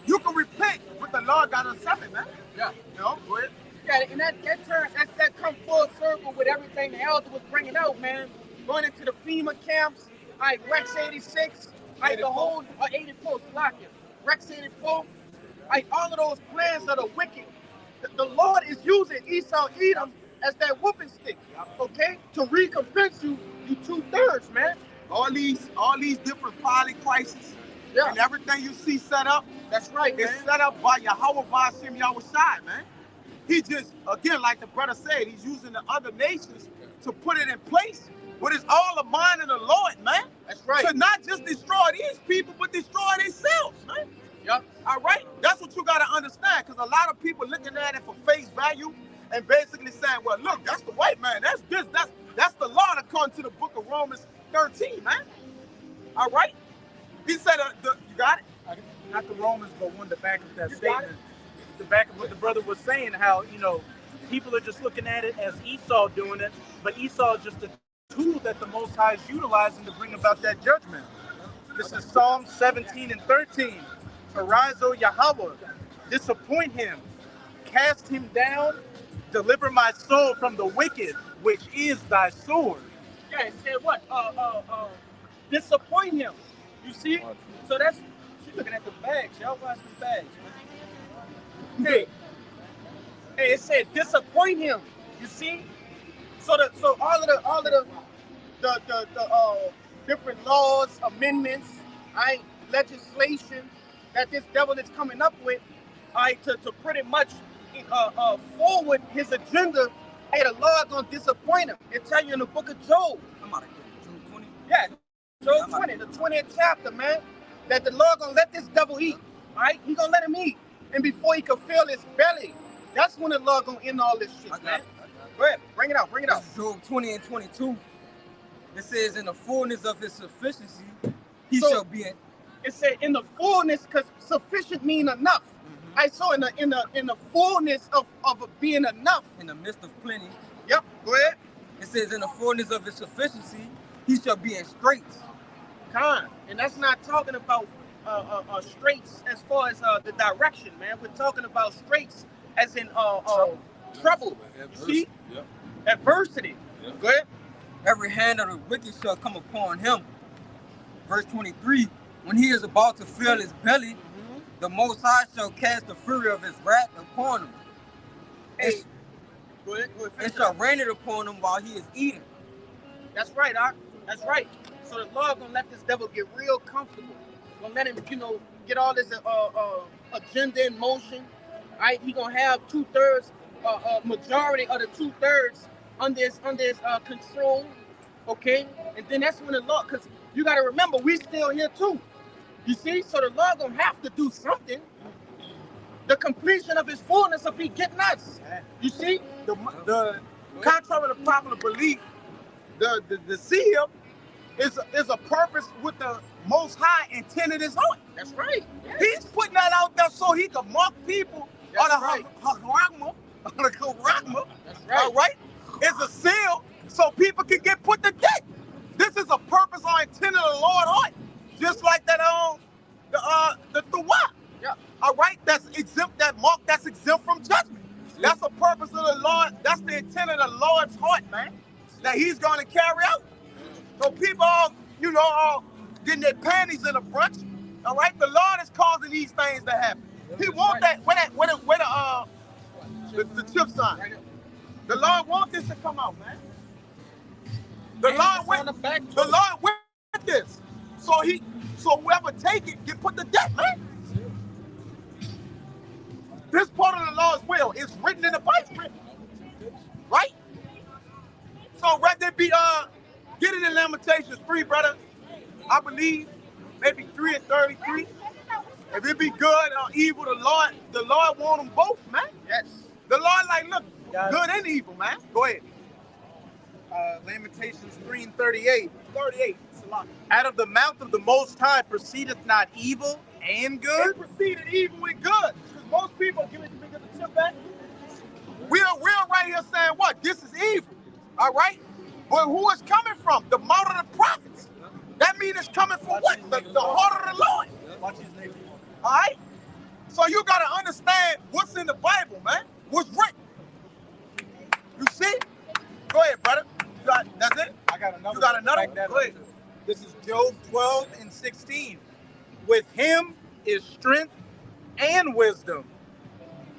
you can repent, but the Lord got us something, man. Yeah. You know, go ahead. Yeah, and that come full circle with everything the elder was bringing out, man. Going into the FEMA camps, all right, Rex 86, all right, the whole 84, Slovakia, Rex 84, right, all of those plans that are wicked. The Lord is using Esau Edom as that whooping stick, okay, to recompense you 2/3, man. All these different polycrises Yeah. and everything you see set up, That's right, it's man. set up by Yahweh Ba'ashem Yahushai, man. He just, again, like the brother said, he's using the other nations to put it in place. But it's all a mind of the Lord, man. That's right. To not just destroy these people, but destroy themselves, man. Yep. All right? That's what you got to understand, because a lot of people looking at it for face value and basically saying, well, look, that's the white man. That's this. That's the law according to the book of Romans 13, man. All right? He said, you got it? Not the Romans, but one the back of that You got statement. The back of what the brother was saying, how, people are just looking at it as Esau doing it, but Esau is just a tool that the Most High is utilizing to bring about that judgment. This is Psalm 17 and 13. Arise, O Yahweh, disappoint him, cast him down, deliver my soul from the wicked, which is thy sword. Yeah, it said what? Disappoint him. You see? So that's, she's looking at the bags. Y'all watch the bags, man. Hey, it said disappoint him. You see? So all of the different laws, amendments, right, legislation that this devil is coming up with, right, to pretty much forward his agenda. Hey, the Lord gonna disappoint him. It tell you in the book of Job. I'm out of here. June 20. Yeah, Job 20, the 20th chapter, man. That the Lord gonna let this devil eat. All right, he gonna let him eat, and before he can fill his belly, that's when the Lord gonna end all this shit, man. Go ahead, bring it out. Job 20 and 22. It says, in the fullness of his sufficiency, he So- shall be in. It said in the fullness, because sufficient mean enough. Mm-hmm. I saw in the fullness of it being enough. In the midst of plenty. Yep, go ahead. It says, in the fullness of his sufficiency, he shall be in straits. And that's not talking about straits as far as the direction, man. We're talking about straits as in trouble. See? Yep. Adversity. Yep. Go ahead. Every hand of the wicked shall come upon him. Verse 23, when he is about to fill his belly, the Most High shall cast the fury of his wrath upon him. Hey, go ahead. And shall rain it upon him while he is eating. That's right, Doc. That's right. So the Lord gonna let this devil get real comfortable. Gonna let him, get all this agenda in motion. Right? He gonna have 2/3, majority of the 2/3 under his control. Okay, and then that's when the Lord, because you gotta remember we still here too. You see, so the Lord gonna have to do something. The completion of his fullness will be getting us. You see, The contrary to popular belief, the seal is a purpose with the Most High intended his heart. that's right. He's putting that out there so he can mark people That's on the right. Haragma. That's right. All right? It's a seal so people can get put to death. This is a purpose or intent of the Lord heart. Just like that the Tuwah. Yeah. All right? That's exempt, that mark that's exempt from judgment. That's the purpose of the Lord. That's the intent of the Lord's heart, man. That he's going to carry out. So people all getting their panties in a bunch. All right? The Lord is causing these things to happen. He wants that, the chip sign. The Lord wants this to come out, man. The Lord with this. So whoever take it get put to death, man. This part of the Lord's will is written in the Bible. Right? So right there be get it in Lamentations 3, brother. I believe maybe 3 and 33. If it be good or evil, the Lord want them both, man. Yes. The Lord like, look, good and evil, man. Go ahead. Lamentations 3 and 38. 38. Salaki. Out of the mouth of the Most High proceedeth not evil and good? It preceded evil and good. Because most people give it the tip back. We're right here saying what? This is evil. All right? But who is coming from? The mouth of the prophets. That means it's coming from what? The heart of the Lord. Watch his name. All right? So you got to understand what's in the Bible, man. What's written. You see? Go ahead, brother. That's it? I got another. You got another Back one? that Go ahead. up, too. This is Job 12:16. With him is strength and wisdom.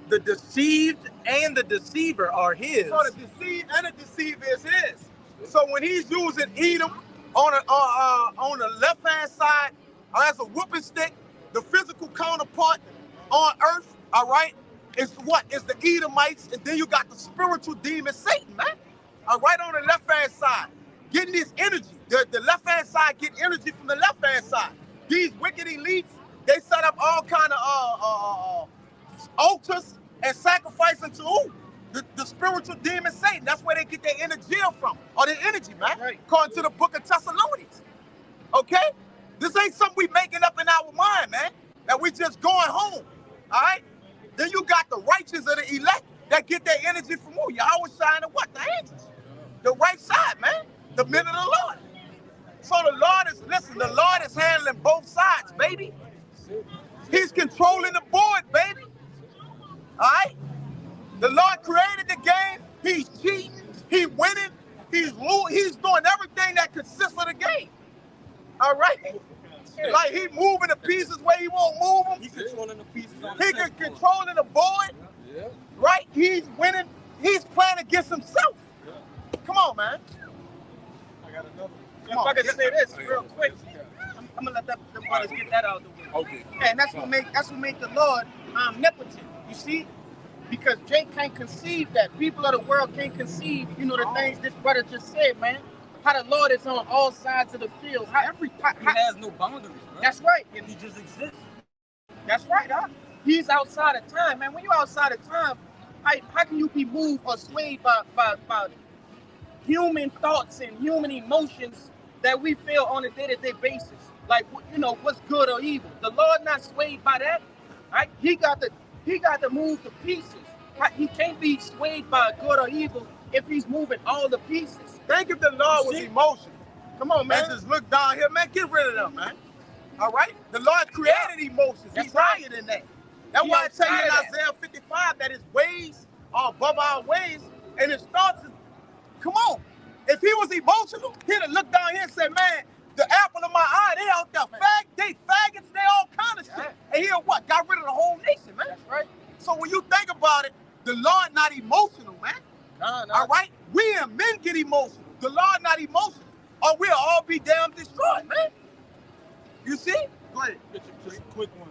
The deceived and the deceiver are his. So the deceived and the deceiver is his. So when he's using Edom on the left-hand side as a whooping stick, the physical counterpart on earth, all right, is what? Is the Edomites, and then you got the spiritual demon Satan, man. All right, on the left-hand side, getting this energy. The left-hand side get energy from the left-hand side. These wicked elites, they set up all kind of altars and sacrificing to who? The spiritual demon Satan. That's where they get their energy from, or their energy, man. Right. According to the book of Thessalonians. Okay? This ain't something we making up in our mind, man. That we just going home. All right? Then you got the righteous of the elect that get their energy from who? Yahweh shining what? The angels. The right side, man. The men of the Lord. So the Lord is, listen, the Lord is handling both sides, baby. He's controlling the board, baby. All right? The Lord created the game. He's cheating. He's winning. He's doing everything that consists of the game. All right? Like he moving the pieces where he won't move them. He's controlling the pieces on He can controlling the board. Yeah. Right? He's winning. He's playing against himself. Come on, man. I got another. If I could say this real quick, I'm gonna let the brothers get that out of the way. Okay. And that's what make the Lord omnipotent. You see, because Jake can't conceive that. People of the world can't conceive, the things this brother just said, man. How the Lord is on all sides of the field. He has no boundaries, bro. That's right. He just exists. That's right, huh? He's outside of time, man. When you're outside of time, how can you be moved or swayed by human thoughts and human emotions that we feel on a day-to-day basis? Like, what's good or evil? The Lord not swayed by that, right? He got to move the pieces. He can't be swayed by good or evil if he's moving all the pieces. Think if the Lord was emotional. Come on, man. Just look down here, man. Get rid of them, man. All right? The Lord created emotions. He's higher than that. That's why I tell you in Isaiah 55 that his ways are above our ways, and his thoughts is, come on. If he was emotional, he'd have looked down here and said, man, the apple of my eye, they out there. They faggots, they all kind of shit. And he what? Got rid of the whole nation, man. That's right. So when you think about it, the Lord not emotional, man. No. All right? We and men get emotional. The Lord not emotional. Or we'll all be damn destroyed, man. You see? Go ahead. Just a quick one.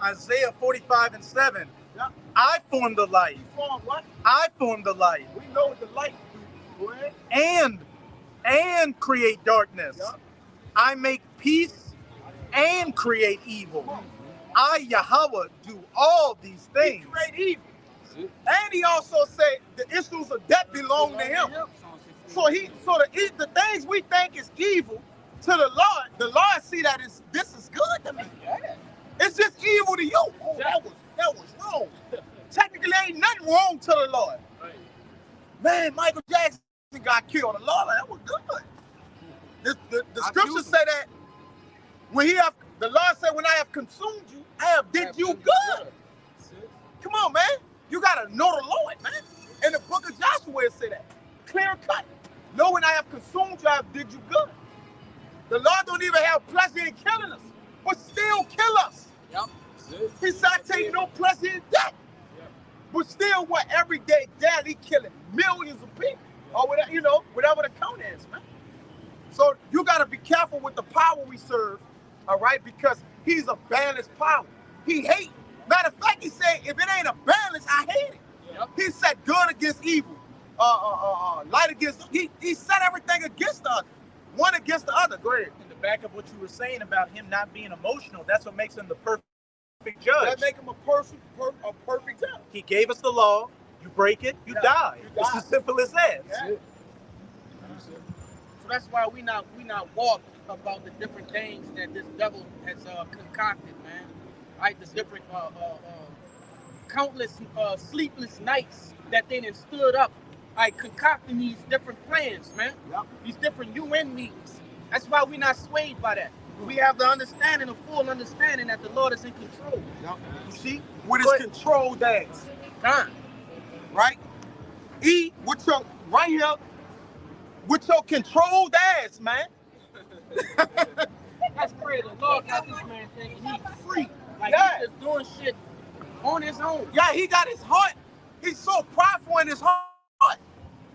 Isaiah 45:7. Yeah. I form the light. You form what? I form the light. We know what the light do. Go ahead. And create darkness. Yeah. I make peace and create evil. I, Yahweh, do all these things. He create evil. And he also said the issues of death belong to him. So the things we think is evil to the Lord see that this is good to me. It's just evil to you. Oh, that was wrong. Technically, ain't nothing wrong to the Lord. Man, Michael Jackson got killed. The Lord, that was good. The scriptures say that the Lord said, when I have consumed you, I have did you good. Come on, man. You gotta know the Lord, man. In the book of Joshua, it said that. Clear cut. Know when I have consumed you, I have did you good. The Lord don't even have pleasure in killing us, but still kill us. Yep. He said, I take no pleasure in death. Yep. But still, every day, daily killing millions of people. Or whatever the count is, man. So you gotta be careful with the power we serve, all right? Because he's a balanced power. He hates. Matter of fact, he said, if it ain't a balance, I hate it. Yep. He said good against evil, light against, he set everything against the other, one against the other. Go ahead. In the back of what you were saying about him not being emotional, that's what makes him the perfect judge. That makes him a perfect judge. He gave us the law, you break it, you die. It's as simple as that. Yeah. So that's why we not walk about the different things that this devil has concocted, man. Right, the different countless sleepless nights that they then stood up, concocting these different plans, man. Yep. These different UN meetings. That's why we're not swayed by that. We have the understanding, the full understanding that the Lord is in control. You see? With his controlled ass. Time. Right? E with your right here with your controlled ass, man. That's crazy. The Lord got this man thinking he's free. Like Yeah. he's just doing shit on his own. Yeah, he got his heart. He's so prideful in his heart.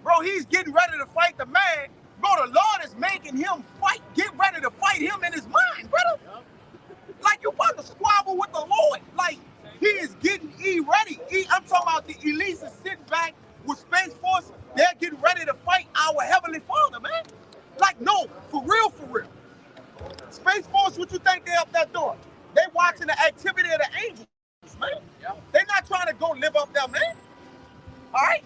Bro, he's getting ready to fight the man. Bro, the Lord is making him fight. Get ready to fight him in his mind, brother. Like you about to squabble with the Lord. Like he is getting ready. I'm talking about the elites is sitting back with Space Force. They're getting ready to fight our Heavenly Father, man. Like, no, for real, for real. Space Force, what you think they up there doing? They watching the activity of the angels, man. They're not trying to go live up there, man. All right?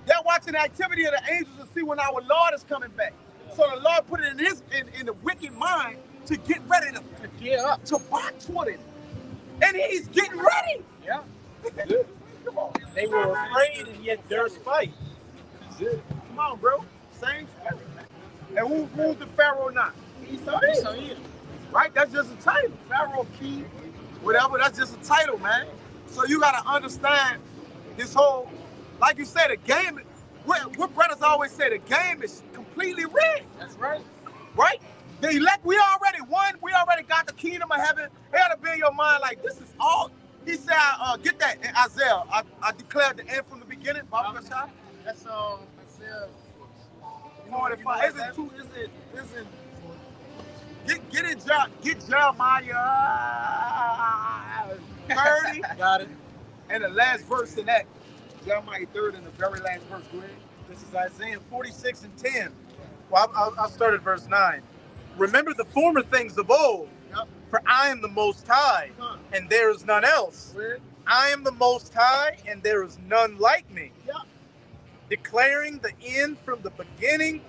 They're watching the activity of the angels to see when our Lord is coming back. So the Lord put it in the wicked mind to get ready to get up, to box with it. And he's getting ready. Yeah. Come on. They were afraid and yet durst fight. Come on, bro. Same spirit. And who's the Pharaoh now? Esau is. Right? That's just a title. Pharaoh, king, whatever. That's just a title, man. So you got to understand this whole, like you said, the game, what brothers always say, the game is completely rigged. That's right. Right? The elect, we already won. We already got the kingdom of heaven. It got to be in your mind like, this is all. He said, get that in Isaiah. I declared the end from the beginning. That's Isaiah 45. Is it get Jeremiah 30. Got it. And the last verse in that. Jeremiah 30 and the very last verse. Go ahead. This is Isaiah 46 and 10. Well, I'll start at verse 9. Remember the former things of old, for I am the Most High, and there is none else. I am the Most High, and there is none like me. Declaring the end from the beginning,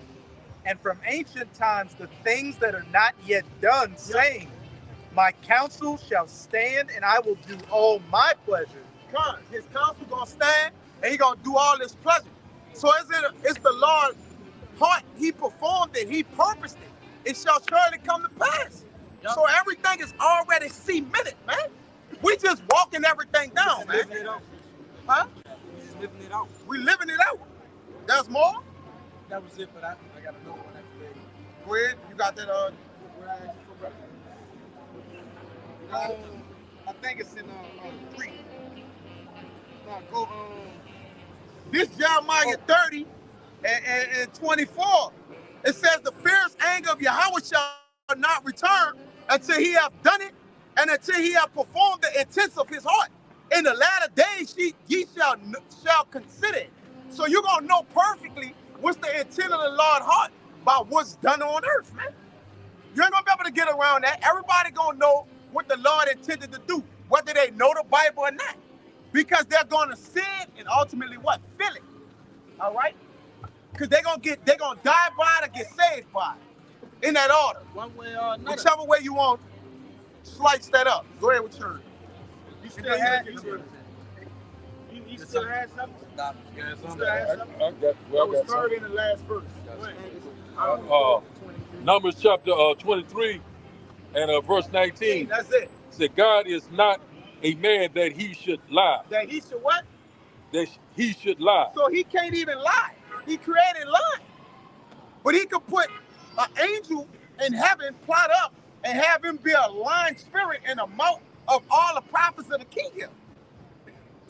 and from ancient times the things that are not yet done, saying, my counsel shall stand, and I will do all my pleasure. His counsel gonna stand, and he gonna do all his pleasure. So it's the Lord's heart. He performed it. He purposed it. It shall surely come to pass. So everything is already cemented, man. We just walking everything down, man. Living it out. Huh? We just living it out. We living it out. There's more? That was it, but I got another one after that. Go ahead. You got that, where I asked you for breakfast? I think it's in 3. No, go, this Jeremiah 30 and 24. It says the fierce anger of Yahweh shall not return until he have done it and until he have performed the intents of his heart. In the latter days ye shall consider it. So you're going to know perfectly what's the intent of the Lord's heart by what's done on earth, man. You ain't going to be able to get around that. Everybody going to know what the Lord intended to do, whether they know the Bible or not. Because they're going to see it and ultimately what? Feel it. All right? Because they're going to die by it or get saved by it. In that order. One way or another. Whichever way you want, slice that up. Go ahead with yours. You still had you still had something? I was third in the last verse. Numbers chapter 23 and verse 19. That's it. Said God is not a man that he should lie. That he should what? That he should lie. So he can't even lie. He created lying. But he could put an angel in heaven, plot up, and have him be a lying spirit in the mouth of all the prophets of the kingdom.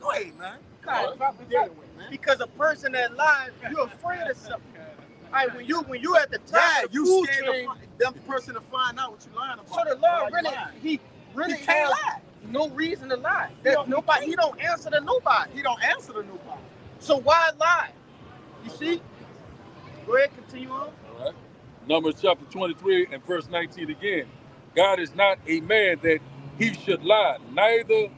Go ahead, man. Because a person that lies, you're afraid of something. Right, when you at the top, you scared of them person to find out what you lying about. So the Lord he can't lie. No reason to lie. He don't answer to nobody. He don't answer to nobody. So why lie? You see? Go ahead, continue on. All right. Numbers chapter 23 and verse 19 again. God is not a man that he should lie, neither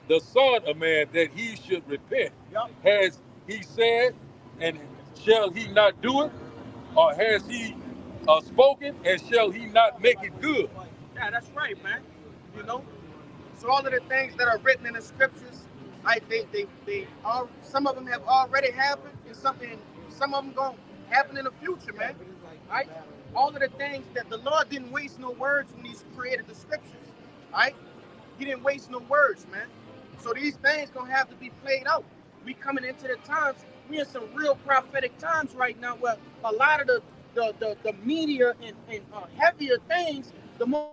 the son of man that he should repent. Has he said, and shall he not do it? Or has he spoken, and shall he not make it good? Yeah, that's right, man. You know? So all of the things that are written in the scriptures, they all, some of them have already happened, and some of them going to happen in the future, man. Right? all of the things that the Lord didn't waste no words when He created the scriptures. All right? He didn't waste no words, man. So these things gonna have to be played out. We coming into the times. We in some real prophetic times right now, where a lot of the media and heavier things, the more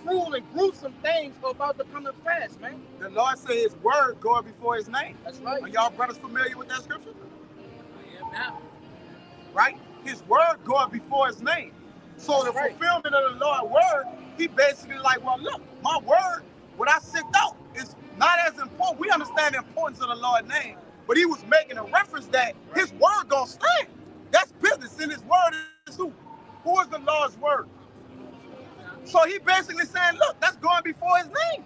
cruel and gruesome things are about to come to pass, man. The Lord said His word going before His name. That's right. Are y'all brothers familiar with that scripture? I am now. Right? His word going before His name. So the fulfillment of the Lord's word, He basically like, well, look, my word, what I sent out, is not as important. We understand the importance of the Lord's name, but He was making a reference that His word gonna stand. That's business, and His word is who? Who is the Lord's word? So He basically saying, look, that's going before His name.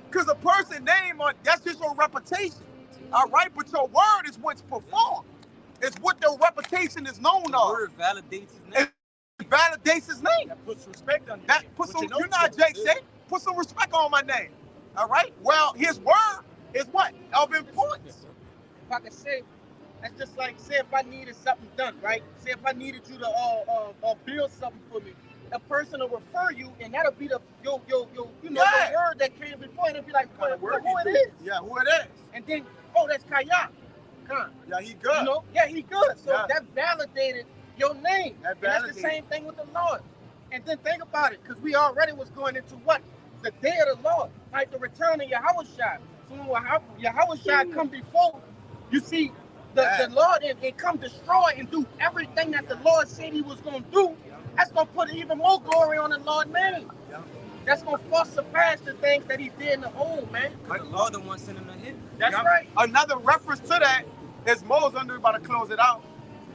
Because a person's name, that's just your reputation. All right, but your word is what's performed. It's what their reputation is known of. The word validates His name. It validates His name. That puts respect on That put some, you know how Jake said, put some respect on my name. All right? Well, His word is what? Of importance. If I could say, that's just like, say if I needed something done, right? Say if I needed you to build something for me, a person will refer you, and that'll be the the word that came before, and it'll be like, who it is. Yeah, who it is. And then, oh, that's Kaya. Yeah, he good. You know? Yeah, he good. So Yeah. that validated your name. That And that's the validated. same thing with the Lord. And then think about it, because we already was going into what? The day of the Lord, like the return of Yahushua. So when Yahushua come before, you see the Lord and come destroy and do everything that the Lord said He was going to do. That's going to put even more glory on the Lord's name. Yeah. That's going to far surpass the things that He did in the old, man. Because the Lord the one sending the hit. That's right. Another reference to that is Moses. I'm about to close it out.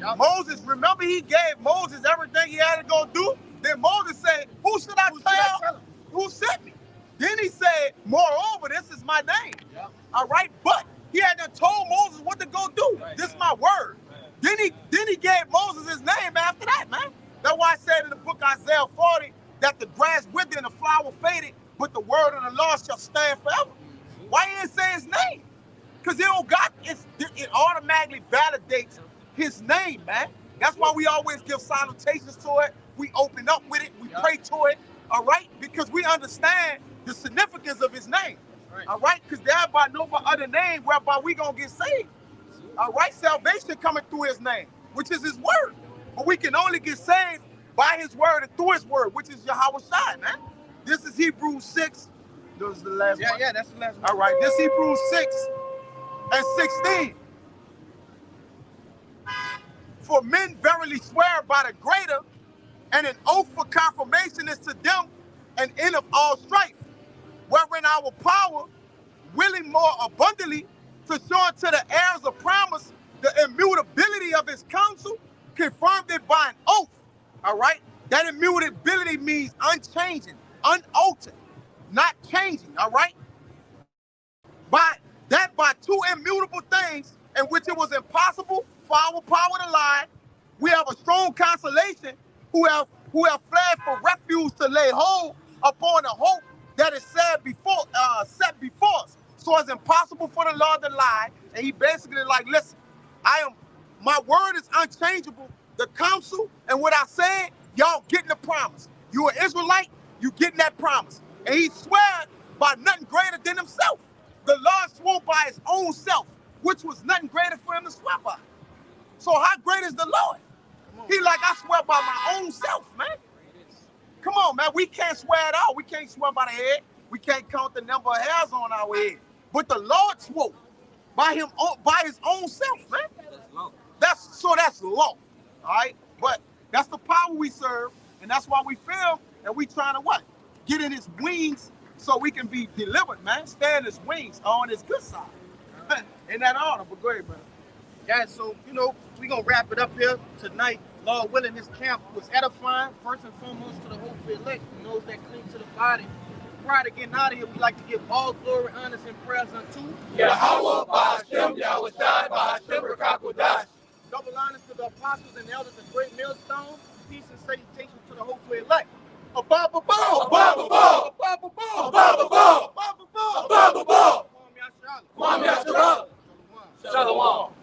Yep. Moses, remember He gave Moses everything he had to go do? Then Moses said, who should I tell? Who sent me? Then he said, moreover, this is my name. Yep. All right, but he had to told Moses what to go do. This is my word. Then he gave Moses his name after that, man. That's why I said in the book Isaiah 40 that the grass withered and the flower faded, but the word of the Lord shall stand forever. Why he didn't say his name? Because it automatically validates his name, man. That's why we always give salutations to it. We open up with it. We pray to it, all right? Because we understand the significance of his name, all right? Because there by no other name whereby we going to get saved, all right? Salvation coming through his name, which is his word. But we can only get saved by his word and through his word, which is Yahushua, man. This is Hebrews 6. This is the last one. Yeah, that's the last one. All right, this Hebrews 6 and 16. For men verily swear by the greater, and an oath for confirmation is to them an end of all strife, wherein our power, willing more abundantly, to show unto the heirs of promise the immutability of his counsel, confirmed it by an oath. All right? That immutability means unchanging, unaltered, not changing, all right? By two immutable things in which it was impossible for our power to lie, we have a strong consolation who have fled for refuge to lay hold upon the hope that is set before us. So it's impossible for the Lord to lie. And he basically like, listen, my word is unchangeable. The counsel and what I said, y'all getting the promise. You an Israelite, you getting that promise. And he swear by nothing greater than himself. The Lord swore by his own self, which was nothing greater for him to swear by. So how great is the Lord? He like, I swear by my own self, man. Come on, man. We can't swear at all. We can't swear by the head. We can't count the number of hairs on our head. But the Lord swore by his own self, man. That's law. All right? But that's the power we serve, and that's why we feel and we trying to what? Get in his wings so we can be delivered, man. Stay in his wings on his good side. In that order, but go ahead, brother. Guys, so, we're going to wrap it up here tonight. Lord willing, this camp was edifying, first and foremost, to the hopefully elect, those that cling to the body. Prior to getting out of here, we'd like to give all glory, honors, and prayers unto Yahweh, Ba'ashem, Yahushai, Ba'ashem, Rakakodash. Double honors to the apostles and elders of Great Millstone. Peace and salutations to the hopefully elect. Above, above, Above, above, above, above, above, above, above, above, above, above. Kwame Yasharala. Kwame Yasharala. Shalom.